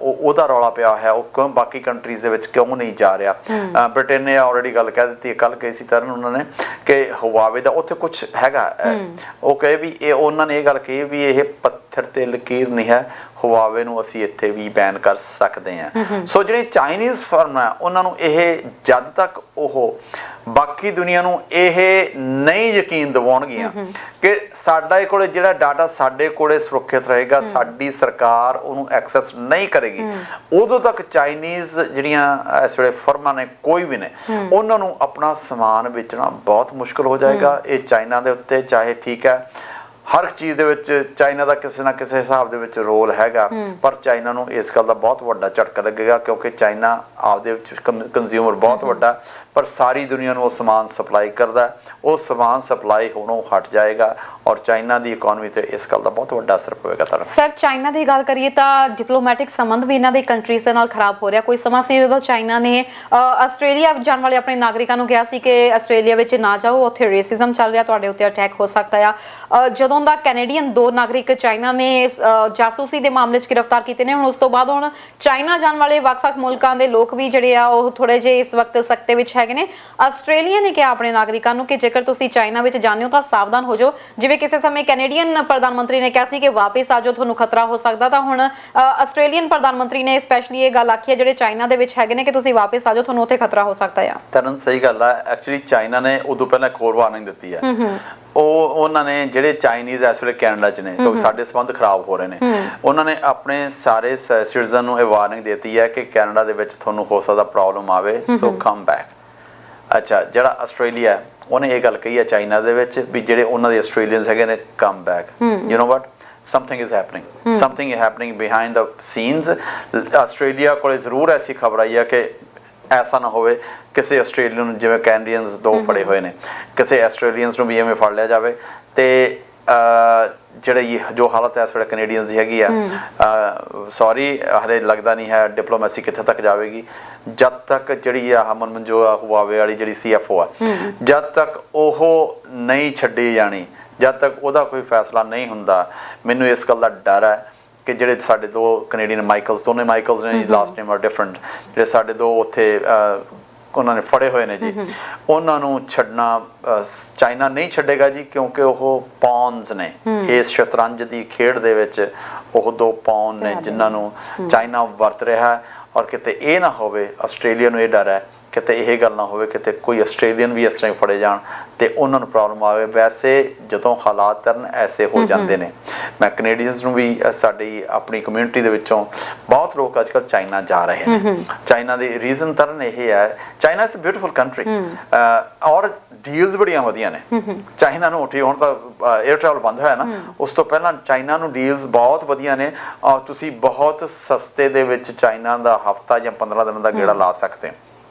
ਉਹਦਾ ਰੌਲਾ ਪਿਆ ਹੈ। ਉਹ ਕਿਉਂ ਬਾਕੀ ਕੰਟਰੀਜ਼ ਦੇ ਵਿੱਚ ਕਿਉਂ ਨਹੀਂ ਜਾ ਰਿਹਾ? ਬ੍ਰਿਟੇਨ ਨੇ ਆਲਰੇਡੀ ਗੱਲ ਕਹਿ ਦਿੱਤੀ, ਕੱਲ ਕਹੀ ਸੀ ਤਰਨ ਉਹਨਾਂ ਨੇ ਕਿ ਹੁਆਵੇ ਦਾ ਉੱਥੇ ਕੁਝ ਹੈਗਾ। ਉਹ ਕਹੇ ਵੀ ਇਹ, ਉਹਨਾਂ ਨੇ ਇਹ ਗੱਲ ਕਹੀ ਵੀ ਇਹ ਪੱਥਰ ਤੇ ਲਕੀਰ ਨਹੀਂ ਹੈ, ਹੁਆਵੇ ਨੂੰ ਅਸੀਂ ਇੱਥੇ ਵੀ ਬੈਨ ਕਰ ਸਕਦੇ ਹਾਂ। ਸੋ ਜਿਹੜੇ ਚਾਈਨੀਜ਼ ਫਰਮ ਹੈ ਉਹਨਾਂ ਨੂੰ ਇਹ ਜਦ ਤੱਕ ਉਹ ਬਾਕੀ ਦੁਨੀਆ ਨੂੰ ਇਹ ਨਹੀਂ ਯਕੀਨ ਦਿਵਾਉਣਗੀਆਂ ਕਿ ਸਾਡੇ ਕੋਲੇ ਜਿਹੜਾ ਡਾਟਾ ਸਾਡੇ ਕੋਲੇ ਸੁਰੱਖਿਅਤ ਰਹੇਗਾ, ਸਾਡੀ ਸਰਕਾਰ ਉਹਨੂੰ ਐਕਸੈਸ ਨਹੀਂ ਕਰੇਗੀ, ਉਦੋਂ ਤੱਕ ਚਾਈਨੀਜ਼ ਜਿਹੜੀਆਂ ਇਸ ਵੇਲੇ ਫਰਮਾਂ ਨੇ, ਕੋਈ ਵੀ ਨੇ, ਉਹਨਾਂ ਨੂੰ ਆਪਣਾ ਸਮਾਨ ਵੇਚਣਾ ਬਹੁਤ ਮੁਸ਼ਕਲ ਹੋ ਜਾਏਗਾ। ਇਹ ਚਾਈਨਾ ਦੇ ਉੱਤੇ ਚਾਹੇ ਠੀਕ ਹੈ ਹਰ ਇੱਕ ਚੀਜ਼ ਦੇ ਵਿੱਚ ਚਾਈਨਾ ਦਾ ਕਿਸੇ ਨਾ ਕਿਸੇ ਹਿਸਾਬ ਦੇ ਵਿੱਚ ਰੋਲ ਹੈਗਾ, ਪਰ ਚਾਈਨਾ ਨੂੰ ਇਸ ਗੱਲ ਦਾ ਬਹੁਤ ਵੱਡਾ ਝਟਕਾ ਲੱਗੇਗਾ, ਕਿਉਂਕਿ ਚਾਈਨਾ ਆਪਦੇ ਵਿੱਚ ਕੰਜ਼ਿਊਮਰ ਬਹੁਤ ਵੱਡਾ, ਪਰ ਸਾਰੀ ਦੁਨੀਆ ਨੂੰ ਉਹ ਸਮਾਨ ਸਪਲਾਈ ਕਰਦਾ। ਉਹ ਸਮਾਨ ਸਪਲਾਈ ਹੋਣੋਂ ਹਟ ਜਾਏਗਾ ਔਰ ਚਾਈਨਾ ਦੀ ਇਕਨੋਮੀ ਤੇ ਇਸ ਗੱਲ ਦਾ ਬਹੁਤ ਵੱਡਾ ਅਸਰ ਪਵੇਗਾ। ਸਰ ਚਾਈਨਾ ਦੀ ਗੱਲ ਕਰੀਏ ਤਾਂ ਡਿਪਲੋਮੈਟਿਕ ਸੰਬੰਧ ਵੀ ਇਹਨਾਂ ਦੇ ਕੰਟਰੀਜ਼ ਦੇ ਨਾਲ ਖਰਾਬ ਹੋ ਰਿਹਾ। ਕੋਈ ਸਮਾਂ ਸੀ ਜਦੋਂ ਚਾਈਨਾ ਨੇ ਆਸਟ੍ਰੇਲੀਆ ਜਾਣ ਵਾਲੇ ਆਪਣੇ ਨਾਗਰਿਕਾਂ ਨੂੰ ਕਿਹਾ ਸੀ ਕਿ ਆਸਟ੍ਰੇਲੀਆ ਵਿੱਚ ਨਾ ਜਾਓ, ਉੱਥੇ ਰੇਸਿਜ਼ਮ ਚੱਲ ਰਿਹਾ, ਤੁਹਾਡੇ ਉੱਤੇ ਅਟੈਕ ਹੋ ਸਕਦਾ ਆ। ਜਦੋਂ ਦਾ ਕੈਨੇਡੀਅਨ 2 ਨਾਗਰਿਕ ਚਾਈਨਾ ਨੇ ਜਾਸੂਸੀ ਦੇ ਮਾਮਲੇ 'ਚ ਗ੍ਰਿਫਤਾਰ ਕੀਤੇ ਨੇ, ਹੁਣ ਉਸ ਤੋਂ ਬਾਅਦ ਹੁਣ ਚਾਈਨਾ ਜਾਣ ਵਾਲੇ ਵੱਖ-ਵੱਖ ਮੁਲਕਾਂ ਦੇ ਲੋਕ ਵੀ ਜਿਹੜੇ ਆ ਉਹ ਥੋੜੇ ਜਿਹੇ ਇਸ ਵਕਤ ਸਖਤੇ ਵਿੱਚ ਹੈਗੇ ਨੇ। ਆਸਟ੍ਰੇਲੀਆ ਨੇ ਕਿਹਾ ਆਪਣੇ ਨਾਗਰਿਕਾਂ ਨੂੰ ਕਿ ਜੇਕਰ ਤੁਸੀਂ ਚਾਈਨਾ ਵਿੱਚ ਜਾਂਦੇ ਹੋ ਤਾਂ ਸਾਵਧਾਨ ਹੋ ਜਾਓ। ਜਿਵੇਂ ਕਿਸੇ ਸਮੇਂ ਕੈਨੇਡੀਅਨ ਪ੍ਰਧਾਨ ਮੰਤਰੀ ਨੇ ਕਿਹਾ ਸੀ ਕਿ ਵਾਪਸ ਆ ਜਾਓ, ਤੁਹਾਨੂੰ ਖਤਰਾ ਹੋ ਸਕਦਾ, ਤਾਂ ਹੁਣ ਆਸਟ੍ਰੇਲੀਅਨ ਪ੍ਰਧਾਨ ਮੰਤਰੀ ਨੇ ਸਪੈਸ਼ਲੀ ਇਹ ਗੱਲ ਆਖੀ ਹੈ ਜਿਹੜੇ ਚਾਈਨਾ ਦੇ ਵਿੱਚ ਹੈਗੇ ਨੇ ਕਿ ਤੁਸੀਂ ਵਾਪਸ ਆ ਜਾਓ, ਤੁਹਾਨੂੰ ਉੱਥੇ ਖਤਰਾ ਹੋ ਸਕਦਾ ਆ। ਤਰਨ ਸਹੀ ਗੱਲ ਆ। ਐਕਚੁਅਲੀ ਚਾਈਨਾ ਨੇ ਉਦੋਂ ਪਹਿਲਾਂ ਇੱਕ ਹੋਰ ਵਾਰਨਿੰਗ ਦਿੱਤੀ ਹੈ। ਉਹਨਾਂ ਨੇ ਜਿਹੜੇ ਚਾਈਨੀਜ਼ ਇਸ ਵੇਲੇ ਕੈਨੇਡਾ 'ਚ ਨੇ, ਕਿਉਂਕਿ ਸਾਡੇ ਸੰਬੰਧ ਖਰਾਬ ਹੋ ਰਹੇ ਨੇ, ਉਹਨਾਂ ਨੇ ਆਪਣੇ ਸਾਰੇ ਸਿਟੀਜ਼ਨ ਨੂੰ ਇਹ ਵਾਰਨਿੰਗ ਦਿੱਤੀ ਹੈ ਕਿ ਕੈਨੇਡਾ ਦੇ ਵਿੱਚ ਤੁਹਾਨੂੰ ਹੋ ਸਕਦਾ ਪ੍ਰੋਬਲਮ ਆਵੇ, ਸੋ ਕਮ ਬੈਕ। ਅੱਛਾ, ਜਿਹੜਾ ਆਸਟ੍ਰੇਲੀਆ ਉਹਨੇ ਇਹ ਗੱਲ ਕਹੀ ਹੈ ਚਾਈਨਾ ਦੇ ਵਿੱਚ ਵੀ ਜਿਹੜੇ ਉਹਨਾਂ ਦੇ ਆਸਟ੍ਰੇਲੀਅਨਸ ਹੈਗੇ ਨੇ, come back. You know what, something is happening behind the scenes। Australia ਕੋਲੇ ਜ਼ਰੂਰ ਐਸੀ ਖਬਰ ਆਈ ਹੈ ਕਿ ਐਸਾ ਨਾ ਹੋਵੇ ਕਿਸੇ ਆਸਟ੍ਰੇਲੀਅਨ ਨੂੰ, ਜਿਵੇਂ ਕੈਨੇਡੀਅਨਸ 2 ਫੜੇ ਹੋਏ ਨੇ, ਕਿਸੇ ਆਸਟ੍ਰੇਲੀਅਨਸ ਨੂੰ ਵੀ ਐਵੇਂ ਫੜ ਲਿਆ ਜਾਵੇ। ਤੇ ਜਿਹੜੇ ਜੋ ਹਾਲਤ ਹੈ ਇਸ ਵੇਲੇ ਕੈਨੇਡੀਅਨਸ ਦੀ ਹੈਗੀ ਆ, ਸੌਰੀ ਹਲੇ ਲੱਗਦਾ ਨਹੀਂ ਹੈ ਡਿਪਲੋਮੈਸੀ ਕਿੱਥੇ ਤੱਕ ਜਾਵੇਗੀ। ਜਦ ਤੱਕ ਜਿਹੜੀ ਆ ਮਨਮਨਜੋਤ ਹੁਆਵੇ ਵਾਲੀ ਜਿਹੜੀ CFO ਆ, ਜਦ ਤੱਕ ਉਹ ਨਹੀਂ ਛੱਡੀ ਜਾਣੀ, ਜਦ ਤੱਕ ਉਹਦਾ ਕੋਈ ਫੈਸਲਾ ਨਹੀਂ ਹੁੰਦਾ, ਮੈਨੂੰ ਇਸ ਗੱਲ ਦਾ ਡਰ ਹੈ ਕਿ ਜਿਹੜੇ ਸਾਡੇ 2 ਕੈਨੇਡੀਅਨ ਮਾਈਕਲਸ, ਦੋਨੇ ਮਾਈਕਲਸ ਨੇ, ਲਾਸਟ ਨੇਮ ਆਰ ਡਿਫਰੈਂਟ, ਜਿਹੜੇ ਸਾਡੇ 2 ਉੱਥੇ ਉਹਨਾਂ ਨੇ ਫੜੇ ਹੋਏ ਨੇ ਜੀ, ਉਹਨਾਂ ਨੂੰ ਛੱਡਣਾ ਚਾਈਨਾ ਨਹੀਂ ਛੱਡੇਗਾ ਜੀ, ਕਿਉਂਕਿ ਉਹ ਪੌਨਸ ਨੇ ਇਸ ਸ਼ਤਰੰਜ ਦੀ ਖੇਡ ਦੇ ਵਿੱਚ। ਉਹ 2 ਪੌਨ ਨੇ ਜਿਨ੍ਹਾਂ ਨੂੰ ਚਾਈਨਾ ਵਰਤ ਰਿਹਾ, ਔਰ ਕਿਤੇ ਇਹ ਨਾ ਹੋਵੇ, ਆਸਟ੍ਰੇਲੀਆ ਨੂੰ ਇਹ ਡਰ ਹੈ ਕਿਤੇ ਇਹ ਗੱਲ ਨਾ ਹੋਵੇ ਕਿਤੇ ਕੋਈ ਆਸਟ੍ਰੇਲੀਅਨ ਵੀ ਇਸ ਤਰ੍ਹਾਂ ਫੜੇ ਜਾਣ ਤੇ ਉਹਨਾਂ ਨੂੰ ਪ੍ਰੋਬਲਮ ਆਵੇ। ਵੈਸੇ ਜਦੋਂ ਹਾਲਾਤ ਤਰਨ ਐਸੇ ਹੋ ਜਾਂਦੇ ਨੇ, ਮੈਂ ਕੈਨੇਡੀਅਨਸ ਨੂੰ ਵੀ, ਸਾਡੀ ਆਪਣੀ ਕਮਿਊਨਿਟੀ ਦੇ ਵਿੱਚੋਂ ਬਹੁਤ ਲੋਕ ਅੱਜ ਕੱਲ੍ਹ ਚਾਈਨਾ ਜਾ ਰਹੇ ਨੇ। ਚਾਈਨਾ ਦੀ ਰੀਜ਼ਨ ਤਰਨ ਇਹ ਹੈ, China is a beautiful country ਔਰ ਡੀਲਸ ਬੜੀਆਂ ਵਧੀਆ ਨੇ ਚਾਈਨਾ ਨੂੰ। ਉੱਠੀ ਹੁਣ ਤਾਂ 에ਅਰ ਟਰੈਵਲ ਬੰਦ ਹੋਇਆ ਨਾ, ਉਸ ਤੋਂ ਪਹਿਲਾਂ ਚਾਈਨਾ ਨੂੰ ਡੀਲਸ ਬਹੁਤ ਵਧੀਆ ਨੇ ਔਰ ਤੁਸੀਂ ਬਹੁਤ ਸਸਤੇ ਦੇ ਵਿੱਚ ਚਾਈਨਾ ਦਾ ਹਫ਼ਤਾ ਜਾਂ 15 ਦਿਨ ਦਾ ਗੇੜਾ ਲਾ ਸਕਦੇ ਹੋ।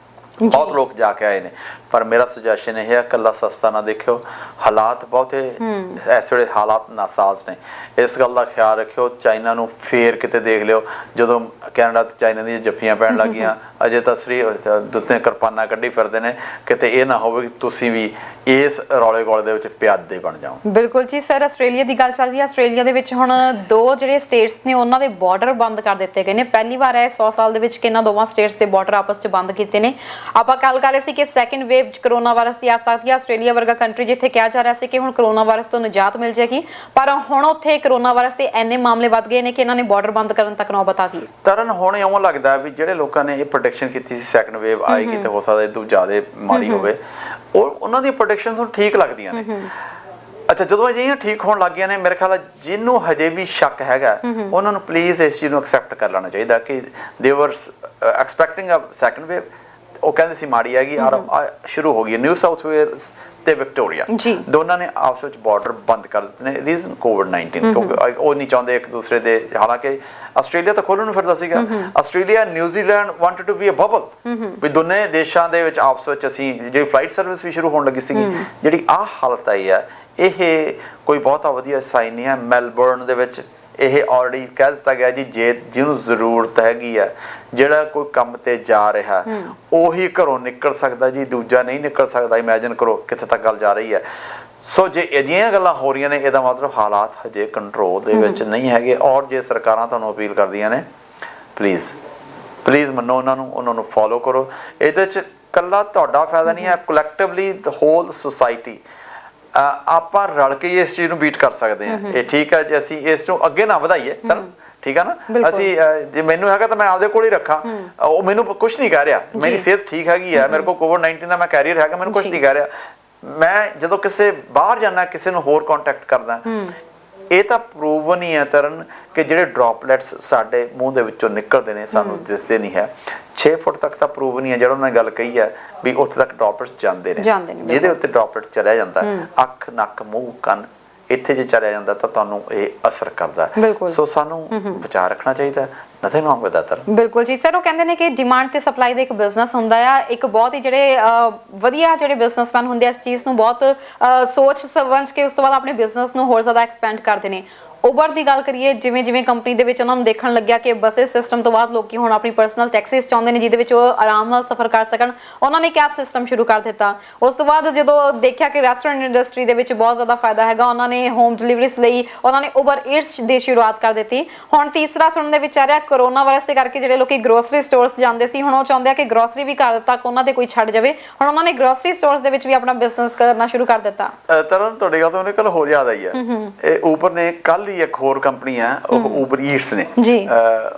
ਬਹੁਤ ਲੋਕ ਜਾ ਕੇ ਆਏ ਨੇ, ਪਰ ਮੇਰਾ ਸੁਜੈਸ਼ਨ ਇਹ ਹੈ ਕੱਲਾ ਸਸਤਾ ਨਾ ਦੇਖਿਓ, ਹਾਲਾਤ ਬਹੁਤੇ ਇਸ ਵੇਲੇ ਹਾਲਾਤ ਨਾਸਾਜ਼ ਨੇ, ਇਸ ਗੱਲ ਦਾ ਖਿਆਲ ਰੱਖਿਓ। ਚਾਈਨਾ ਨੂੰ ਫੇਰ ਕਿਤੇ ਦੇਖ ਲਿਓ, ਜਦੋਂ ਕੈਨੇਡਾ ਤੇ ਚਾਈਨਾ ਦੀਆਂ ਜੱਫੀਆਂ ਪੈਣ ਲੱਗੀਆਂ, ਅਜੇ ਤਾਂ ਦੁੱਤੇ ਕਿਰਪਾਨਾਂ ਕੱਢੀ ਫਿਰਦੇ ਨੇ, ਕਿਤੇ ਇਹ ਨਾ ਹੋਵੇ ਕਿ ਤੁਸੀਂ ਵੀ ਇਸ ਰੌਲੇ ਗੋਲੇ ਦੇ ਵਿੱਚ ਪਿਆਦੇ ਬਣ ਜਾਓ। ਬਿਲਕੁਲ ਜੀ ਸਰ, ਆਸਟ੍ਰੇਲੀਆ ਦੀ ਗੱਲ ਚੱਲ ਰਹੀ ਹੈ। ਆਸਟ੍ਰੇਲੀਆ ਦੇ ਵਿੱਚ ਹੁਣ 2 ਜਿਹੜੇ ਸਟੇਟਸ ਨੇ ਉਹਨਾਂ ਦੇ ਬਾਰਡਰ ਬੰਦ ਕਰ ਦਿੱਤੇ ਗਏ ਨੇ। ਪਹਿਲੀ ਵਾਰ ਹੈ 100 ਸਾਲ ਦੇ ਵਿੱਚ ਕਿ ਇਹਨਾਂ ਦੋਵਾਂ ਸਟੇਟਸ ਦੇ ਬਾਰਡਰ ਆਪਸ 'ਚ ਬੰਦ ਕੀਤੇ ਨੇ। ਆਪਾਂ ਗੱਲ ਕਰ ਰਹੇ ਸੀ ਕਿ ਸੈਕੰਡ ਵੇਵ ਕਰੋਨਾ ਵਾਇਰਸ ਦੀ ਆ ਸਕਦੀ ਹੈ। ਆਸਟ੍ਰੇਲੀਆ ਵਰਗਾ ਕੰਟਰੀ ਜਿੱਥੇ ਕਿਹਾ ਜਾ ਰਿਹਾ ਸੀ ਕਿ ਹੁਣ ਕਰੋਨਾ ਵਾਇਰਸ ਤੋਂ ਨਿਜਾਤ ਮਿਲ ਜਾਏਗੀ, ਪਰ ਹੁਣ ਉੱਥੇ ਕਰੋਨਾ ਵਾਇਰਸ ਦੇ ਇੰਨੇ ਮਾਮਲੇ ਵੱਧ ਗਏ ਨੇ ਕਿ ਇਹਨਾਂ ਨੇ ਬਾਰਡਰ ਬੰਦ ਕਰਨ ਤੱਕ ਨੌਬਤ ਆ ਗਈ। ਤਰਨ ਹੁਣ ਇਉਂ ਲੱਗਦਾ ਵੀ ਜਿਹੜੇ ਲੋਕਾਂ ਨੇ ਇਹ ਪ੍ਰੈਡਿਕਸ਼ਨ ਕੀਤੀ ਸੀ ਸੈਕੰਡ ਵੇਵ ਆਏਗੀ ਤੇ ਹੋ ਸਕਦਾ ਇਹ ਤੋਂ ਜ਼ਿਆਦਾ ਮਾੜੀ ਹੋਵੇ, ਉਹਨਾਂ ਦੀਆਂ ਪ੍ਰੈਡਿਕਸ਼ਨਸ ਹੁਣ ਠੀਕ ਲੱਗਦੀਆਂ ਨੇ। ਅੱਛਾ, ਜਦੋਂ ਅਜਿਹੀਆਂ ਠੀਕ ਹੋਣ ਲੱਗ ਗਈਆਂ ਨੇ, ਮੇਰੇ ਖਿਆਲ ਜਿਹਨੂੰ ਹਜੇ ਵੀ ਸ਼ੱਕ ਹੈਗਾ ਉਹਨਾਂ ਨੂੰ ਪਲੀਜ਼ ਇਸ ਚੀਜ਼ ਨੂੰ ਐਕਸੈਪਟ ਕਰ ਲੈਣਾ ਚਾਹੀਦਾ ਕਿ ਦੇ ਵਰ ਐਕਸਪੈਕਟਿੰਗ ਅ ਸੈਕੰਡ ਵੇਵ। ਉਹ ਕਹਿੰਦੇ ਸੀ ਮਾੜੀ ਹੈਗੀ, ਸ਼ੁਰੂ ਹੋ ਗਈ। ਨਿਊ ਸਾਊਥ ਵੇਲਸ ਤੇ ਵਿਕਟੋਰੀਆ ਦੋਨਾਂ ਨੇ ਆਪਸ ਵਿੱਚ ਬਾਰਡਰ ਬੰਦ ਕਰ ਦਿੱਤੇ ਨੇ, ਰੀਜ਼ਨ ਕੋਵਿਡ-19, ਕਿਉਂਕਿ ਉਹ ਨਹੀਂ ਚਾਹੁੰਦੇ ਇੱਕ ਦੂਸਰੇ ਦੇ। ਹਾਲਾਂਕਿ ਆਸਟ੍ਰੇਲੀਆ ਤਾਂ ਖੋਲ੍ਹਣ ਨੂੰ ਫਿਰਦਾ ਸੀਗਾ, Australia New Zealand wanted to be a bubble, ਵੀ ਦੋਨੇ ਦੇਸ਼ਾਂ ਦੇ ਵਿੱਚ ਆਪਸ ਵਿੱਚ ਅਸੀਂ ਜਿਹੜੀ ਫਲਾਈਟ ਸਰਵਿਸ ਵੀ ਸ਼ੁਰੂ ਹੋਣ ਲੱਗੀ ਸੀਗੀ। ਜਿਹੜੀ ਆਹ ਹਾਲਤ ਆਈ ਹੈ, ਇਹ ਕੋਈ ਬਹੁਤਾ ਵਧੀਆ ਸਾਈਨ ਨਹੀਂ ਹੈ। ਮੈਲਬੌਰਨ ਦੇ ਵਿੱਚ ਇਹ ਆਲਰੇਡੀ ਕਹਿ ਦਿੱਤਾ ਗਿਆ ਜੀ, ਜੇ ਜਿਹਨੂੰ ਜ਼ਰੂਰਤ ਹੈਗੀ ਆ, ਜਿਹੜਾ ਕੋਈ ਕੰਮ ਤੇ ਜਾ ਰਿਹਾ ਉਹੀ ਘਰੋਂ ਨਿਕਲ ਸਕਦਾ ਜੀ, ਦੂਜਾ ਨਹੀਂ ਨਿਕਲ ਸਕਦਾ। ਇਮੈਜਿਨ ਕਰੋ ਕਿੱਥੇ ਤੱਕ ਗੱਲ ਜਾ ਰਹੀ ਹੈ। ਸੋ ਜੇ ਅਜਿਹੀਆਂ ਗੱਲਾਂ ਹੋ ਰਹੀਆਂ ਨੇ, ਇਹਦਾ ਮਤਲਬ ਹਾਲਾਤ ਹਜੇ ਕੰਟਰੋਲ ਦੇ ਵਿੱਚ ਨਹੀਂ ਹੈਗੇ। ਔਰ ਜੇ ਸਰਕਾਰਾਂ ਤੁਹਾਨੂੰ ਅਪੀਲ ਕਰਦੀਆਂ ਨੇ, ਪਲੀਜ਼ ਮੰਨੋ ਉਹਨਾਂ ਨੂੰ ਫੋਲੋ ਕਰੋ। ਇਹਦੇ 'ਚ ਇਕੱਲਾ ਤੁਹਾਡਾ ਫਾਇਦਾ ਨਹੀਂ ਹੈ, ਕਲੈਕਟਿਵਲੀ ਦ ਹੋਲ ਸੁਸਾਇਟੀ ਆਪਾਂ ਰਲ ਕੇ ਇਸ ਚੀਜ਼ ਨੂੰ ਬੀਟ ਕਰ ਸਕਦੇ ਹਾਂ। ਇਹ ਠੀਕ ਹੈ ਜੇ ਅਸੀਂ ਇਸ ਨੂੰ ਅੱਗੇ ਨਾ ਵਧਾਈਏ ਤਾਂ ਠੀਕ ਹੈ ਨਾ। ਅਸੀਂ ਜੇ ਮੈਨੂੰ ਹੈਗਾ ਤਾਂ ਮੈਂ ਆਪਦੇ ਕੋਲ ਹੀ ਰੱਖਾਂ, ਉਹ ਮੈਨੂੰ ਕੁਝ ਨਹੀਂ ਕਹਿ ਰਿਹਾ, ਮੇਰੀ ਸਿਹਤ ਠੀਕ ਹੈਗੀ ਹੈ, ਮੇਰੇ ਕੋਲ ਕੋਵਿਡ-19 ਦਾ ਮੈਂ ਕੈਰੀਅਰ ਹੈਗਾ, ਮੈਨੂੰ ਕੁਝ ਨਹੀਂ ਕਹਿ ਰਿਹਾ। ਮੈਂ ਜਦੋਂ ਕਿਸੇ ਬਾਹਰ ਜਾਣਾ, ਕਿਸੇ ਨੂੰ ਹੋਰ ਕੰਟੈਕਟ ਕਰਦਾ, ਇਹ ਤਾਂ ਪ੍ਰੂਵਨ ਹੀ ਹੈ ਤਰਨ ਕਿ ਜਿਹੜੇ ਡ੍ਰੌਪਲੇਟਸ ਸਾਡੇ ਮੂੰਹ ਦੇ ਵਿੱਚੋਂ ਨਿਕਲਦੇ ਨੇ ਸਾਨੂੰ ਦਿਸਦੇ ਨਹੀਂ ਹੈ। 6 ਫੁੱਟ ਤੱਕ ਤਾਂ ਪ੍ਰੂਵ ਨਹੀਂ ਹੈ, ਜਿਹੜਾ ਉਹਨਾਂ ਨੇ ਗੱਲ ਕਹੀ ਹੈ ਵੀ ਉੱਥੇ ਤੱਕ ਡ੍ਰੌਪਲੇਟਸ ਜਾਂਦੇ ਨੇ। ਜਿਹਦੇ ਉੱਤੇ ਡ੍ਰੌਪਲੇਟ ਚਲਿਆ ਜਾਂਦਾ, ਅੱਖ, ਨੱਕ, ਮੂੰਹ, ਕੰਨ, ਇੱਥੇ ਜੇ ਚਲਿਆ ਜਾਂਦਾ ਤਾਂ ਤੁਹਾਨੂੰ ਇਹ ਅਸਰ ਕਰਦਾ। ਸੋ ਸਾਨੂੰ ਬਚਾਅ ਰੱਖਣਾ ਚਾਹੀਦਾ। Nothing wrong with that. ਬਿਲਕੁਲ ਜੀ ਸਰ, ਉਹ ਕਹਿੰਦੇ ਨੇ ਕਿ ਡਿਮਾਂਡ ਤੇ ਸਪਲਾਈ ਦਾ ਇੱਕ ਬਿਜ਼ਨਸ ਹੁੰਦਾ ਆ। ਇੱਕ ਬਹੁਤ ਹੀ ਜਿਹੜੇ ਵਧੀਆ ਜਿਹੜੇ ਬਿਜ਼ਨਸਮੈਨ ਹੁੰਦੇ ਆ ਇਸ ਚੀਜ਼ ਨੂੰ ਬਹੁਤ ਸੋਚ ਸਮਝ ਕੇ ਉਸ ਤੋਂ ਬਾਅਦ ਆਪਣੇ ਬਿਜ਼ਨਸ ਨੂੰ ਹੋਰ ਜ਼ਿਆਦਾ ਐਕਸਪੈਂਡ ਕਰਦੇ ਨੇ। ਉਬਰ ਦੀ ਗੱਲ ਕਰੀਏ, ਜਿਵੇਂ ਕੰਪਨੀ ਦੇ ਵਿੱਚ ਉਹਨਾਂ ਨੂੰ ਦੇਖਣ ਲੱਗਿਆ ਕਿ ਬੱਸਿਸ ਸਿਸਟਮ ਤੋਂ ਬਾਅਦ ਲੋਕੀ ਹੁਣ ਆਪਣੀ ਪਰਸਨਲ ਟੈਕਸੀਜ਼ ਚਾਹੁੰਦੇ ਨੇ ਜਿਹਦੇ ਵਿੱਚ ਉਹ ਆਰਾਮ ਨਾਲ ਸਫ਼ਰ ਕਰ ਸਕਣ, ਉਹਨਾਂ ਨੇ ਕੈਬ ਸਿਸਟਮ ਸ਼ੁਰੂ ਕਰ ਦਿੱਤਾ। ਉਸ ਤੋਂ ਬਾਅਦ ਜਦੋਂ ਦੇਖਿਆ ਕਿ ਰੈਸਟੋਰੈਂਟ ਇੰਡਸਟਰੀ ਦੇ ਵਿੱਚ ਬਹੁਤ ਜ਼ਿਆਦਾ ਫਾਇਦਾ ਹੈਗਾ, ਉਹਨਾਂ ਨੇ ਹੋਮ ਡਿਲੀਵਰੀਜ਼ ਲਈ ਉਹਨਾਂ ਨੇ ਉਬਰ ਈਟਸ ਦੀ ਸ਼ੁਰੂਆਤ ਕਰ ਦਿੱਤੀ। ਹੁਣ ਤੀਸਰਾ ਸੁਣਨ ਦੇ ਵਿੱਚ ਆ ਰਿਹਾ, ਕਰੋਨਾ ਵਾਇਰਸ ਦੇ ਕਰਕੇ ਜਿਹੜੇ ਲੋਕੀ ਗਰੋਸਰੀ ਸਟੋਰਸ ਜਾਂਦੇ ਸੀ, ਹੁਣ ਉਹ ਚਾਹੁੰਦੇ ਆ ਕਿ ਗਰੋਸਰੀ ਵੀ ਘਰ ਤੱਕ ਉਹਨਾਂ ਦੇ ਕੋਈ ਛੱਡ ਜਾਵੇ। ਹੁਣ ਉਹਨਾਂ ਨੇ ਗਰੋਸਰੀ ਸਟੋਰਸ ਦੇ ਵਿੱਚ ਵੀ ਆਪਣਾ ਬਿਜ਼ਨਸ ਕਰਨਾ ਸ਼ੁਰੂ ਕਰ ਦਿੱਤਾ। ਤਰਨ ਤੁਹਾਡੀ ਗੱਲ ਤੋਂ ਮੈਨੂੰ ਕੱਲ ਹੋਰ ਯਾਦ ਆਈ ਹੈ, ਇਹ ਉਬਰ ਨੇ ਕੱਲ ਹੀ ਇੱਕ ਹੋਰ ਕੰਪਨੀ ਹੈ, ਉਹ ਉਬਰ ਈਟਸ ਨੇ,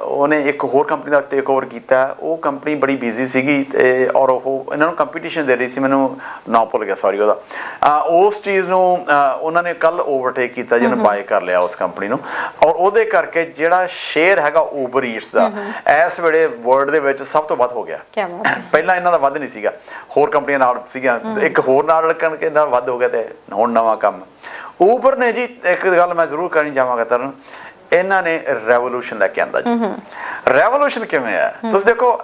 ਉਹਨੇ ਇੱਕ ਹੋਰ ਕੰਪਨੀ ਦਾ ਟੇਕ ਓਵਰ ਕੀਤਾ। ਉਹ ਕੰਪਨੀ ਬੜੀ ਬਿਜ਼ੀ ਸੀਗੀ ਤੇ ਔਰ ਉਹ ਇਹਨਾਂ ਨੂੰ ਕੰਪੀਟੀਸ਼ਨ ਦੇ ਰਹੀ ਸੀ, ਮੈਨੂੰ ਨਾਂ ਭੁੱਲ ਗਿਆ ਸੌਰੀ ਉਹਦਾ। ਉਸ ਚੀਜ਼ ਨੂੰ ਉਹਨਾਂ ਨੇ ਕੱਲ ਓਵਰਟੇਕ ਕੀਤਾ, ਜਿਹਨੇ ਬਾਏ ਕਰ ਲਿਆ ਉਸ ਕੰਪਨੀ ਨੂੰ। ਔਰ ਉਹਦੇ ਕਰਕੇ ਜਿਹੜਾ ਸ਼ੇਅਰ ਹੈਗਾ ਉਬਰ ਈਟਸ ਦਾ ਇਸ ਵੇਲੇ ਵਰਲਡ ਦੇ ਵਿੱਚ ਸਭ ਤੋਂ ਵੱਧ ਹੋ ਗਿਆ। ਪਹਿਲਾਂ ਇਹਨਾਂ ਦਾ ਵੱਧ ਨਹੀਂ ਸੀਗਾ, ਹੋਰ ਕੰਪਨੀਆਂ ਨਾਲ ਸੀਗੀਆਂ, ਇੱਕ ਹੋਰ ਨਾਲ ਕਰਕੇ ਇਹਨਾਂ ਦਾ ਵੱਧ ਹੋ ਗਿਆ ਤੇ ਹੁਣ ਨਵਾਂ ਕੰਮ ਉਬਰ ਨੇ ਜੀ। ਇੱਕ ਗੱਲ ਮੈਂ ਜ਼ਰੂਰ ਕਰਨੀ ਚਾਹਾਂਗਾ ਤਰਨ, ਇਹਨਾਂ ਨੇ ਰੈਵੋਲੂਸ਼ਨ ਲੈ ਕੇ ਆਂਦਾ ਜੀ। ਰੈਵੋਲੂਸ਼ਨ ਕਿਵੇਂ ਹੈ ਤੁਸੀਂ ਦੇਖੋ,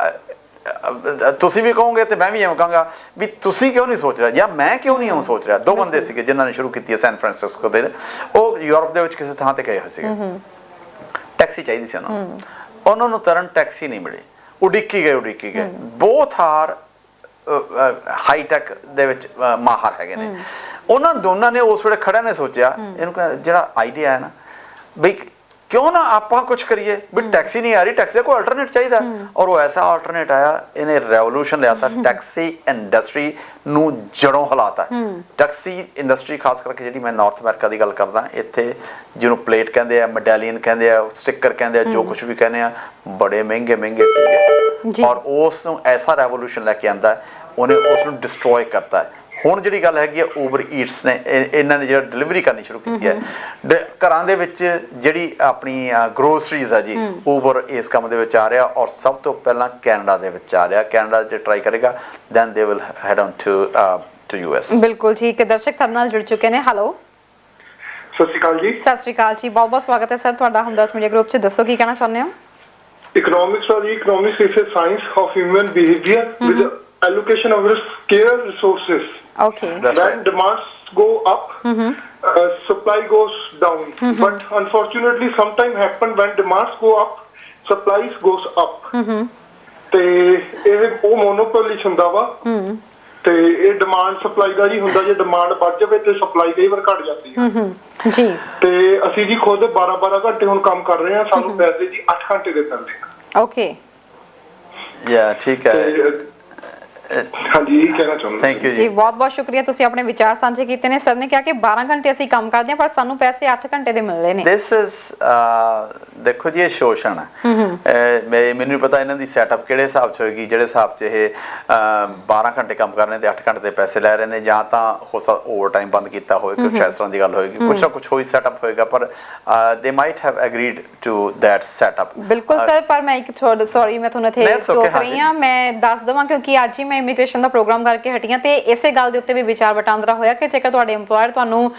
ਤੁਸੀਂ ਵੀ ਕਹੋਗੇ ਤੇ ਮੈਂ ਵੀ ਐਵੇਂ ਕਹਾਂਗਾ ਵੀ ਤੁਸੀਂ ਕਿਉਂ ਨਹੀਂ ਸੋਚ ਰਿਹਾ ਜਾਂ ਮੈਂ ਕਿਉਂ ਨਹੀਂ ਐਵੇਂ ਸੋਚ ਰਿਹਾ। 2 ਬੰਦੇ ਸੀਗੇ ਜਿਨ੍ਹਾਂ ਨੇ ਸ਼ੁਰੂ ਕੀਤੀ ਹੈ ਸੈਨ ਫਰਾਂਸਿਸਕੋ ਦੇ, ਉਹ ਯੂਰਪ ਦੇ ਵਿੱਚ ਕਿਸੇ ਥਾਂ ਤੇ ਗਏ ਹੋਏ ਸੀਗੇ, ਟੈਕਸੀ ਚਾਹੀਦੀ ਸੀ ਉਹਨਾਂ ਨੂੰ ਤਰਨ ਟੈਕਸੀ ਨਹੀਂ ਮਿਲੀ, ਉਡੀਕੀ ਗਏ। ਬੋਥ ਆਰ ਹਾਈਟੈਕ ਦੇ ਵਿੱਚ ਮਾਹਰ ਹੈਗੇ ਨੇ। ਉਹਨਾਂ ਦੋਨਾਂ ਨੇ ਉਸ ਵੇਲੇ ਖੜਿਆਂ ਨੇ ਸੋਚਿਆ, ਇਹਨੂੰ ਜਿਹੜਾ ਆਈਡੀਆ ਹੈ ਨਾ ਬਈ ਕਿਉਂ ਨਾ ਆਪਾਂ ਕੁਝ ਕਰੀਏ, ਵੀ ਟੈਕਸੀ ਨਹੀਂ ਆ ਰਹੀ, ਟੈਕਸੀ ਦਾ ਕੋਈ ਆਲਟਰਨੇਟ ਚਾਹੀਦਾ। ਔਰ ਉਹ ਐਸਾ ਆਲਟਰਨੇਟ ਆਇਆ, ਇਹਨੇ ਰੈਵੋਲੂਸ਼ਨ ਲਿਆਤਾ, ਟੈਕਸੀ ਇੰਡਸਟਰੀ ਨੂੰ ਜੜੋਂ ਹਿਲਾਤਾ। ਟੈਕਸੀ ਇੰਡਸਟਰੀ ਖਾਸ ਕਰਕੇ ਜਿਹੜੀ ਮੈਂ ਨਾਰਥ ਅਮਰੀਕਾ ਦੀ ਗੱਲ ਕਰਦਾ, ਇੱਥੇ ਜਿਹਨੂੰ ਪਲੇਟ ਕਹਿੰਦੇ ਆ, ਮੈਡਾਲੀਅਨ ਕਹਿੰਦੇ ਆ, ਸਟਿੱਕਰ ਕਹਿੰਦੇ ਆ, ਜੋ ਕੁਝ ਵੀ ਕਹਿੰਦੇ ਆ, ਬੜੇ ਮਹਿੰਗੇ ਸੀਗੇ। ਔਰ ਉਸ ਨੂੰ ਐਸਾ ਰੈਵੋਲੂਸ਼ਨ ਲੈ ਕੇ ਆਂਦਾ, ਉਹਨੇ ਉਸ ਨੂੰ ਡਿਸਟਰੋਏ ਕਰਤਾ। ਹੁਣ ਜਿਹੜੀ ਗੱਲ ਹੈਗੀ ਆ, ਉਬਰ ਈਟਸ ਨੇ ਇਹਨਾਂ ਨੇ ਜਿਹੜਾ ਡਿਲੀਵਰੀ ਕਰਨੀ ਸ਼ੁਰੂ ਕੀਤੀ ਹੈ ਘਰਾਂ ਦੇ ਵਿੱਚ, ਜਿਹੜੀ ਆਪਣੀ ਗਰੋਸਰੀਜ਼ ਆ ਜੀ, ਉਬਰ ਇਸ ਕੰਮ ਦੇ ਵਿੱਚ ਆ ਰਿਹਾ। ਔਰ ਸਭ ਤੋਂ ਪਹਿਲਾਂ ਕੈਨੇਡਾ ਦੇ ਵਿੱਚ ਆ ਰਿਹਾ, ਕੈਨੇਡਾ 'ਚ ਟਰਾਈ ਕਰੇਗਾ, then they will head on to US. ਬਿਲਕੁਲ ਜੀ, ਇੱਕ ਦਰਸ਼ਕ ਸਾਡੇ ਨਾਲ ਜੁੜ ਚੁੱਕੇ ਨੇ। ਹੈਲੋ, ਸਤਿ ਸ਼੍ਰੀ ਅਕਾਲ ਜੀ। ਸਤਿ ਸ਼੍ਰੀ ਅਕਾਲ ਜੀ, ਬਹੁਤ ਬਹੁਤ ਸਵਾਗਤ ਹੈ ਸਰ ਤੁਹਾਡਾ ਹਮਦਰਦ ਮੀਡੀਆ ਗਰੁੱਪ 'ਚ। ਦੱਸੋ ਕੀ ਕਹਿਣਾ ਚਾਹੁੰਦੇ ਹੋ? Economics is a science of human behavior with allocation of scarce resources. Okay. That's When right. demands go up, supply goes down. But unfortunately, sometimes happen when demands go up, supplies goes up. ਤੇ ਇਹ ਉਹ monopoly ਹੁੰਦਾ ਵਾ ਤੇ ਇਹ demand supply ਦਾ ਜੀ ਹੁੰਦਾ। ਜੇ ਡਿਮਾਂਡ ਵੱਧ ਜਾਵੇ ਤੇ ਸਪਲਾਈ ਕਈ ਵਾਰ ਘਟ ਜਾਂਦੀ ਹੈ। ਜੀ ਤੇ ਅਸੀਂ ਜੀ ਖੁਦ 12 ਘੰਟੇ ਹੁਣ ਕੰਮ ਕਰ ਰਹੇ ਹਾਂ। ਸਾਨੂੰ ਪੈਸੇ ਜੀ 8 ਘੰਟੇ ਦੇ ਪੈਂਦੇ ਆ। ਓਕੇ ਯਾ ਠੀਕ ਹੈ। ਹਾਂਜੀ ਇਹ ਕਹਿਣਾ ਚਾਹੁੰਦਾ। ਥੈਂਕ ਯੂ ਜੀ ਜੀ। ਬਹੁਤ ਬਹੁਤ ਸ਼ੁਕਰੀਆ, ਤੁਸੀਂ ਆਪਣੇ ਵਿਚਾਰ ਸਾਂਝੇ ਕੀਤੇ ਨੇ। ਸਰ ਨੇ ਕਿਹਾ ਕਿ 12 ਘੰਟੇ ਅਸੀਂ ਕੰਮ ਕਰਦੇ ਹਾਂ ਪਰ ਸਾਨੂੰ ਪੈਸੇ 8 ਘੰਟੇ ਦੇ ਮਿਲ ਰਹੇ ਨੇ। ਦਿਸ ਇਜ਼ ਦੇਖੋ ਜੀ, ਇਹ ਸ਼ੋਸ਼ਣ ਹੈ। ਮੈਨੂੰ ਨਹੀਂ ਪਤਾ ਇਹਨਾਂ ਦੀ ਸੈਟਅਪ ਕਿਹੜੇ ਹਿਸਾਬ 'ਚ ਹੋਏਗੀ, ਜਿਹੜੇ ਹਿਸਾਬ 'ਚ ਇਹ 12 ਘੰਟੇ ਕੰਮ ਕਰ ਰਹੇ ਤੇ 8 ਘੰਟੇ ਦੇ ਪੈਸੇ ਲੈ ਰਹੇ ਨੇ, ਜਾਂ ਤਾਂ ਹੋ ਸਕਦਾ ਓਵਰ ਟਾਈਮ ਬੰਦ ਕੀਤਾ ਹੋਵੇ, ਕੁਛ ਇਸ ਤਰ੍ਹਾਂ ਦੀ ਗੱਲ ਹੋਏਗੀ। ਕੁਛ ਨਾ ਕੁਛ ਹੋਈ ਸੈਟਅਪ ਹੋਏਗਾ, ਪਰ they might have agreed to that setup. ਬਿਲਕੁਲ ਸਰ, ਪਰ ਮੈਂ ਇੱਕ ਸੌਰੀ ਮੈਂ ਤੁਹਾਨੂੰ ਇੱਥੇ That's okay, ਰੋਕ ਰਹੀ ਹਾਂ। ਮੈਂ ਦੱਸ ਦਵਾਂ ਕਿਉਂਕਿ ਅੱਜ ਹੀ ਮੈਂ ਇਮੀਗ੍ਰੇਸ਼ਨ ਦਾ ਪ੍ਰੋਗਰਾਮ ਕਰਕੇ ਹਟੀਆਂ ਤੇ ਇਸੇ ਗੱਲ ਦੇ ਉੱਤੇ ਵੀ ਵਿਚਾਰ ਵਟਾਂਦਰਾ ਹੋਇਆ ਕਿ ਜੇਕਰ ਤੁਹਾਡੇ EMPLOYER ਤੁਹਾਨੂੰ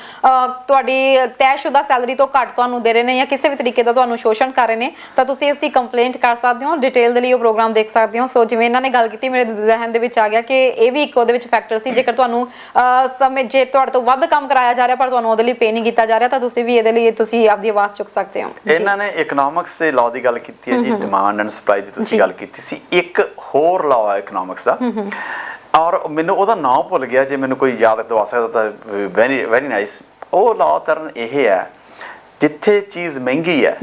ਤੁਹਾਡੀ ਤੈਅਸ਼ੁਦਾ ਸੈਲਰੀ ਤੋਂ ਘੱਟ ਤੁਹਾਨੂੰ ਦੇ ਰਹੇ ਨੇ ਜਾਂ ਕਿਸੇ ਵੀ ਤਰੀਕੇ ਦਾ ਤੁਹਾਨੂੰ ਸ਼ੋਸ਼ਣ ਕਰ ਰਹੇ ਨੇ ਤਾਂ ਤੁਸੀਂ ਇਸ ਦੀ ਕੰਪਲੇਂਟ ਕਰ ਸਕਦੇ ਹੋ। ਡਿਟੇਲ ਦੇ ਲਈ ਉਹ ਪ੍ਰੋਗਰਾਮ ਦੇਖ ਸਕਦੇ ਹੋ। ਸੋ ਜਿਵੇਂ ਇਹਨਾਂ ਨੇ ਗੱਲ ਕੀਤੀ, ਮੇਰੇ ਜ਼ਿਹਨ ਦੇ ਵਿੱਚ ਆ ਗਿਆ ਕਿ ਇਹ ਵੀ ਇੱਕ ਉਹਦੇ ਵਿੱਚ ਫੈਕਟਰ ਸੀ। ਜੇਕਰ ਤੁਹਾਨੂੰ ਸਮੇਂ ਜੇ ਤੁਹਾਡੇ ਤੋਂ ਵੱਧ ਕੰਮ ਕਰਾਇਆ ਜਾ ਰਿਹਾ ਪਰ ਤੁਹਾਨੂੰ ਉਹਦੇ ਲਈ ਪੇ ਨਹੀਂ ਕੀਤਾ ਜਾ ਰਿਹਾ ਤਾਂ ਤੁਸੀਂ ਵੀ ਇਹਦੇ ਲਈ ਤੁਸੀਂ ਆਪਦੀ ਆਵਾਜ਼ ਚੁੱਕ ਸਕਦੇ ਹੋ। ਇਹਨਾਂ ਨੇ ਇਕਨੋਮਿਕਸ ਦੇ ਲਾਅ ਦੀ ਗੱਲ ਕੀਤੀ ਹੈ ਜੀ, ਡਿਮਾਂਡ ਐਂਡ ਸਪਲਾਈ ਦੀ ਤੁਸੀਂ ਗੱਲ ਕੀਤੀ ਸੀ। ਇੱਕ ਹੋਰ ਲਾਅ ਹੈ ਇਕਨੋਮਿਕਸ ਦਾ, ਔਰ ਮੈਨੂੰ ਉਹਦਾ ਨਾਮ ਭੁੱਲ ਗਿਆ, ਜੇ ਮੈਨੂੰ ਕੋਈ ਯਾਦ ਦਵਾ ਸਕਦਾ ਤਾਂ ਵੈਰੀ ਵੈਰੀ ਨਾਈਸ। ਉਹ ਲਾਅ ਤਰਨ ਇਹ ਹੈ, ਜਿੱਥੇ ਚੀਜ਼ ਮਹਿੰਗੀ ਹੈ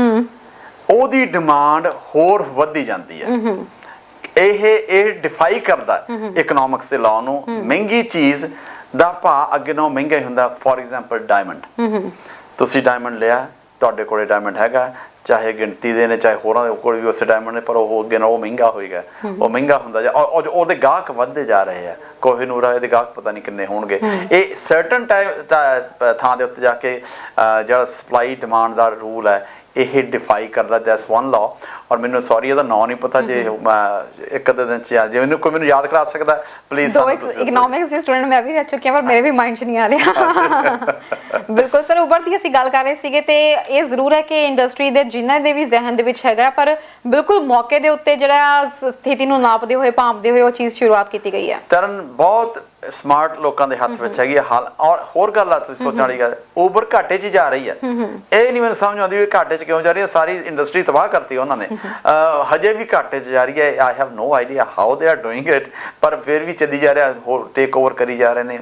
ਉਹਦੀ ਡਿਮਾਂਡ ਹੋਰ ਵੱਧਦੀ ਜਾਂਦੀ ਹੈ। ਇਹ ਡਿਫਾਈ ਕਰਦਾ ਇਕਨੋਮਿਕਸ ਦੇ ਲਾਅ ਨੂੰ। ਮਹਿੰਗੀ ਚੀਜ਼ ਦਾ ਭਾਅ ਅੱਗੇ ਨਾਲੋਂ ਮਹਿੰਗਾ ਹੀ ਹੁੰਦਾ। ਫੋਰ ਐਗਜ਼ਾਮਪਲ ਡਾਇਮੰਡ, ਤੁਸੀਂ ਡਾਇਮੰਡ ਲਿਆ, ਤੁਹਾਡੇ ਕੋਲੇ ਡਾਇਮੰਡ ਹੈਗਾ, ਚਾਹੇ ਗਿਣਤੀ ਦੇ ਨੇ ਚਾਹੇ ਹੋਰਾਂ ਦੇ ਕੋਲ ਵੀ ਉਸੇ ਡਾਇਮੰਡ ਨੇ, ਪਰ ਉਹ ਅੱਗੇ ਨਾਲੋਂ ਮਹਿੰਗਾ ਹੋਏਗਾ। ਉਹ ਮਹਿੰਗਾ ਹੁੰਦਾ ਜਾ, ਉਹਦੇ ਗਾਹਕ ਵੱਧਦੇ ਜਾ ਰਹੇ ਆ। ਕੋਹਿਨੂਰ ਇਹਦੇ ਗਾਹਕ ਪਤਾ ਨਹੀਂ ਕਿੰਨੇ ਹੋਣਗੇ। ਇਹ ਸਰਟਨ ਥਾਂ ਦੇ ਉੱਤੇ ਜਾ ਕੇ ਜਿਹੜਾ ਸਪਲਾਈ ਡਿਮਾਂਡ ਦਾ ਰੂਲ ਹੈ ਇਹ ਡਿਫਾਈ ਕਰਦਾ। That's one law. ਔਰ ਮੈਨੂੰ ਸੌਰੀ ਇਹਦਾ ਨਾਂ ਨਹੀਂ ਪਤਾ, ਜੇ ਇੱਕ ਅੱਧੇ ਦਿਨ ਚ ਜੇ ਮੈਨੂੰ ਯਾਦ ਕਰਾ ਸਕਦਾ ਪਲੀਜ਼। ਇਕਨੋਮਿਕਸ ਦੀ ਸਟੂਡੈਂਟ ਮੈਂ ਵੀ ਰਹਿ ਚੁੱਕੀ ਹਾਂ ਪਰ ਮੇਰੇ ਵੀ ਮਾਈਂਡ 'ਚ ਨਹੀਂ ਆ ਰਿਹਾ। ਬਿਲਕੁਲ ਸਰ, ਉਬਰ ਦੀ ਅਸੀਂ ਗੱਲ ਕਰ ਰਹੇ ਸੀਗੇ ਤੇ ਇਹ ਜ਼ਰੂਰ ਹੈ ਕਿ ਇੰਡਸਟਰੀ ਦੇ ਜਿਨ੍ਹਾਂ ਦੇ ਵੀ ਜ਼ਿਹਨ ਦੇ ਵਿੱਚ ਹੈਗਾ, ਪਰ ਬਿਲਕੁਲ ਮੌਕੇ ਦੇ ਉੱਤੇ ਜਿਹੜਾ ਸਥਿਤੀ ਨੂੰ ਨਾਪਦੇ ਹੋਏ ਭਾਂਪਦੇ ਹੋਏ ਉਹ ਚੀਜ਼ ਸ਼ੁਰੂਆਤ ਕੀਤੀ ਗਈ ਹੈ। ਤਰਨ ਬਹੁਤ ਸਮਾਰਟ ਲੋਕਾਂ ਦੇ ਹੱਥ ਵਿੱਚ ਹੈਗੀ ਹਾਲ। ਔਰ ਹੋਰ ਗੱਲ ਆ ਤੁਸੀਂ ਸੋਚਣ ਵਾਲੀ ਗੱਲ, ਉਬਰ ਘਾਟੇ 'ਚ ਜਾ ਰਹੀ ਹੈ। ਇਹ ਨਹੀਂ ਮੈਨੂੰ ਸਮਝ ਆਉਂਦੀ ਵੀ ਘਾਟੇ 'ਚ ਕਿਉਂ ਜਾ ਰਹੀ ਹੈ। ਸਾਰੀ ਇੰਡਸਟਰੀ ਤਬਾਹ ਕਰਤੀ ਉਹਨਾਂ ਨੇ, ਹਜੇ ਵੀ ਘਾਟੇ 'ਚ ਜਾ ਰਹੀ ਹੈ। I have no idea how they are doing it, ਪਰ ਫਿਰ ਵੀ ਚੱਲੀ ਜਾ ਰਿਹਾ, ਹੋਰ ਟੇਕ ਓਵਰ ਕਰੀ ਜਾ ਰਹੇ ਨੇ।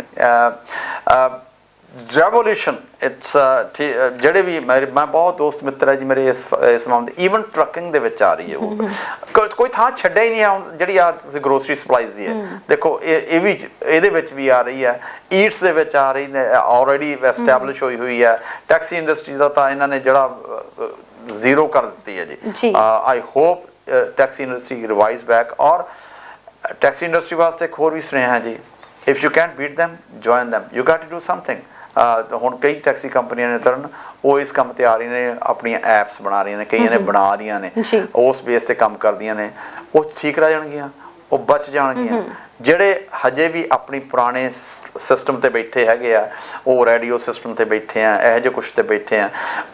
ਰੈਵੋਲੂਸ਼ਨ ਇਟਸ ਜਿਹੜੇ ਵੀ ਮੈਂ ਬਹੁਤ ਦੋਸਤ ਮਿੱਤਰ ਹੈ ਜੀ ਮੇਰੇ ਇਸ ਮਾਮਲੇ, ਈਵਨ ਟਰੱਕਿੰਗ ਦੇ ਵਿੱਚ ਆ ਰਹੀ ਹੈ ਉਹ। ਕੋਈ ਥਾਂ ਛੱਡਿਆ ਹੀ ਨਹੀਂ ਜਿਹੜੀ ਆ ਤੁਸੀਂ ਗਰੋਸਰੀ ਸਪਲਾਈਜ਼ ਦੀ ਹੈ। ਦੇਖੋ ਇਹ ਵੀ ਇਹਦੇ ਵਿੱਚ ਵੀ ਆ ਰਹੀ ਹੈ, ਈਟਸ ਦੇ ਵਿੱਚ ਆ ਰਹੀ ਨੇ, ਆਲਰੇਡੀ ਐਸਟੈਬਲਿਸ਼ ਹੋਈ ਹੈ। ਟੈਕਸੀ ਇੰਡਸਟਰੀ ਦਾ ਤਾਂ ਇਹਨਾਂ ਨੇ ਜਿਹੜਾ ਜ਼ੀਰੋ ਕਰ ਦਿੱਤੀ ਹੈ ਜੀ। I hope taxi industry revise back. ਔਰ ਟੈਕਸੀ ਇੰਡਸਟਰੀ ਵਾਸਤੇ ਇੱਕ ਹੋਰ ਵੀ ਸੁਨੇਹਾ ਹੈ ਜੀ, if you can't beat them join them, you got to do something। ਹੁਣ ਕਈ ਟੈਕਸੀ ਕੰਪਨੀਆਂ ਨੇ ਤਰਨ ਉਹ ਇਸ ਕੰਮ ਤੇ ਆ ਰਹੀਆਂ ਨੇ, ਆਪਣੀਆਂ ਐਪਸ ਬਣਾ ਰਹੀਆਂ ਨੇ, ਕਈਆਂ ਨੇ ਬਣਾ ਰਹੀਆਂ ਨੇ, ਉਸ ਬੇਸ ਤੇ ਕੰਮ ਕਰਦੀਆਂ ਨੇ। ਉਹ ਠੀਕ ਰਹਿ ਜਾਣਗੀਆਂ, ਉਹ ਬਚ ਜਾਣਗੀਆਂ। ਜਿਹੜੇ ਹਜੇ ਵੀ ਆਪਣੀ ਪੁਰਾਣੇ ਸਿਸਟਮ ਤੇ ਬੈਠੇ ਹੈਗੇ ਆ, ਉਹ ਰੇਡੀਓ ਸਿਸਟਮ ਤੇ ਬੈਠੇ ਆ, ਇਹੋ ਜਿਹੇ ਕੁਛ ਤੇ ਬੈਠੇ ਆ,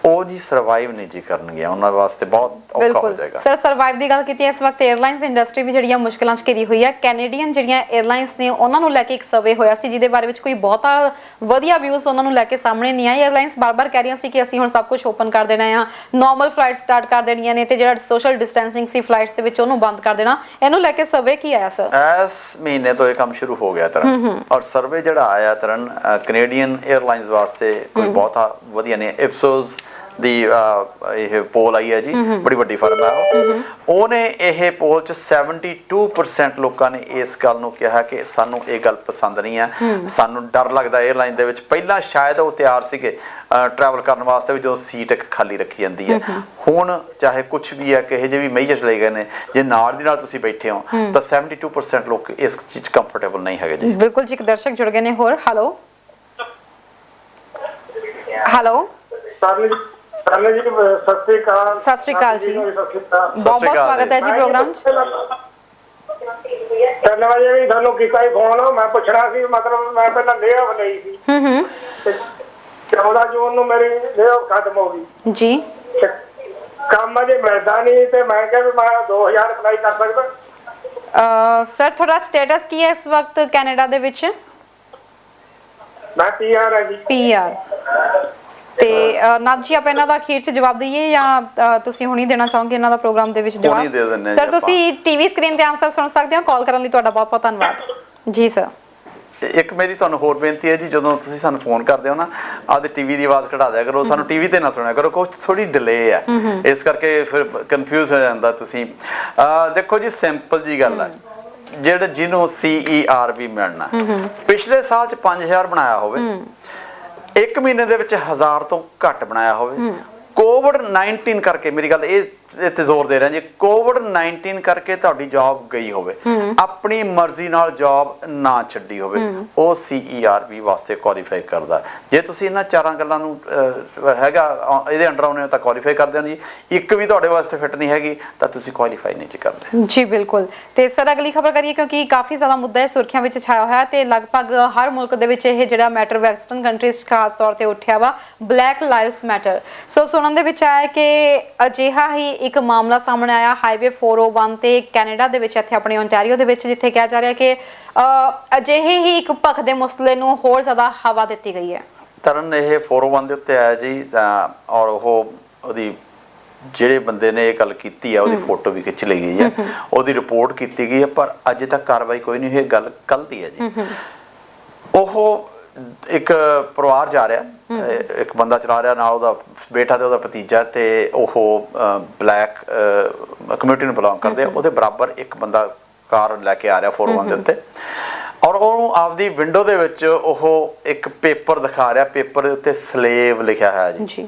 ਉਹ ਜੀ ਸਰਵਾਈਵ ਨਹੀਂ ਜੀ ਕਰਨਗੇ। ਉਹਨਾਂ ਵਾਸਤੇ ਬਹੁਤ ਔਖਾ ਹੋ ਜਾਏਗਾ। ਸਰ ਸਰਵਾਈਵ ਦੀ ਗੱਲ ਕੀਤੀ, ਇਸ ਵਕਤ 에ਅਰਲਾਈਨਸ ਇੰਡਸਟਰੀ ਵੀ ਜਿਹੜੀਆਂ ਮੁਸ਼ਕਲਾਂ 'ਚ ਘਿਰੀ ਹੋਈ ਹੈ। ਕੈਨੇਡੀਅਨ ਜਿਹੜੀਆਂ 에ਅਰਲਾਈਨਸ ਨੇ ਉਹਨਾਂ ਨੂੰ ਲੈ ਕੇ ਇੱਕ ਸਰਵੇ ਹੋਇਆ ਸੀ ਜਿਹਦੇ ਬਾਰੇ ਵਿੱਚ ਕੋਈ ਬਹੁਤਾ ਵਧੀਆ ਵਿਊਜ਼ ਉਹਨਾਂ ਨੂੰ ਲੈ ਕੇ ਸਾਹਮਣੇ ਨਹੀਂ ਆਏ। 에ਅਰਲਾਈਨਸ ਬਾਰ-ਬਾਰ ਕਹਿ ਰਹੀਆਂ ਸੀ ਕਿ ਅਸੀਂ ਹੁਣ ਸਭ ਕੁਝ ਓਪਨ ਕਰ ਦੇਣਾ ਆ, ਨਾਰਮਲ ਫਲਾਈਟ ਸਟਾਰਟ ਕਰ ਦੇਣੀਆਂ ਨੇ ਤੇ ਜਿਹੜਾ ਸੋਸ਼ਲ ਡਿਸਟੈਂਸਿੰਗ ਸੀ ਫਲਾਈਟਸ ਦੇ ਵਿੱਚ ਉਹਨੂੰ ਬੰਦ ਕਰ ਦੇਣਾ। ਇਹਨੂੰ ਲੈ ਕੇ ਸਰਵੇ ਕੀ ਆਇਆ ਸਰ? ਇਸ ਮਹੀਨੇ ਤੋਂ ਇਹ ਕੰਮ ਸ਼ੁਰੂ ਹੋ ਗਿਆ ਤਰਨ। ਔਰ ਸਰਵੇ ਜਿਹੜਾ ਆਇਆ ਤਰਨ ਕੈਨੇਡੀਅਨ 에ਅਰਲਾਈਨਸ ਵਾਸਤੇ ਕੋਈ ਬਹੁਤਾ ਵਧੀਆ ਨਹੀਂ। ਇਪਸੋਸ ਦੀ ਇਹ ਪੋਲ ਆਈ ਹੈ ਜੀ, ਬੜੀ ਵੱਡੀ ਫਰਮ ਹੈ। ਉਹਨੇ ਇਹ ਪੋਲ 'ਚ 72% ਲੋਕਾਂ ਨੇ ਇਸ ਗੱਲ ਨੂੰ ਕਿਹਾ ਕਿ ਸਾਨੂੰ ਇਹ ਗੱਲ ਪਸੰਦ ਨਹੀਂ ਹੈ, ਸਾਨੂੰ ਡਰ ਲੱਗਦਾ 에ਅਰਲਾਈਨ ਦੇ ਵਿੱਚ। ਪਹਿਲਾਂ ਸ਼ਾਇਦ ਉਹ ਤਿਆਰ ਸੀਗੇ ਟਰੈਵਲ ਕਰਨ ਵਾਸਤੇ ਵੀ ਜਦੋਂ ਸੀਟ ਇੱਕ ਖਾਲੀ ਰੱਖੀ ਜਾਂਦੀ ਹੈ। ਹੁਣ ਚਾਹੇ ਕੁਛ ਵੀ ਹੈ, ਕਿਹੇ ਜਿਹੇ ਵੀ ਮੇਜਰ ਚਲੇ ਗਏ ਨੇ, ਜੇ ਨਾਲ ਦੀ ਨਾਲ ਤੁਸੀਂ ਬੈਠੇ ਹੋ ਤਾਂ 72% ਲੋਕ ਇਸ ਚੀਜ਼ ਕੰਫਰਟੇਬਲ ਨਹੀਂ ਹੈਗੇ ਜੀ। ਬਿਲਕੁਲ ਜੀ, ਇੱਕ ਦਰਸ਼ਕ ਜੁੜ ਗਏ ਨੇ ਹੋਰ। ਹੈਲੋ ਹੈਲੋ ਸਤਿ ਸ਼੍ਰੀ ਅਕਾਲ। ਸਤਿ ਸ਼੍ਰੀ ਅਕਾਲ ਜੀ, ਬਹੁਤ ਬਹੁਤ ਸਵਾਗਤ ਹੈ ਜੀ ਪ੍ਰੋਗਰਾਮ 'ਚ। 3 ਵਜੇ ਵੀ ਤੁਹਾਨੂੰ ਕੀਤਾ ਹੀ ਫੋਨ, ਮੈਂ ਪੁੱਛਣਾ ਸੀ, ਮਤਲਬ ਮੈਂ ਪਹਿਲਾਂ ਲੇਆਫ ਲਈ ਸੀ ਤੇ 14 ਜੂਨ ਨੂੰ ਮੇਰੀ ਲੇਆਫ ਖਤਮ ਹੋ ਗਈ ਜੀ। ਕੰਮ ਅਜੇ ਮਿਲਦਾ ਨਹੀਂ ਤੇ ਮੈਂ ਕਿਹਾ ਵੀ ਮੈਂ 2000 ਅਪਲਾਈ ਕਰ ਸਕਦਾ। ਸਰ ਤੁਹਾਡਾ ਸਟੇਟਸ ਕੀ ਹੈ ਇਸ ਵਕਤ ਕੈਨੇਡਾ ਦੇ ਵਿੱਚ? ਮੈਂ ਪੀਆਰ ਹੈ ਜੀ। ਪੀਆਰ। ਤੇ ਨਾਥ ਜੀ ਆਪਾਂ ਇਹਨਾਂ ਦਾ ਅਖੀਰ 'ਚ ਜਵਾਬ ਦਈਏ ਜਾਂ ਤੁਸੀਂ ਹੁਣੀ ਦੇਣਾ ਚਾਹੋਗੇ ਇਹਨਾਂ ਦਾ ਪ੍ਰੋਗਰਾਮ ਦੇ ਵਿੱਚ ਹੁਣੀ ਦੇ ਦਿੰਦੇ ਹਾਂ ਸਰ ਜੀ ਤੁਸੀਂ ਟੀਵੀ ਸਕਰੀਨ ਤੇ ਆਨਸਰ ਸੁਣ ਸਕਦੇ ਹੋ। ਕਾਲ ਕਰਨ ਲਈ ਤੁਹਾਡਾ ਬਹੁਤ ਬਹੁਤ ਧੰਨਵਾਦ ਜੀ ਸਰ। ਇੱਕ ਮੇਰੀ ਤੁਹਾਨੂੰ ਹੋਰ ਬੇਨਤੀ ਹੈ ਜੀ, ਜਦੋਂ ਤੁਸੀਂ ਸਾਨੂੰ ਫੋਨ ਕਰਦੇ ਹੋ ਨਾ, ਆਪਦੇ ਟੀਵੀ ਦੀ ਆਵਾਜ਼ ਘਟਾ ਦਿਆ ਕਰੋ, ਸਾਨੂੰ ਟੀਵੀ ਤੇ ਨਾ ਸੁਣਿਆ ਕਰੋ, ਕੁਝ ਥੋੜੀ ਡਿਲੇ ਹੈ, ਇਸ ਕਰਕੇ ਫਿਰ ਕਨਫਿਊਜ਼ ਹੋ ਜਾਂਦਾ ਤੁਸੀਂ। ਦੇਖੋ ਜੀ, ਸਿੰਪਲ ਜੀ ਗੱਲ ਹੈ, ਜਿਹੜਾ ਜਿਹਨੂੰ CER ਵੀ ਮਿਲਣਾ, ਪਿਛਲੇ ਸਾਲ ਚ 5000 ਬਣਾਇਆ ਹੋਵੇ, ਇੱਕ ਮਹੀਨੇ ਦੇ ਵਿੱਚ 1000 ਤੋਂ ਘੱਟ ਬਣਾਇਆ ਹੋਵੇ, COVID-19 ਕਰਕੇ, ਮੇਰੀ ਗੱਲ ਇਹ ਇੱਥੇ ਜ਼ੋਰ ਦੇ ਰਿਹਾ ਜੀ, COVID-19 ਕਰਕੇ ਤੁਹਾਡੀ ਜੌਬ ਗਈ ਹੋਵੇ, ਆਪਣੀ ਮਰਜ਼ੀ ਨਾਲ ਜੌਬ ਨਾ ਛੱਡੀ ਹੋਵੇ, ਉਹ CERB ਵਾਸਤੇ ਕੁਆਲੀਫਾਈ ਕਰਦਾ। ਜੇ ਤੁਸੀਂ ਇਹਨਾਂ ਚਾਰਾਂ ਗੱਲਾਂ ਨੂੰ ਹੈਗਾ ਇਹਦੇ ਅੰਡਰ ਆਉਣੇ ਹੋ ਤਾਂ ਕੁਆਲੀਫਾਈ ਕਰਦੇ ਹੋ ਜੀ। ਇੱਕ ਵੀ ਤੁਹਾਡੇ ਵਾਸਤੇ ਫਿੱਟ ਨਹੀਂ ਹੈਗੀ ਤਾਂ ਤੁਸੀਂ ਕੁਆਲੀਫਾਈ ਨਹੀਂ ਜੀ ਕਰਦੇ ਜੀ। ਬਿਲਕੁਲ। ਤੇ ਸਰ ਅਗਲੀ ਖਬਰ ਕਰੀਏ, ਕਿਉਂਕਿ ਕਾਫੀ ਜ਼ਿਆਦਾ ਮੁੱਦਾ ਹੈ, ਸੁਰਖੀਆਂ ਵਿੱਚ ਛਾਇਆ ਹੋਇਆ ਤੇ ਲਗਭਗ ਹਰ ਮੁਲਕ ਦੇ ਵਿੱਚ ਇਹ ਜਿਹੜਾ ਮੈਟਰ ਵੈਸਟਰਨ ਕੰਟਰੀਜ਼ ਖਾਸ ਤੌਰ ਤੇ ਉੱਠਿਆ ਵਾ, ਬਲੈਕ ਲਾਈਵਸ ਮੈਟਰ। ਸੋ ਸੁਣਨ ਦੇ ਵਿੱਚ ਆਇਆ ਕਿ ਅਜਿਹਾ ਹੀ ਇੱਕ ਮਾਮਲਾ ਸਾਹਮਣੇ ਆਇਆ ਹਾਈਵੇ 401 ਤੇ ਕੈਨੇਡਾ ਦੇ ਵਿੱਚ, ਇੱਥੇ ਆਪਣੇ ਓਨਟਾਰੀਓ ਦੇ ਵਿੱਚ, ਜਿੱਥੇ ਕਿਹਾ ਜਾ ਰਿਹਾ ਕਿ ਅਜਿਹੇ ਹੀ ਇੱਕ ਭਖਦੇ ਮਸਲੇ ਨੂੰ ਹੋਰ ਜ਼ਿਆਦਾ ਹਵਾ ਦਿੱਤੀ ਗਈ ਹੈ। ਤਰਨ ਇਹ 401 ਦੇ ਉੱਤੇ ਆਇਆ ਜੀ, ਔਰ ਉਹਦੀ ਜਿਹੜੇ ਬੰਦੇ ਨੇ ਇਹ ਗੱਲ ਕੀਤੀ ਆ ਉਹਦੀ ਫੋਟੋ ਵੀ ਖਿੱਚ ਲਈ ਗਈ ਹੈ, ਉਹਦੀ ਰਿਪੋਰਟ ਕੀਤੀ ਗਈ ਹੈ, ਪਰ ਅਜੇ ਤੱਕ ਕਾਰਵਾਈ ਕੋਈ ਨਹੀਂ ਹੋਈ। ਗੱਲ ਕੱਲ੍ਹ ਦੀ ਹੈ ਜੀ। ਉਹ ਇੱਕ ਪਰਿਵਾਰ ਜਾ ਰਿਹਾ, ਇੱਕ ਬੰਦਾ ਚਲਾ ਰਿਹਾ, ਨਾਲ ਉਹਦਾ ਬੇਟਾ ਤੇ ਉਹਦਾ ਭਤੀਜਾ, ਤੇ ਉਹ ਬਲੈਕ ਕਮਿਊਨਿਟੀ ਨੂੰ ਬਿਲੋਂਗ ਕਰਦੇ ਆ। ਉਹਦੇ ਬਰਾਬਰ ਇੱਕ ਬੰਦਾ ਕਾਰ ਲੈ ਕੇ ਆ ਰਿਹਾ 401 ਦੇ ਉੱਤੇ, ਔਰ ਉਹਨੂੰ ਆਪਦੀ ਵਿੰਡੋ ਦੇ ਵਿੱਚ ਉਹ ਇੱਕ ਪੇਪਰ ਦਿਖਾ ਰਿਹਾ, ਪੇਪਰ ਦੇ ਉੱਤੇ ਸਲੇਵ ਲਿਖਿਆ ਹੋਇਆ ਜੀ।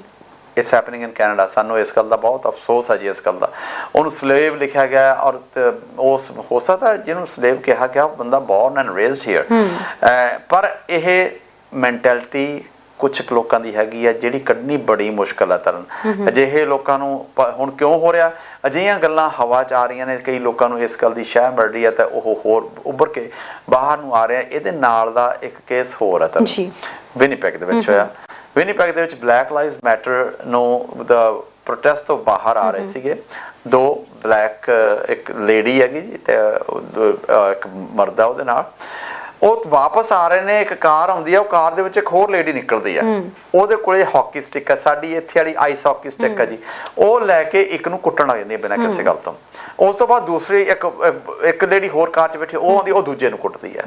It's happening in Canada. ਸਾਨੂੰ ਇਸ ਗੱਲ ਦਾ ਬਹੁਤ ਅਫਸੋਸ ਹੈ ਜੀ, ਇਸ ਗੱਲ ਦਾ। ਉਹਨੂੰ ਸਲੇਵ ਲਿਖਿਆ ਗਿਆ, ਔਰ ਉਸ ਹੋ ਸਕਦਾ ਜਿਹਨੂੰ ਸਲੇਵ ਕਿਹਾ ਗਿਆ ਬੰਦਾ ਬੋਰਨ ਐਂਡ ਰੇਜ਼ਡ ਹੇਅਰ, ਪਰ ਇਹ ਮੈਂਟੈਲਿਟੀ ਕੁਝ ਲੋਕਾਂ ਦੀ ਹੈਗੀ ਆ ਜਿਹੜੀ ਕੱਢਣੀ ਬੜੀ ਮੁਸ਼ਕਲ ਹੈ ਤਰਨ। ਅਜਿਹੇ ਲੋਕਾਂ ਨੂੰ ਹੁਣ ਕਿਉਂ ਹੋ ਰਿਹਾ, ਅਜਿਹੀਆਂ ਗੱਲਾਂ ਹਵਾ 'ਚ ਆ ਰਹੀਆਂ ਨੇ, ਕਈ ਲੋਕਾਂ ਨੂੰ ਇਸ ਗੱਲ ਦੀ ਸ਼ਹਿ ਮਿਲ ਰਹੀ ਹੈ ਤਾਂ ਉਹ ਹੋਰ ਉੱਭਰ ਕੇ ਬਾਹਰ ਨੂੰ ਆ ਰਿਹਾ। ਇਹਦੇ ਨਾਲ ਦਾ ਇੱਕ ਕੇਸ ਹੋਰ ਹੈ ਤਰਨ, ਵਿਨੀਪੈਗ ਦੇ ਵਿੱਚ ਹੋਇਆ। ਵਿਨੀਪੈਗ ਦੇ ਵਿੱਚ ਬਲੈਕ ਲਾਈਵਸ ਮੈਟਰ ਨੂੰ ਪ੍ਰੋਟੈਸਟ ਤੋਂ ਬਾਹਰ ਆ ਰਹੇ ਸੀਗੇ ਦੋ ਬਲੈਕ, ਇੱਕ ਲੇਡੀ ਹੈਗੀ ਤੇ ਇੱਕ ਮਰਦ ਆ ਉਹਦੇ ਨਾਲ। ਉਹ ਵਾਪਸ ਆ ਰਹੇ ਨੇ, ਇੱਕ ਕਾਰ ਆਉਂਦੀ ਆ, ਉਹ ਕਾਰ ਦੇ ਵਿੱਚ ਇੱਕ ਹੋਰ ਲੇਡੀ ਨਿਕਲਦੀ ਆ, ਉਹਦੇ ਕੋਲੇ ਹਾਕੀ ਸਟਿਕ ਹੈ, ਸਾਡੀ ਇੱਥੇ ਵਾਲੀ ਆਈਸ ਹਾਕੀ ਸਟਿਕ ਹੈ ਜੀ, ਉਹ ਲੈ ਕੇ ਇੱਕ ਨੂੰ ਕੁੱਟਣ ਲੱਗ ਜਾਂਦੀ ਹੈ ਬਿਨਾਂ ਕਿਸੇ ਗੱਲ ਤੋਂ। ਉਸ ਤੋਂ ਬਾਅਦ ਦੂਸਰੀ ਇੱਕ ਲੇਡੀ ਹੋਰ ਕਾਰ 'ਚ ਬੈਠੀ, ਉਹ ਆਉਂਦੀ, ਉਹ ਦੂਜੇ ਨੂੰ ਕੁੱਟਦੀ ਹੈ।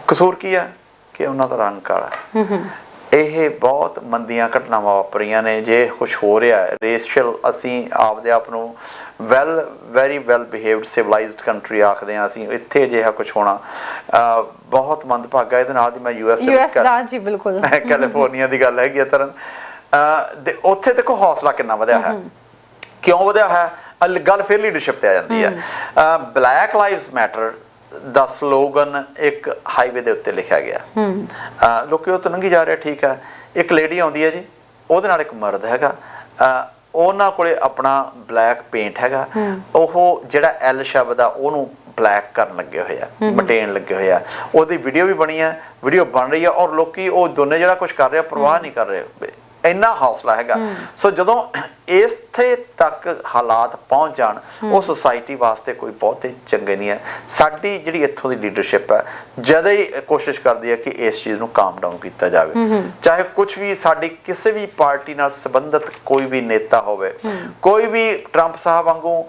ਕਸੂਰ ਕੀ ਆ ਕਿ ਉਹਨਾਂ ਦਾ ਰੰਗ ਕਾਲਾ। ਇਹ ਬਹੁਤ ਮੰਦੀਆਂ ਘਟਨਾਵਾਂ ਵਾਪਰੀਆਂ ਨੇ। ਜੇ ਕੁਛ ਹੋ ਰਿਹਾ ਰੇਸ਼ੀਅਲ, ਅਸੀਂ ਆਪਦੇ ਆਪ ਨੂੰ ਵੈਰੀ ਵੈਲ ਬਿਹੇਵਡ ਸਿਵਲਾਈਜ਼ਡ ਕੰਟਰੀ ਆਖਦੇ ਹਾਂ, ਅਸੀਂ ਇੱਥੇ ਅਜਿਹਾ ਕੁਛ ਹੋਣਾ ਬਹੁਤ ਮੰਦਭਾਗਾ। ਇਹਦੇ ਨਾਲ ਦੀ ਮੈਂ US ਦਾ ਜੀ ਬਿਲਕੁਲ ਕੈਲੀਫੋਰਨੀਆ ਦੀ ਗੱਲ ਹੈਗੀ ਆ ਤਰਨ। ਉੱਥੇ ਦੇਖੋ ਹੌਸਲਾ ਕਿੰਨਾ ਵਧਿਆ ਹੈ, ਕਿਉਂ ਵਧਿਆ ਹੈ, ਗੱਲ ਫਿਰ ਲੀਡਰਸ਼ਿਪ ਤੇ ਆ ਜਾਂਦੀ ਹੈ। ਬਲੈਕ ਲਾਈਵਸ ਮੈਟਰ ਦਾ ਸਲੋਗਨ ਇੱਕ ਹਾਈਵੇ ਦੇ ਉੱਤੇ ਲਿਖਿਆ ਗਿਆ, ਲੋਕੀ ਉਹ ਤੋਂ ਲੰਘੀ ਜਾ ਰਹੇ, ਠੀਕ ਹੈ। ਇੱਕ ਲੇਡੀ ਆਉਂਦੀ ਹੈ ਜੀ, ਉਹਦੇ ਨਾਲ ਇੱਕ ਮਰਦ ਹੈਗਾ, ਉਹਨਾਂ ਕੋਲੇ ਆਪਣਾ ਬਲੈਕ ਪੇਂਟ ਹੈਗਾ, ਉਹ ਜਿਹੜਾ L ਸ਼ਬਦ ਆ ਉਹਨੂੰ ਬਲੈਕ ਕਰਨ ਲੱਗੇ ਹੋਏ ਆ, ਮਟੇਨ ਲੱਗੇ ਹੋਏ ਆ। ਉਹਦੀ ਵੀਡੀਓ ਵੀ ਬਣੀ ਹੈ, ਵੀਡੀਓ ਬਣ ਰਹੀ ਹੈ, ਔਰ ਲੋਕੀ ਉਹ ਦੋਨੇ ਜਿਹੜਾ ਕੁਝ ਕਰ ਰਹੇ ਪਰਵਾਹ ਨਹੀਂ ਕਰ ਰਹੇ, ਇੰਨਾ ਹੌਸਲਾ ਹੈਗਾ। ਸੋ ਜਦੋਂ ਇੱਥੇ ਤੱਕ ਹਾਲਾਤ ਪਹੁੰਚ ਜਾਣ, ਉਹ ਸੁਸਾਇਟੀ ਵਾਸਤੇ ਕੋਈ ਬਹੁਤੇ ਚੰਗੇ ਨਹੀਂ ਹੈ। ਸਾਡੀ ਜਿਹੜੀ ਇੱਥੋਂ ਦੀ ਲੀਡਰਸ਼ਿਪ ਹੈ ਜਦੋਂ ਹੀ ਕੋਸ਼ਿਸ਼ ਕਰਦੀ ਹੈ ਕਿ ਇਸ ਚੀਜ਼ ਨੂੰ ਕਾਮ ਡਾਊਨ ਕੀਤਾ ਜਾਵੇ, ਚਾਹੇ ਕੁਝ ਵੀ ਸਾਡੀ ਕਿਸੇ ਵੀ ਪਾਰਟੀ ਨਾਲ ਸੰਬੰਧਿਤ ਕੋਈ ਵੀ ਨੇਤਾ ਹੋਵੇ, ਕੋਈ ਵੀ ਟਰੰਪ ਸਾਹਿਬ ਵਾਂਗੂ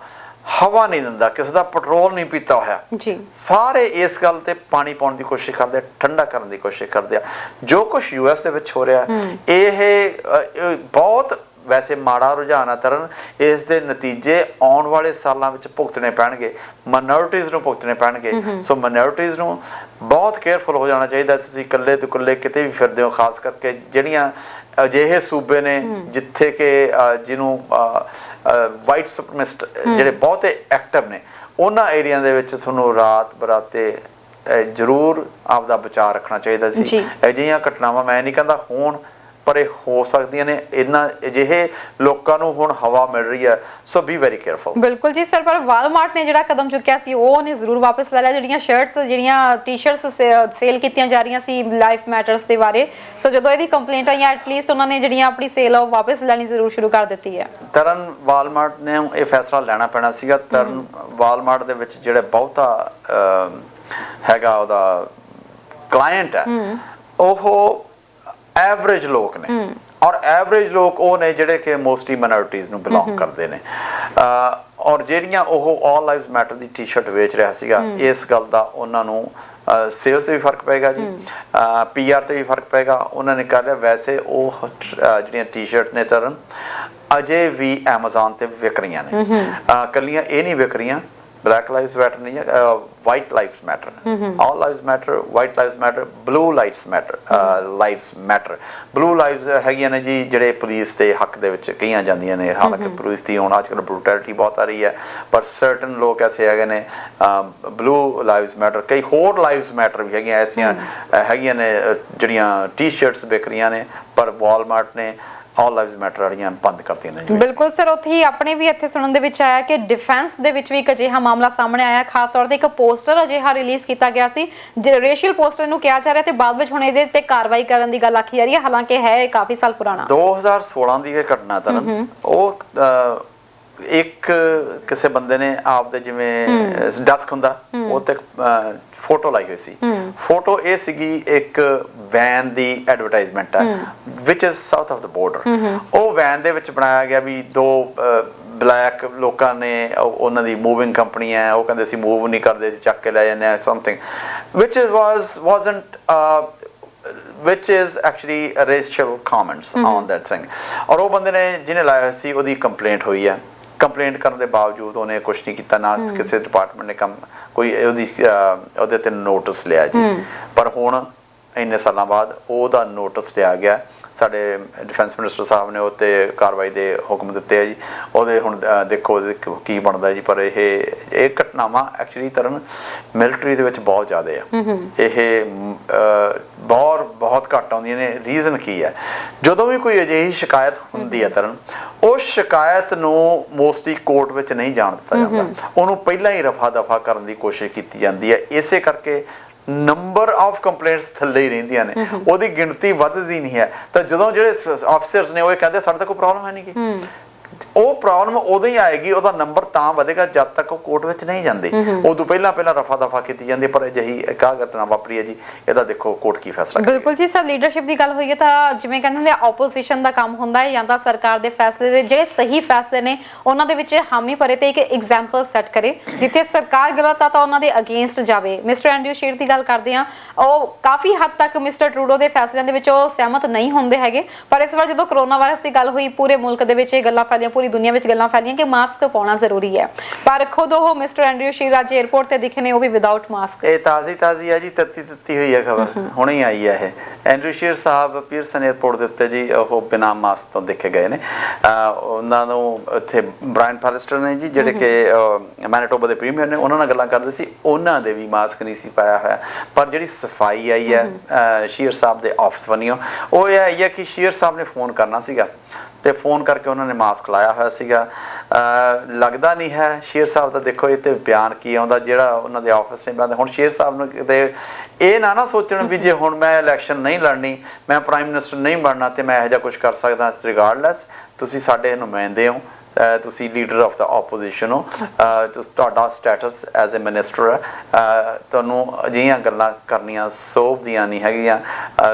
ਹਵਾ ਨਹੀਂ ਦਿੰਦਾ, ਕਿਸੇ ਦਾ ਪੈਟਰੋਲ ਨਹੀਂ ਪੀਤਾ ਹੋਇਆ ਜੀ। ਸਾਰੇ ਇਸ ਗੱਲ ਤੇ ਪਾਣੀ ਪਾਉਣ ਦੀ ਕੋਸ਼ਿਸ਼ ਕਰਦੇ ਆ, ਠੰਡਾ ਕਰਨ ਦੀ ਕੋਸ਼ਿਸ਼ ਕਰਦੇ ਆ। ਜੋ ਕੁਝ US ਦੇ ਵਿੱਚ ਹੋ ਰਿਹਾ, ਇਹ ਬਹੁਤ ਵੈਸੇ ਮਾੜਾ ਰੁਝਾਨ ਆ ਤਰਨ। ਇਸ ਦੇ ਨਤੀਜੇ ਆਉਣ ਵਾਲੇ ਸਾਲਾਂ ਵਿੱਚ ਭੁਗਤਣੇ ਪੈਣਗੇ, ਮਾਈਨੋਰਿਟੀਜ਼ ਨੂੰ ਭੁਗਤਣੇ ਪੈਣਗੇ। ਸੋ ਮਾਈਨੋਰਿਟੀਜ਼ ਨੂੰ ਬਹੁਤ ਕੇਅਰਫੁਲ ਹੋ ਜਾਣਾ ਚਾਹੀਦਾ। ਤੁਸੀਂ ਇਕੱਲੇ ਦੁਕੱਲੇ ਕਿਤੇ ਵੀ ਫਿਰਦੇ ਹੋ, ਖਾਸ ਕਰਕੇ ਜਿਹੜੀਆਂ ਅਜਿਹੇ ਸੂਬੇ ਨੇ ਜਿੱਥੇ ਕਿ ਜਿਹਨੂੰ ਵਾਈਟ ਸੁਪਰਮਿਸਟ ਜਿਹੜੇ ਬਹੁਤੇ ਐਕਟਿਵ ਨੇ, ਉਹਨਾਂ ਏਰੀਆ ਦੇ ਵਿੱਚ ਤੁਹਾਨੂੰ ਰਾਤ ਬਰਾਤੇ ਜ਼ਰੂਰ ਆਪਦਾ ਬਚਾਅ ਰੱਖਣਾ ਚਾਹੀਦਾ ਸੀ। ਅਜਿਹੀਆਂ ਘਟਨਾਵਾਂ ਮੈਂ ਨਹੀਂ ਕਹਿੰਦਾ ਹੋਣ, ਪਰ ਇਹ ਹੋ ਸਕਦੀਆਂ ਨੇ, ਇਹਨਾਂ ਅਜਿਹੇ ਲੋਕਾਂ ਨੂੰ ਹੁਣ ਹਵਾ ਮਿਲ ਰਹੀ ਹੈ, ਸੋ ਬੀ ਵੈਰੀ ਕੇਅਰਫੁਲ। ਬਿਲਕੁਲ ਜੀ ਸਰ, ਪਰ ਵਾਲਮਾਰਟ ਨੇ ਜਿਹੜਾ ਕਦਮ ਚੁੱਕਿਆ ਸੀ ਉਹਨੇ ਜ਼ਰੂਰ ਵਾਪਸ ਲੈ ਲਿਆ। ਜਿਹੜੀਆਂ ਸ਼ਰਟਸ, ਜਿਹੜੀਆਂ ਟੀ-ਸ਼ਰਟਸ ਸੇਲ ਕੀਤੀਆਂ ਜਾ ਰਹੀਆਂ ਸੀ ਲਾਈਫ ਮੈਟਰਸ ਦੇ ਬਾਰੇ, ਸੋ ਜਦੋਂ ਇਹਦੀ ਕੰਪਲੇਂਟ ਆਈ ਐਟਲੀਸਟ ਉਹਨਾਂ ਨੇ ਜਿਹੜੀਆਂ ਆਪਣੀ ਸੇਲ ਆ ਉਹ ਵਾਪਸ ਲੈਣੀ ਜ਼ਰੂਰ ਸ਼ੁਰੂ ਕਰ ਦਿੱਤੀ ਹੈ। ਤਰਨ ਵਾਲਮਾਰਟ ਨੇ ਇਹ ਫੈਸਲਾ ਲੈਣਾ ਪੈਣਾ ਸੀਗਾ। ਤਰਨ ਵਾਲਮਾਰਟ ਦੇ ਵਿੱਚ ਜਿਹੜੇ ਬਹੁਤਾ ਹੈਗਾ ਉਹਦਾ ਕਲਾਇੰਟ ਹੈ ਉਹ ਐਵਰੇਜ ਲੋਕ ਨੇ, ਔਰ ਐਵਰੇਜ ਲੋਕ ਉਹ ਨੇ ਜਿਹੜੇ ਕਿ ਮੋਸਟਲੀ ਮਾਈਨੋਰਿਟੀਜ਼ ਨੂੰ ਬਿਲੋਂਗ ਕਰਦੇ ਨੇ, ਔਰ ਜਿਹੜੀਆਂ ਉਹ ਆਲ ਲਾਈਵਸ ਮੈਟਰ ਦੀ ਟੀ-ਸ਼ਰਟ ਵੇਚ ਰਿਹਾ ਸੀਗਾ, ਇਸ ਗੱਲ ਦਾ ਉਹਨਾਂ ਨੂੰ ਸੇਲਸ ਤੇ ਵੀ ਫਰਕ ਪਏਗਾ ਜੀ, PR ਤੇ ਵੀ ਫਰਕ ਪਏਗਾ। ਉਹਨਾਂ ਨੇ ਕਰ ਲਿਆ, ਵੈਸੇ ਉਹ ਜਿਹੜੀਆਂ ਟੀ-ਸ਼ਰਟ ਨੇ ਤਰਨ ਅਜੇ ਵੀ Amazon ਤੇ ਵਿਕ ਰਹੀਆਂ ਨੇ, ਕੱਲੀਆਂ ਇਹ ਨਹੀਂ ਵਿਕ ਰਹੀਆਂ, ਬਲੈਕ ਲਾਈਵਸ ਮੈਟਰ ਨਹੀਂ ਹੈ, white lives matter, all lives matter, white lives matter, blue lives matter. Blue lives ਹੈਗੀਆਂ ਨੇ ਜੀ ਜਿਹੜੇ ਪੁਲਿਸ ਦੇ ਹੱਕ ਦੇ ਵਿੱਚ ਕਹੀਆਂ ਜਾਂਦੀਆਂ ਨੇ, ਹਾਲਾਂਕਿ ਪੁਲਿਸ ਦੀ ਹੁਣ ਅੱਜ ਕੱਲ੍ਹ ਬਰੂਟੈਲਿਟੀ ਬਹੁਤ ਆ ਰਹੀ ਹੈ, ਪਰ ਸਰਟਨ ਲੋਕ ਐਸੇ ਹੈਗੇ ਨੇ ਬਲੂ ਲਾਈਵਸ ਮੈਟਰ। ਕਈ ਹੋਰ ਲਾਈਵਸ ਮੈਟਰ ਵੀ ਹੈਗੀਆਂ ਐਸੀਆਂ ਹੈਗੀਆਂ ਨੇ ਜਿਹੜੀਆਂ ਟੀ-ਸ਼ਰਟਸ ਵਿਕ ਰਹੀਆਂ ਨੇ, ਪਰ ਵਾਲਮਾਰਟ ਨੇ ਆਲ ਲਾਈਵਸ ਮੈਟਰ ਵਾਲੀਆਂ ਬੰਦ ਕਰਤੀਆਂ ਨੇ। ਬਿਲਕੁਲ ਸਰ, ਉੱਥੇ ਹੀ ਆਪਣੇ ਵੀ ਇੱਥੇ ਸੁਣਨ ਦੇ ਵਿੱਚ ਆਇਆ ਕਿ ਡਿਫੈਂਸ ਦੇ ਵਿੱਚ ਵੀ ਇੱਕ ਅਜਿਹਾ ਮਾਮਲਾ ਸਾਹਮਣੇ ਆਇਆ, ਖਾਸ ਤੌਰ ਤੇ ਇੱਕ ਪੋਸਟਰ ਅਜਿਹਾ ਰਿਲੀਜ਼ ਕੀਤਾ ਗਿਆ ਸੀ ਜਿਹੜਾ ਰੇਸ਼ੀਅਲ ਪੋਸਟਰ ਨੂੰ ਕਿਹਾ ਜਾ ਰਿਹਾ ਤੇ ਬਾਅਦ ਵਿੱਚ ਹੁਣ ਇਹਦੇ ਤੇ ਕਾਰਵਾਈ ਕਰਨ ਦੀ ਗੱਲ ਆਖੀ ਜਾ ਰਹੀ ਹੈ, ਹਾਲਾਂਕਿ ਹੈ ਇਹ ਕਾਫੀ ਸਾਲ ਪੁਰਾਣਾ। 2016 ਦੀ ਇਹ ਘਟਨਾ ਤਰਨ, ਉਹ ਇੱਕ ਕਿਸੇ ਬੰਦੇ ਨੇ ਆਪਦੇ ਜਿਵੇਂ ਡੈਸਕ ਹੁੰਦਾ ਉਹ ਤੇ ਫੋਟੋ ਲਾਈ ਹੋਈ ਸੀ। ਫੋਟੋ ਇਹ ਸੀਗੀ ਇੱਕ ਵੈਨ ਦੀ ਐਡਵਰਟਾਈਜ਼ਮੈਂਟ ਹੈ which is south of the border. ਉਹ ਵੈਨ ਦੇ ਵਿੱਚ ਬਣਾਇਆ ਗਿਆ ਵੀ ਦੋ ਬਲੈਕ ਲੋਕਾਂ ਨੇ, ਉਹਨਾਂ ਦੀ ਮੂਵਿੰਗ ਕੰਪਨੀ ਹੈ, ਉਹ ਕਹਿੰਦੇ ਸੀ ਮੂਵ ਨਹੀਂ ਕਰਦੇ, ਚੱਕ ਕੇ ਲੈ ਜਾਂਦੇ ਆ something which wasn't which is actually racial comments on that thing। ਔਰ ਉਹ ਬੰਦੇ ਨੇ ਜਿਹਨੇ ਲਾਇਆ ਸੀ ਉਹਦੀ ਕੰਪਲੇਂਟ ਹੋਈ ਹੈ। ਕੰਪਲੇਂਟ ਕਰਨ ਦੇ ਬਾਵਜੂਦ ਉਹਨੇ ਕੁਛ ਨਹੀਂ ਕੀਤਾ, ਨਾ ਕਿਸੇ ਡਿਪਾਰਟਮੈਂਟ ਨੇ ਕੰਮ ਕੋਈ ਉਹਦੇ ਤੇ ਨੋਟਿਸ ਲਿਆ ਜੀ। ਪਰ ਹੁਣ ਇੰਨੇ ਸਾਲਾਂ ਬਾਅਦ ਉਹਦਾ ਨੋਟਿਸ ਲਿਆ ਗਿਆ, ਸਾਡੇ ਡਿਫੈਂਸ ਮਿਨਿਸਟਰ ਸਾਹਿਬ ਨੇ ਉੱਤੇ ਕਾਰਵਾਈ ਦੇ ਹੁਕਮ ਦਿੱਤੇ ਆ ਜੀ। ਉਹਦੇ ਹੁਣ ਦੇਖੋ ਕੀ ਬਣਦਾ ਜੀ। ਪਰ ਇਹ ਘਟਨਾਵਾਂ ਐਕਚੁਅਲੀ ਤਰਨ ਮਿਲਟਰੀ ਦੇ ਵਿੱਚ ਬਹੁਤ ਜ਼ਿਆਦਾ ਆ, ਇਹ ਬਹੁਤ ਘੱਟ ਆਉਂਦੀਆਂ ਨੇ। ਰੀਜ਼ਨ ਕੀ ਹੈ? ਜਦੋਂ ਵੀ ਕੋਈ ਅਜਿਹੀ ਸ਼ਿਕਾਇਤ ਹੁੰਦੀ ਹੈ ਤਰਨ, ਉਸ ਸ਼ਿਕਾਇਤ ਨੂੰ ਮੋਸਟਲੀ ਕੋਰਟ ਵਿੱਚ ਨਹੀਂ ਜਾਣ ਦਿੱਤਾ ਜਾਂਦਾ, ਉਹਨੂੰ ਪਹਿਲਾਂ ਹੀ ਰਫਾ ਦਫਾ ਕਰਨ ਦੀ ਕੋਸ਼ਿਸ਼ ਕੀਤੀ ਜਾਂਦੀ ਹੈ। ਇਸੇ ਕਰਕੇ ਨੰਬਰ ਆਫ ਕੰਪਲੇਂਟਸ ਥੱਲੇ ਹੀ ਰਹਿੰਦੀਆਂ ਨੇ, ਉਹਦੀ ਗਿਣਤੀ ਵੱਧਦੀ ਨਹੀਂ ਹੈ। ਤਾਂ ਜਦੋਂ ਜਿਹੜੇ ਆਫਿਸਰਸ ਨੇ ਉਹ ਕਹਿੰਦੇ ਸਾਡੇ ਤਾਂ ਕੋਈ ਪ੍ਰੋਬਲਮ ਹੈ ਨਹੀਂ ਗੀ, ਉਹ ਪ੍ਰੋਬਲਮ ਉਦੋਂ ਹੀ ਆਏਗੀ, ਉਹਦਾ ਨੰਬਰ ਤਾਂ ਵਧੇਗਾ ਜਦ ਤੱਕ ਉਹ ਕੋਰਟ ਵਿੱਚ ਨਹੀਂ ਜਾਂਦੇ। ਉਦੋਂ ਪਹਿਲਾਂ ਰਫਾ ਦਫਾ ਕੀਤੀ ਜਾਂਦੀ। ਪਰ ਅਜਿਹੀ ਇੱਕ ਘਟਨਾ ਵਾਪਰੀ ਹੈ ਜੀ, ਇਹਦਾ ਦੇਖੋ ਕੋਰਟ ਕੀ ਫੈਸਲਾ। ਬਿਲਕੁਲ ਜੀ ਸਰ, ਲੀਡਰਸ਼ਿਪ ਦੀ ਗੱਲ ਹੋਈ ਹੈ ਤਾਂ ਜਿਵੇਂ ਕਹਿੰਦੇ ਹੁੰਦੇ ਆਪੋਜੀਸ਼ਨ ਦਾ ਕੰਮ ਹੁੰਦਾ ਹੈ ਜਾਂ ਤਾਂ ਸਰਕਾਰ ਦੇ ਫੈਸਲੇ ਦੇ ਜਿਹੜੇ ਸਹੀ ਫੈਸਲੇ ਨੇ ਉਹਨਾਂ ਦੇ ਵਿੱਚ ਹਾਮੀ ਭਰੇ ਤੇ ਇੱਕ ਐਗਜ਼ਾਮਪਲ ਸੈੱਟ ਕਰੇ, ਜਿੱਥੇ ਸਰਕਾਰ ਗਲਤ ਆ ਤਾਂ ਉਹਨਾਂ ਦੇ ਅਗੇਂਸਟ ਜਾਵੇ। ਮਿਸਟਰ ਐਂਡਰਿਊ ਸ਼ੀਰ ਦੀ ਗੱਲ ਕਰਦੇ ਆ, ਉਹ ਕਾਫੀ ਹੱਦ ਤੱਕ ਮਿਸਟਰ ਟਰੂਡੋ ਦੇ ਫੈਸਲਿਆਂ ਦੇ ਵਿੱਚ ਉਹ ਸਹਿਮਤ ਨਹੀਂ ਹੁੰਦੇ ਹੈਗੇ, ਪਰ ਇਸ ਵਾਰ ਜਦੋਂ ਕਰੋਨਾ ਵਾਇਰਸ ਦੀ ਗੱਲ ਹੋਈ ਪੂਰੇ ਮੁਲਕ ਦੇ ਵਿੱਚ ਇਹ ਗੱਲਾਂ ਫੈਲੀਆਂ, ਪੂਰੀ ਦੁਨੀਆ ਵਿੱਚ ਗੱਲਾਂ ਫੈਲੀਆਂ ਕਿ ਮਾਸਕ ਪਾਉਣਾ ਜ਼ਰੂਰੀ ਹੈ, ਪਰ ਖੁਦ ਉਹ ਮਿਸਟਰ ਐਂਡਰਿਊ ਸ਼ੀਰ ਅੱਜ 에ਅਰਪੋਰਟ ਤੇ ਦਿਖੇ ਨੇ, ਉਹ ਵੀ ਵਿਦਆਊਟ ਮਾਸਕ। ਇਹ ਤਾਜ਼ੀ ਹੈ ਜੀ, ਤੱਤੀ ਹੋਈ ਹੈ ਖਬਰ, ਹੁਣੇ ਹੀ ਆਈ ਹੈ ਇਹ। ਐਂਡਰਿਊ ਸ਼ੀਰ ਸਾਹਿਬ ਪੀਅਰਸਨ 에ਅਰਪੋਰਟ ਦੇ ਉੱਤੇ ਜੀ ਉਹ ਬਿਨਾਂ ਮਾਸਕ ਤੋਂ ਦੇਖੇ ਗਏ ਨੇ। ਉਹਨਾਂ ਨੂੰ ਉੱਥੇ ਬ੍ਰਾਇਨ ਫਾਲਿਸਟਰ ਨੇ ਜੀ ਜਿਹੜੇ ਕਿ ਮੈਨੀਟੋਬਾ ਦੇ ਪ੍ਰੀਮੀਅਰ ਨੇ, ਉਹਨਾਂ ਨਾਲ ਗੱਲਾਂ ਕਰਦੇ ਸੀ, ਉਹਨਾਂ ਦੇ ਵੀ ਮਾਸਕ ਨਹੀਂ ਸੀ ਪਾਇਆ ਹੋਇਆ। ਪਰ ਜਿਹੜੀ ਸਫਾਈ ਆਈ ਹੈ ਸ਼ੀਰ ਸਾਹਿਬ ਦੇ ਆਫਿਸ ਬਣੀਓ, ਉਹ ਇਹ ਆਈ ਹੈ ਕਿ ਸ਼ੀਰ ਸਾਹਿਬ ਨੇ ਫੋਨ ਕਰਨਾ ਸੀਗਾ ਤੇ ਫੋਨ ਕਰਕੇ ਉਹਨਾਂ ਨੇ ਮਾਸਕ ਲਾਇਆ ਹੋਇਆ ਸੀਗਾ। ਲੱਗਦਾ ਨਹੀਂ ਹੈ ਸ਼ੇਰ ਸਾਹਿਬ ਦਾ, ਦੇਖੋ ਇਹ ਤੇ ਬਿਆਨ ਕੀ ਆਉਂਦਾ ਜਿਹੜਾ ਉਹਨਾਂ ਦੇ ਆਫਿਸ ਨੇ ਬਿਆਨ। ਹੁਣ ਸ਼ੇਰ ਸਾਹਿਬ ਨੂੰ ਕਿਤੇ ਇਹ ਨਾ ਸੋਚਣ ਵੀ ਜੇ ਹੁਣ ਮੈਂ ਇਲੈਕਸ਼ਨ ਨਹੀਂ ਲੜਨੀ, ਮੈਂ ਪ੍ਰਾਈਮ ਮਿਨਿਸਟਰ ਨਹੀਂ ਬਣਨਾ ਤੇ ਮੈਂ ਇਹੋ ਜਿਹਾ ਕੁਝ ਕਰ ਸਕਦਾ। ਰਿਗਾਰਡਲੈਸ ਤੁਸੀਂ ਸਾਡੇ ਨੁਮਾਇੰਦੇ ਹੋ, ਤੁਸੀਂ ਲੀਡਰ ਆਫ ਦਾ ਆਪੋਜੀਸ਼ਨ ਹੋ, ਤੁਹਾਡਾ ਸਟੇਟਸ ਐਜ਼ ਅ ਮਿਨਿਸਟਰ ਹੈ, ਤੁਹਾਨੂੰ ਅਜਿਹੀਆਂ ਗੱਲਾਂ ਕਰਨੀਆਂ ਸੋਭਦੀਆਂ ਨਹੀਂ ਹੈਗੀਆਂ।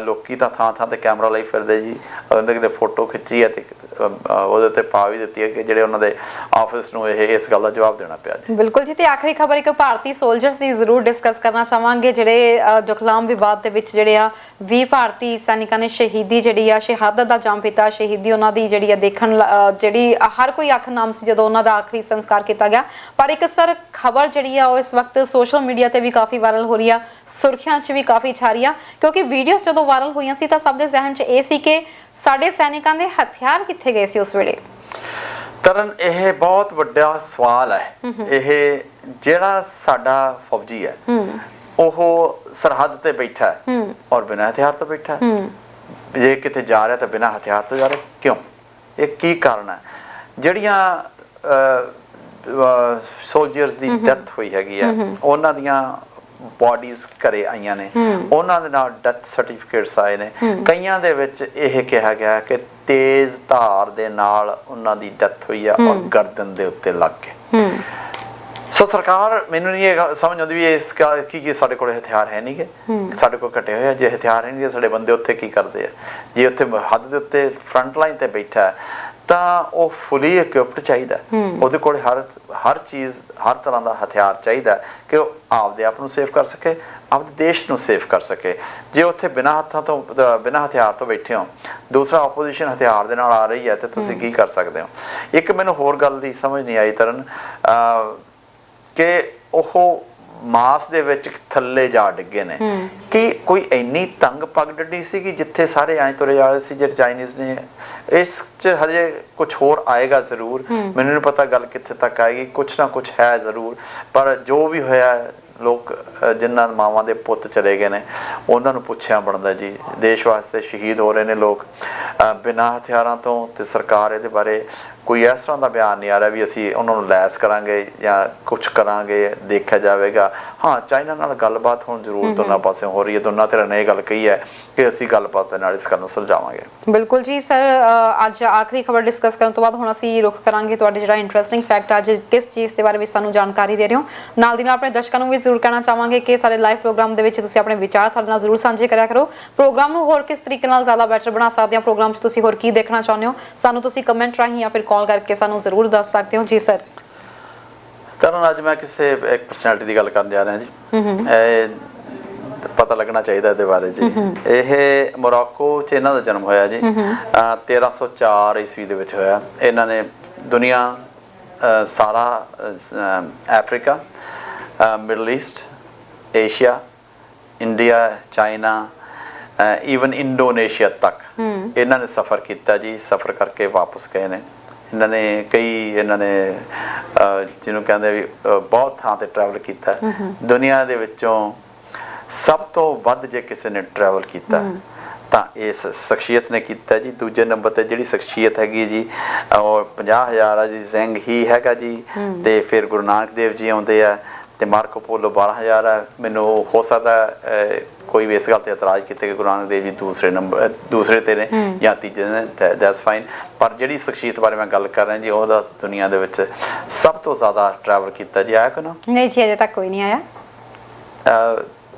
ਲੋਕੀ ਤਾਂ ਥਾਂ ਤੇ ਕੈਮਰਾ ਲਈ ਫਿਰਦੇ ਜੀ, ਉਹਦੇ ਤੇ ਫੋਟੋ ਖਿੱਚੀ ਹੈ ਤੇ ਉਹਦੇ ਤੇ ਪਾ ਵੀ ਦਿੱਤੀ ਹੈ ਕਿ ਜਿਹੜੇ ਉਹਨਾਂ ਦੇ ਆਫਿਸ ਨੂੰ ਇਸ ਗੱਲ ਦਾ ਜਵਾਬ ਦੇਣਾ ਪਿਆ ਜੀ। ਬਿਲਕੁਲ ਜੀ, ਤੇ ਆਖਰੀ ਖਬਰ ਇੱਕ ਭਾਰਤੀ ਸੋਲਜਰਸ ਦੀ ਜ਼ਰੂਰ ਡਿਸਕਸ ਕਰਨਾ ਚਾਹਾਂਗੇ, ਜਿਹੜੇ ਡੋਕਲਾਮ ਵਿਵਾਦ ਦੇ ਵਿੱਚ ਜਿਹੜੇ ਆ 20 ਭਾਰਤੀ ਸੈਨਿਕਾਂ ਨੇ ਸ਼ਹੀਦੀ ਜਿਹੜੀ ਆ, ਸ਼ਹਾਦਤ ਦਾ ਜਾਮ ਪੀਤਾ, ਸ਼ਹੀਦੀ ਉਹਨਾਂ ਦੀ ਜਿਹੜੀ ਆ ਦੇਖਣ ਜਿਹੜੀ ਹਰ ਕੋਈ ਅੱਖ ਨਾਮ ਸੀ ਜਦੋਂ ਉਹਨਾਂ ਦਾ ਆਖਰੀ ਸੰਸਕਾਰ ਕੀਤਾ ਗਿਆ। ਪਰ ਇੱਕ ਸਰ ਖਬਰ ਜਿਹੜੀ ਆ ਉਹ ਇਸ ਵਕਤ ਸੋਸ਼ਲ ਮੀਡੀਆ ਤੇ ਵੀ ਕਾਫੀ ਵਾਇਰਲ ਹੋ ਰਹੀ ਆ, ਸੁਰਖੀਆਂ 'ਚ ਵੀ ਕਾਫੀ ਛਾ ਰਹੀ ਆ, ਕਿਉਂਕਿ ਵੀਡੀਓਜ਼ ਜਦੋਂ ਵਾਇਰਲ ਹੋਈਆਂ ਸੀ ਤਾਂ ਸਭ ਦੇ ਜ਼ਿਹਨ 'ਚ ਇਹ ਸੀ ਕਿ ਸਾਡੇ ਸੈਨਿਕਾਂ ਦੇ ਹਥਿਆਰ ਕਿੱਥੇ ਗਏ ਸੀ ਉਸ ਵੇਲੇ। ਤਰਨ ਇਹ ਬਹੁਤ ਵੱਡਾ ਸਵਾਲ ਹੈ। ਇਹ ਜਿਹੜਾ ਸਾਡਾ ਫੌਜੀ ਹੈ ਉਹ ਸਰਹੱਦ ਤੇ ਬੈਠਾ ਹੈ ਔਰ ਬਿਨਾਂ ਹਥਿਆਰ ਤੋਂ ਬੈਠਾ ਹੈ। ਜੇ ਕਿਤੇ ਜਾ ਰਿਹਾ ਤਾਂ ਬਿਨਾਂ ਹਥਿਆਰ ਤੋਂ ਜਾ ਰਿਹਾ ਕਿਉਂ? ਇਹ ਕੀ ਕਾਰਨ ਹੈ? ਜਿਹੜੀਆਂ ਸੋਲਜਰਸ ਦੀ ਡੈਥ ਹੋਈ ਹੈਗੀ ਆ ਉਹਨਾਂ ਦੀਆਂ ਬੋਡੀਜ਼ ਘਰੇ ਆਈਆਂ ਨੇ, ਉਹਨਾਂ ਦੇ ਨਾਲ ਡੈਥ ਸਰਟੀਫਿਕੇਟਸ ਆਏ ਨੇ, ਕਈਆਂ ਦੇ ਵਿੱਚ ਇਹ ਕਿਹਾ ਗਿਆ ਕਿ ਤੇਜ਼ ਧਾਰ ਦੇ ਨਾਲ ਉਹਨਾਂ ਦੀ ਡੈਥ ਹੋਈ ਆ ਔਰ ਗਰਦਨ ਦੇ ਉੱਤੇ ਲੱਗ ਕੇ। ਸੋ ਸਰਕਾਰ ਮੈਨੂੰ ਨਹੀਂ ਇਹ ਸਮਝ ਆਉਂਦੀ ਵੀ ਇਸ ਕੀ ਸਾਡੇ ਕੋਲ ਹਥਿਆਰ ਹੈ ਨਹੀਂ ਗੇ, ਸਾਡੇ ਕੋਲ ਘਟੇ ਹੋਏ ਆ। ਜੇ ਹਥਿਆਰ ਹੈ ਨਹੀਂ, ਸਾਡੇ ਬੰਦੇ ਉੱਥੇ ਕੀ ਕਰਦੇ ਆ? ਜੇ ਉੱਥੇ ਹੱਦ ਦੇ ਉੱਤੇ ਫਰੰਟ ਲਾਈਨ ਤੇ ਬੈਠਾ ਤਾਂ ਉਹ ਫੁਲੀ ਇਕਵਿਪਡ ਚਾਹੀਦਾ, ਉਹਦੇ ਕੋਲ ਹਰ ਚੀਜ਼, ਹਰ ਤਰ੍ਹਾਂ ਦਾ ਹਥਿਆਰ ਚਾਹੀਦਾ ਕਿ ਉਹ ਆਪਦੇ ਆਪ ਨੂੰ ਸੇਫ ਕਰ ਸਕੇ, ਆਪਣੇ ਦੇਸ਼ ਨੂੰ ਸੇਫ ਕਰ ਸਕੇ। ਜੇ ਉੱਥੇ ਬਿਨਾਂ ਹਥਿਆਰ ਤੋਂ ਬੈਠੇ ਹੋ, ਦੂਸਰਾ ਆਪੋਜੀਸ਼ਨ ਹਥਿਆਰ ਦੇ ਨਾਲ ਆ ਰਹੀ ਹੈ, ਤੇ ਤੁਸੀਂ ਕੀ ਕਰ ਸਕਦੇ ਹੋ? ਇੱਕ ਮੈਨੂੰ ਹੋਰ ਗੱਲ ਦੀ ਸਮਝ ਨਹੀਂ ਆਈ ਤਰਨ, ਕਿ ਉਹ ਮਾਸ ਦੇ ਵਿੱਚ ਥੱਲੇ ਜਾ ਡਿੱਗੇ ਨੇ, ਕਿ ਕੋਈ ਇੰਨੀ ਤੰਗ ਪੱਗ ਡੱਡੀ ਸੀ ਕਿ ਜਿੱਥੇ ਸਾਰੇ ਐਂ ਤੁਰੇ ਜਾ ਰਹੇ ਸੀ ਜਿਹੜੇ ਚਾਈਨੀਜ਼ ਨੇ। ਇਸ 'ਚ ਹਜੇ ਕੁਝ ਹੋਰ ਆਏਗਾ ਜ਼ਰੂਰ, ਮੈਨੂੰ ਨਹੀਂ ਪਤਾ ਗੱਲ ਕਿੱਥੇ ਤੱਕ ਆਏਗੀ, ਕੁਛ ਨਾ ਕੁਛ ਹੈ ਜ਼ਰੂਰ। ਪਰ ਜੋ ਵੀ ਹੋਇਆ, ਲੋਕ ਜਿਨ੍ਹਾਂ ਮਾਵਾਂ ਦੇ ਪੁੱਤ ਚਲੇ ਗਏ ਨੇ ਉਹਨਾਂ ਨੂੰ ਪੁੱਛਿਆ ਬਣਦਾ ਜੀ। ਦੇਸ਼ ਵਾਸਤੇ ਸ਼ਹੀਦ ਹੋ ਰਹੇ ਨੇ ਲੋਕ ਬਿਨਾਂ ਹਥਿਆਰਾਂ ਤੋਂ, ਤੇ ਸਰਕਾਰ ਇਹਦੇ ਬਾਰੇ ਕੋਈ ਇਸ ਤਰ੍ਹਾਂ ਦਾ ਬਿਆਨ ਨਹੀਂ ਆ ਰਿਹਾ ਵੀ ਅਸੀਂ ਉਹਨਾਂ ਨੂੰ ਲੈਸ ਕਰਾਂਗੇ ਜਾਂ ਕੁਛ ਕਰਾਂਗੇ, ਦੇਖਿਆ ਜਾਵੇਗਾ। ਹਾਂ, ਚਾਈਨਾ ਨਾਲ ਗੱਲਬਾਤ ਹੁਣ ਜ਼ਰੂਰ ਦੋਨਾਂ ਪਾਸਿਓਂ ਹੋ ਰਹੀ ਹੈ। ਦੋਨਾਂ ਧਿਰਾਂ ਨੇ ਇਹ ਗੱਲ ਕਹੀ ਹੈ ਕਿ ਅਸੀਂ ਗੱਲਬਾਤ ਦੇ ਨਾਲ ਇਸ ਗੱਲ ਨੂੰ ਸੁਲਝਾਵਾਂਗੇ। ਬਿਲਕੁਲ ਜੀ ਸਰ, ਅੱਜ ਆਖਰੀ ਖਬਰ ਡਿਸਕਸ ਕਰਨ ਤੋਂ ਬਾਅਦ ਹੁਣ ਅਸੀਂ ਰੁਖ ਕਰਾਂਗੇ ਤੁਹਾਡੇ ਜਿਹੜਾ ਇੰਟਰਸਟਿੰਗ ਫੈਕਟ ਅੱਜ ਕਿਸ ਚੀਜ਼ ਦੇ ਬਾਰੇ ਵਿੱਚ ਸਾਨੂੰ ਜਾਣਕਾਰੀ ਦੇ ਰਹੇ ਹੋ। ਨਾਲ ਦੀ ਨਾਲ ਆਪਣੇ ਦਰਸ਼ਕਾਂ ਨੂੰ ਵੀ ਜ਼ਰੂਰ ਕਹਿਣਾ ਚਾਹਾਂਗੇ ਕਿ ਸਾਡੇ ਲਾਈਵ ਪ੍ਰੋਗਰਾਮ ਦੇ ਵਿੱਚ ਤੁਸੀਂ ਆਪਣੇ ਵਿਚਾਰ ਸਾਡੇ ਨਾਲ ਜ਼ਰੂਰ ਸਾਂਝੇ ਕਰਿਆ ਕਰੋ। ਪ੍ਰੋਗਰਾਮ ਨੂੰ ਹੋਰ ਕਿਸ ਤਰੀਕੇ ਨਾਲ ਜ਼ਿਆਦਾ ਬੈਟਰ ਬਣਾ ਸਕਦੇ ਹੋ, ਪ੍ਰੋਗਰਾਮ 'ਚ ਤੁਸੀਂ ਹੋਰ ਕੀ ਦੇਖਣਾ ਚਾਹੁੰਦੇ ਹੋ, ਸਾਨੂੰ ਤੁਸੀਂ ਕਮੈਂਟ ਰਾਹੀਂ ਜਾਂ ਫਿਰ ਕਾਲ ਕਰਕੇ ਸਾਨੂੰ ਜ਼ਰੂਰ ਦੱਸ ਸਕਦੇ ਹੋ। ਜੀ ਸਰ। ਤਰਨ, ਅੱਜ ਮੈਂ ਕਿਸੇ ਇੱਕ ਪਰਸਨੈਲਿਟੀ ਦੀ ਗੱਲ ਕਰਨ ਜਾ ਰਿਹਾ ਜੀ, ਪਤਾ ਲੱਗਣਾ ਚਾਹੀਦਾ ਇਹਦੇ ਬਾਰੇ ਜੀ। ਇਹ ਮੋਰੋਕੋ 'ਚ ਇਹਨਾਂ ਦਾ ਜਨਮ ਹੋਇਆ ਜੀ, 1304 ਈਸਵੀ ਦੇ ਵਿੱਚ ਹੋਇਆ। ਇਹਨਾਂ ਨੇ ਦੁਨੀਆ ਸਾਰਾ, Africa, middle East, Asia, India, China, even Indonesia ਤੱਕ ਇਹਨਾਂ ਨੇ ਸਫ਼ਰ ਕੀਤਾ ਜੀ। ਸਫ਼ਰ ਕਰਕੇ ਵਾਪਸ ਗਏ ਨੇ। ਇਹਨਾਂ ਨੇ ਜਿਹਨੂੰ ਕਹਿੰਦੇ ਵੀ ਬਹੁਤ ਥਾਂ ਤੇ ਟਰੈਵਲ ਕੀਤਾ। ਦੁਨੀਆ ਦੇ ਵਿੱਚੋਂ ਸਭ ਤੋਂ ਵੱਧ ਜੇ ਕਿਸੇ ਨੇ ਟਰੈਵਲ ਕੀਤਾ ਤਾਂ ਇਸ ਸ਼ਖਸੀਅਤ ਨੇ ਕੀਤਾ ਜੀ। ਦੂਜੇ ਨੰਬਰ ਤੇ ਜਿਹੜੀ ਸ਼ਖਸੀਅਤ ਹੈਗੀ ਜੀ ਉਹ 50,000 ਆ ਜੀ, ਜ਼ੈਂਗ ਹੀ ਹੈਗਾ ਜੀ, ਤੇ ਫਿਰ ਗੁਰੂ ਨਾਨਕ ਦੇਵ ਜੀ ਆਉਂਦੇ ਆ, ਤੇ ਮਾਰਕੋ ਪੋਲੋ 12,000 ਆ। ਮੈਨੂੰ ਹੋ ਸਕਦਾ ਕੋਈ ਵੀ ਇਸ ਗੱਲ ਤੇ ਇਤਰਾਜ਼ ਕੀਤੇ ਕਿ ਗੁਰੂ ਨਾਨਕ ਦੇਵ ਜੀ ਦੂਸਰੇ ਤੇ ਨੇ ਜਾਂ ਤੀਜੇ ਨੇ, ਦੈਟਸ ਫਾਈਨ। ਪਰ ਜਿਹੜੀ ਸ਼ਖਸੀਅਤ ਬਾਰੇ ਮੈਂ ਗੱਲ ਕਰ ਰਿਹਾ ਜੀ, ਉਹਦਾ ਦੁਨੀਆ ਦੇ ਵਿੱਚ ਸਭ ਤੋਂ ਜ਼ਿਆਦਾ ਟਰੈਵਲ ਕੀਤਾ ਜੀ। ਆਇਆ ਕੋਈ ਨਾ? ਨਹੀਂ ਜੀ, ਅਜੇ ਤੱਕ ਕੋਈ ਨਹੀਂ ਆਇਆ।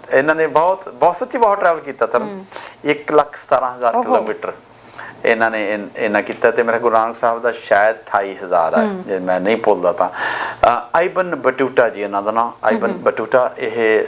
ਇਹਨਾਂ ਨੇ ਬਹੁਤ ਸੱਚੀ ਬਹੁਤ ਟਰੈਵਲ ਕੀਤਾ ਤਾਂ 1,17,000 ਕਿਲੋਮੀਟਰ ਇਹਨਾਂ ਨੇ ਕੀਤਾ। ਤੇ ਮੇਰਾ ਗੁਰੂ ਨਾਨਕ ਸਾਹਿਬ ਦਾ ਸ਼ਾਇਦ 28,000 ਹੈ, ਜੇ ਮੈਂ ਨਹੀਂ ਭੁੱਲਦਾ ਤਾਂ। ਆਈਬਨ ਬਟੂਟਾ ਜੀ ਇਹਨਾਂ ਦਾ ਨਾਮ, ਆਈਬਨ ਬਟੂਟਾ। ਇਹ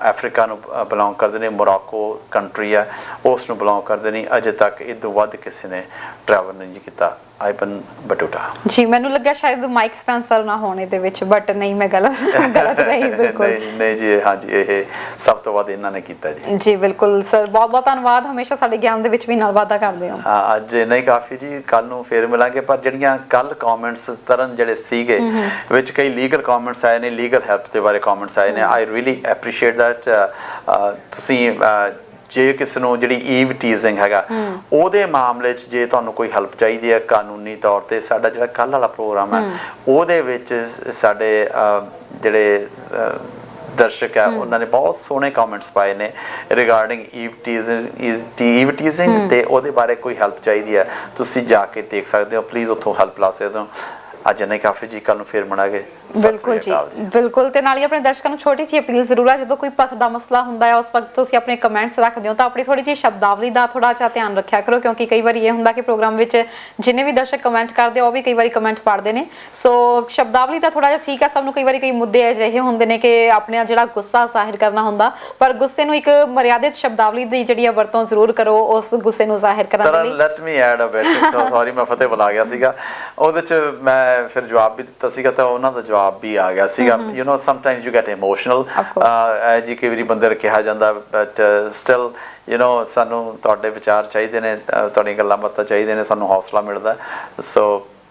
ਅਫਰੀਕਾ ਨੂੰ ਬਿਲੋਂਗ ਕਰਦੇ ਨੇ, ਮੋਰੋਕੋ ਕੰਟਰੀ ਹੈ, ਉਸ ਨੂੰ ਬਿਲੋਂਗ ਕਰਦੇ ਨੇ। ਅਜੇ ਤੱਕ ਇਹ ਤੋਂ ਵੱਧ ਕਿਸੇ ਨੇ ਟਰੈਵਲ ਨਹੀਂ ਕੀਤਾ। ਆਈਬਨ ਬਟੂਟਾ ਜੀ। ਮੈਨੂੰ ਲੱਗਿਆ ਸ਼ਾਇਦ ਮਾਈਕ ਸਪੈਂਸਰ ਨਾ ਹੋਣੇ ਦੇ ਵਿੱਚ, ਬਟ ਨਹੀਂ, ਮੈਂ ਗਲਤ ਰਹੀ। ਬਿਲਕੁਲ ਨਹੀਂ ਜੀ, ਹਾਂਜੀ, ਇਹ ਸਭ ਤੋਂ ਵੱਧ ਇਹਨਾਂ ਨੇ ਕੀਤਾ ਜੀ। ਜੀ ਬਿਲਕੁਲ ਸਰ, ਬਹੁਤ ਬਹੁਤ ਧੰਨਵਾਦ। ਹਮੇਸ਼ਾ ਸਾਡੇ ਗਿਆਨ ਦੇ ਵਿੱਚ ਵੀ ਨਾਲ ਵਾਧਾ ਕਰਦੇ ਹੋ। ਅੱਜ ਨਹੀਂ ਕਾਫੀ ਜੀ, ਕੱਲ ਨੂੰ ਫੇਰ ਮਿਲਾਂਗੇ। ਪਰ ਜਿਹੜੀਆਂ ਕੱਲ ਕਮੈਂਟਸ ਤਰਨ ਜਿਹੜੇ ਸੀਗੇ, ਵਿੱਚ ਕਈ ਲੀਗਲ ਕਮੈਂਟਸ ਆਏ ਨੇ, ਲੀਗਲ ਹੈਲਪ ਦੇ ਬਾਰੇ ਕਮੈਂਟਸ ਆਏ ਨੇ। I really appreciate that. ਤੁਸੀਂ ਜੇ ਕਿਸੇ ਨੂੰ ਜਿਹੜੀ ਈਵ ਟੀਜ਼ਿੰਗ ਹੈਗਾ ਉਹਦੇ ਮਾਮਲੇ 'ਚ ਜੇ ਤੁਹਾਨੂੰ ਕੋਈ ਹੈਲਪ ਚਾਹੀਦੀ ਹੈ ਕਾਨੂੰਨੀ ਤੌਰ ਤੇ, ਸਾਡਾ ਜਿਹੜਾ ਕੱਲ੍ਹ ਵਾਲਾ ਪ੍ਰੋਗਰਾਮ ਹੈ ਉਹਦੇ ਵਿੱਚ ਸਾਡੇ ਜਿਹੜੇ ਦਰਸ਼ਕ ਹੈ ਉਹਨਾਂ ਨੇ ਬਹੁਤ ਸੋਹਣੇ ਕਮੈਂਟਸ ਪਾਏ ਨੇ ਰਿਗਾਰਡਿੰਗ ਈਵ ਟੀਜ਼ਿੰਗ, ਤੇ ਉਹਦੇ ਬਾਰੇ ਕੋਈ ਹੈਲਪ ਚਾਹੀਦੀ ਹੈ ਤੁਸੀਂ ਜਾ ਕੇ ਦੇਖ ਸਕਦੇ ਹੋ। ਪਲੀਜ਼ ਉੱਥੋਂ ਹੈਲਪ ਲਾ ਸਕਦੇ ਹੋ। ਅੱਜ ਨਹੀਂ ਕਾਫੀ ਜੀ, ਕੱਲ ਨੂੰ ਫੇਰ ਮਿਲਾਂਗੇ। ਬਿਲਕੁਲ ਜੀ, ਬਿਲਕੁਲ। ਤੇ ਨਾਲ ਹੀ ਆਪਣੇ ਦਰਸ਼ਕਾਂ ਨੂੰ ਛੋਟੀ ਜਿਹੀ ਅਪੀਲ ਜ਼ਰੂਰ ਹੈ, ਜਦੋਂ ਕੋਈ ਪੱਖ ਦਾ ਮਸਲਾ ਹੁੰਦਾ ਹੈ ਉਸ ਵਕਤ ਤੁਸੀਂ ਆਪਣੇ ਕਮੈਂਟਸ ਰੱਖਦੇ ਹੋ ਤਾਂ ਆਪਣੀ ਥੋੜੀ ਜਿਹੀ ਸ਼ਬਦਾਵਲੀ ਦਾ ਥੋੜਾ ਜਿਹਾ ਧਿਆਨ ਰੱਖਿਆ ਕਰੋ, ਕਿਉਂਕਿ ਕਈ ਵਾਰੀ ਇਹ ਹੁੰਦਾ ਕਿ ਪ੍ਰੋਗਰਾਮ ਵਿੱਚ ਜਿੰਨੇ ਵੀ ਦਰਸ਼ਕ ਕਮੈਂਟ ਕਰਦੇ ਉਹ ਵੀ ਕਈ ਵਾਰੀ ਕਮੈਂਟ ਪੜ੍ਹਦੇ ਨੇ। ਸੋ ਸ਼ਬਦਾਵਲੀ ਦਾ ਥੋੜਾ ਜਿਹਾ ਠੀਕ ਹੈ, ਸਭ ਨੂੰ ਕਈ ਵਾਰੀ ਕਈ ਮੁੱਦੇ ਅਜਿਹੇ ਹੁੰਦੇ ਨੇ ਕਿ ਆਪਣੇ ਜਿਹੜਾ ਗੁੱਸਾ ਜ਼ਾਹਿਰ ਕਰਨਾ ਹੁੰਦਾ, ਪਰ ਗੁੱਸੇ ਨੂੰ ਇੱਕ ਮਰਿਆਦਿਤ ਸ਼ਬਦਾਵਲੀ ਦੀ ਜਿਹੜੀ ਵਰਤੋਂ ਜ਼ਰੂਰ ਕਰੋ ਉਸ ਗੁੱਸੇ ਨੂੰ ਜ਼ਾਹਿਰ ਕਰਨ ਦੇ ਲਈ। Let me add a bit, sorry ਮੈਂ ਫਤਿਹ ਬੁਲਾ ਗਿਆ ਸੀਗਾ, ਉਹਦੇ 'ਚ ਮੈਂ ਫਿਰ ਜਵਾਬ ਵੀ ਦਿੱਤਾ ਸੀਗਾ ਤਾਂ ਉਹਨਾਂ ਦਾ ਜਵਾਬ ਵੀ ਆ ਗਿਆ ਸੀਗਾ। You know sometimes you get emotional, ਜੀ ਕਈ ਵਾਰੀ ਬੰਦੇ ਨੂੰ ਕਿਹਾ ਜਾਂਦਾ, ਬਟ ਸਟਿਲ ਯੂ نو ਸਾਨੂੰ ਤੁਹਾਡੇ ਵਿਚਾਰ ਚਾਹੀਦੇ ਨੇ, ਤੁਹਾਡੀਆਂ ਗੱਲਾਂ ਬਾਤਾਂ ਚਾਹੀਦੀਆਂ ਨੇ, ਸਾਨੂੰ ਹੌਸਲਾ ਮਿਲਦਾ। ਸੋ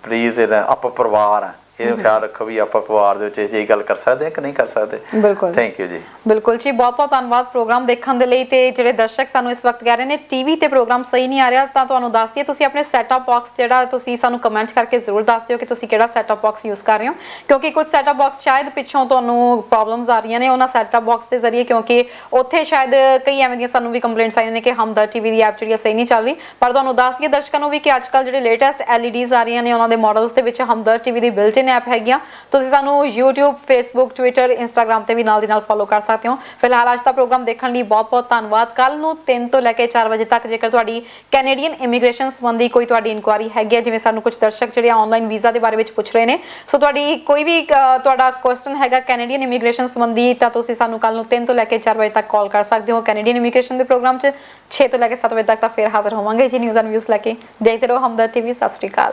ਪਲੀਜ਼, ਆਪਾਂ ਪਰਿਵਾਰ ਆ, ਇਹ ਖਿਆਲ ਰੱਖੋ ਵੀ ਆਪਾਂ ਪਰਿਵਾਰ ਦੇ ਵਿੱਚ ਇਹ ਗੱਲ ਕਰ ਸਕਦੇ ਹਾਂ ਕਿ ਨਹੀਂ ਕਰ ਸਕਦੇ। ਬਿਲਕੁਲ ਥੈਂਕ ਯੂ ਜੀ। ਬਿਲਕੁਲ ਜੀ, ਬਹੁਤ ਬਹੁਤ ਧੰਨਵਾਦ ਪ੍ਰੋਗਰਾਮ ਦੇਖਣ ਦੇ ਲਈ। ਤੇ ਜਿਹੜੇ ਦਰਸ਼ਕ ਸਾਨੂੰ ਇਸ ਵਕਤ ਕਹਿ ਰਹੇ ਨੇ ਟੀਵੀ ਤੇ ਪ੍ਰੋਗਰਾਮ ਸਹੀ ਨਹੀਂ ਆ ਰਿਹਾ, ਤਾਂ ਤੁਹਾਨੂੰ ਦੱਸ ਦਈਏ ਤੁਸੀਂ ਆਪਣੇ ਸੈਟਅਪ ਬਾਕਸ ਜਿਹੜਾ ਤੁਸੀਂ ਸਾਨੂੰ ਕਮੈਂਟ ਕਰਕੇ ਜ਼ਰੂਰ ਦੱਸ ਦਿਓ ਕਿ ਤੁਸੀਂ ਕਿਹੜਾ ਸੈਟਅਪ ਬਾਕਸ ਯੂਜ਼ ਕਰ ਰਹੇ ਹੋ, ਕਿਉਂਕਿ ਕੁਝ ਸੈਟਅਪ ਬਾਕਸ ਸ਼ਾਇਦ ਪਿੱਛੋਂ ਤੁਹਾਨੂੰ ਪ੍ਰੋਬਲਮਸ ਆ ਰਹੀਆਂ ਨੇ ਉਹਨਾਂ ਸੈਟਅਪ ਬਾਕਸ ਦੇ ਜ਼ਰੀਏ, ਕਿਉਂਕਿ ਉੱਥੇ ਸ਼ਾਇਦ ਕਈ ਐਵੇਂ ਦੀਆਂ ਸਾਨੂੰ ਵੀ ਕੰਪਲੇਂਟਸ ਆਈਆਂ ਨੇ ਕਿ ਹਮਦਰ ਟੀਵੀ ਦੀ ਐਪ ਜਿਹੜੀ ਸਹੀ ਨਹੀਂ ਚੱਲ ਰਹੀ। ਪਰ ਤੁਹਾਨੂੰ ਦੱਸ ਦਈਏ ਦਰਸ਼ਕਾਂ ਨੂੰ ਵੀ ਕਿ ਅੱਜ ਕੱਲ੍ਹ ਜਿਹੜੇ ਲੇਟੈਸਟ LEDs ਆ ਰਹੀਆਂ ਨੇ ਉਹਨਾਂ ਦੇ ਮਾਡਲਸ ਦੇ ਵਿੱਚ ਹਮਦਰ ਟੀਵੀ ਦੀ ਬਿਲਟ ਇਨ ਐਪ ਹੈਗੀਆਂ। ਤੁਸੀਂ ਸਾਨੂੰ YouTube, Facebook, Twitter, Instagram ਤੇ ਵੀ ਨਾਲ ਦੀ ਨਾਲ ਫੋਲੋ ਕਰ ਸਕਦੇ ਹੋ। ਫਿਲਹਾਲ ਅੱਜ ਦਾ ਪ੍ਰੋਗਰਾਮ ਦੇਖਣ ਲਈ ਬਹੁਤ ਬਹੁਤ ਧੰਨਵਾਦ। ਕੱਲ ਨੂੰ 3 ਤੋਂ ਲੈ ਕੇ 4 ਵਜੇ ਤੱਕ ਜੇਕਰ ਤੁਹਾਡੀ ਕੈਨੇਡੀਅਨ ਇਮੀਗ੍ਰੇਸ਼ਨ ਸੰਬੰਧੀ ਕੋਈ ਤੁਹਾਡੀ ਇਨਕੁਆਇਰੀ ਹੈਗੀ ਹੈ, ਜਿਵੇਂ ਸਾਨੂੰ ਕੁਝ ਦਰਸ਼ਕ ਜਿਹੜੇ ਆਨਲਾਈਨ ਵੀਜ਼ਾ ਦੇ ਬਾਰੇ ਵਿੱਚ ਪੁੱਛ ਰਹੇ ਨੇ, ਸੋ ਤੁਹਾਡੀ ਕੋਈ ਵੀ ਤੁਹਾਡਾ ਕੁਐਸਚਨ ਹੈਗਾ ਕੈਨੇਡੀਅਨ ਇਮੀਗ੍ਰੇਸ਼ਨ ਸੰਬੰਧੀ, ਤਾਂ ਤੁਸੀਂ ਸਾਨੂੰ ਕੱਲ ਨੂੰ 3 ਤੋਂ ਲੈ ਕੇ 4 ਵਜੇ ਤੱਕ ਕਾਲ ਕਰ ਸਕਦੇ ਹੋ। ਕੈਨੇਡੀਅਨ ਇਮੀਗ੍ਰੇਸ਼ਨ ਦੇ ਪ੍ਰੋਗਰਾਮ 'ਚ 6 ਤੋਂ ਲੈ ਕੇ 7 ਵਜੇ ਤੱਕ ਤਾਂ ਫਿਰ ਹਾਜ਼ਰ ਹੋਵਾਂਗੇ ਜੀ ਨਿਊਜ਼ ਐਂਡ ਵਿਊਜ਼ ਲੈ ਕੇ। ਦੇਖਦੇ ਰਹੋ ਹਮਦਰ ਟੀਵੀ। ਸਤਿ ਸ਼੍ਰੀ ਅਕਾਲ।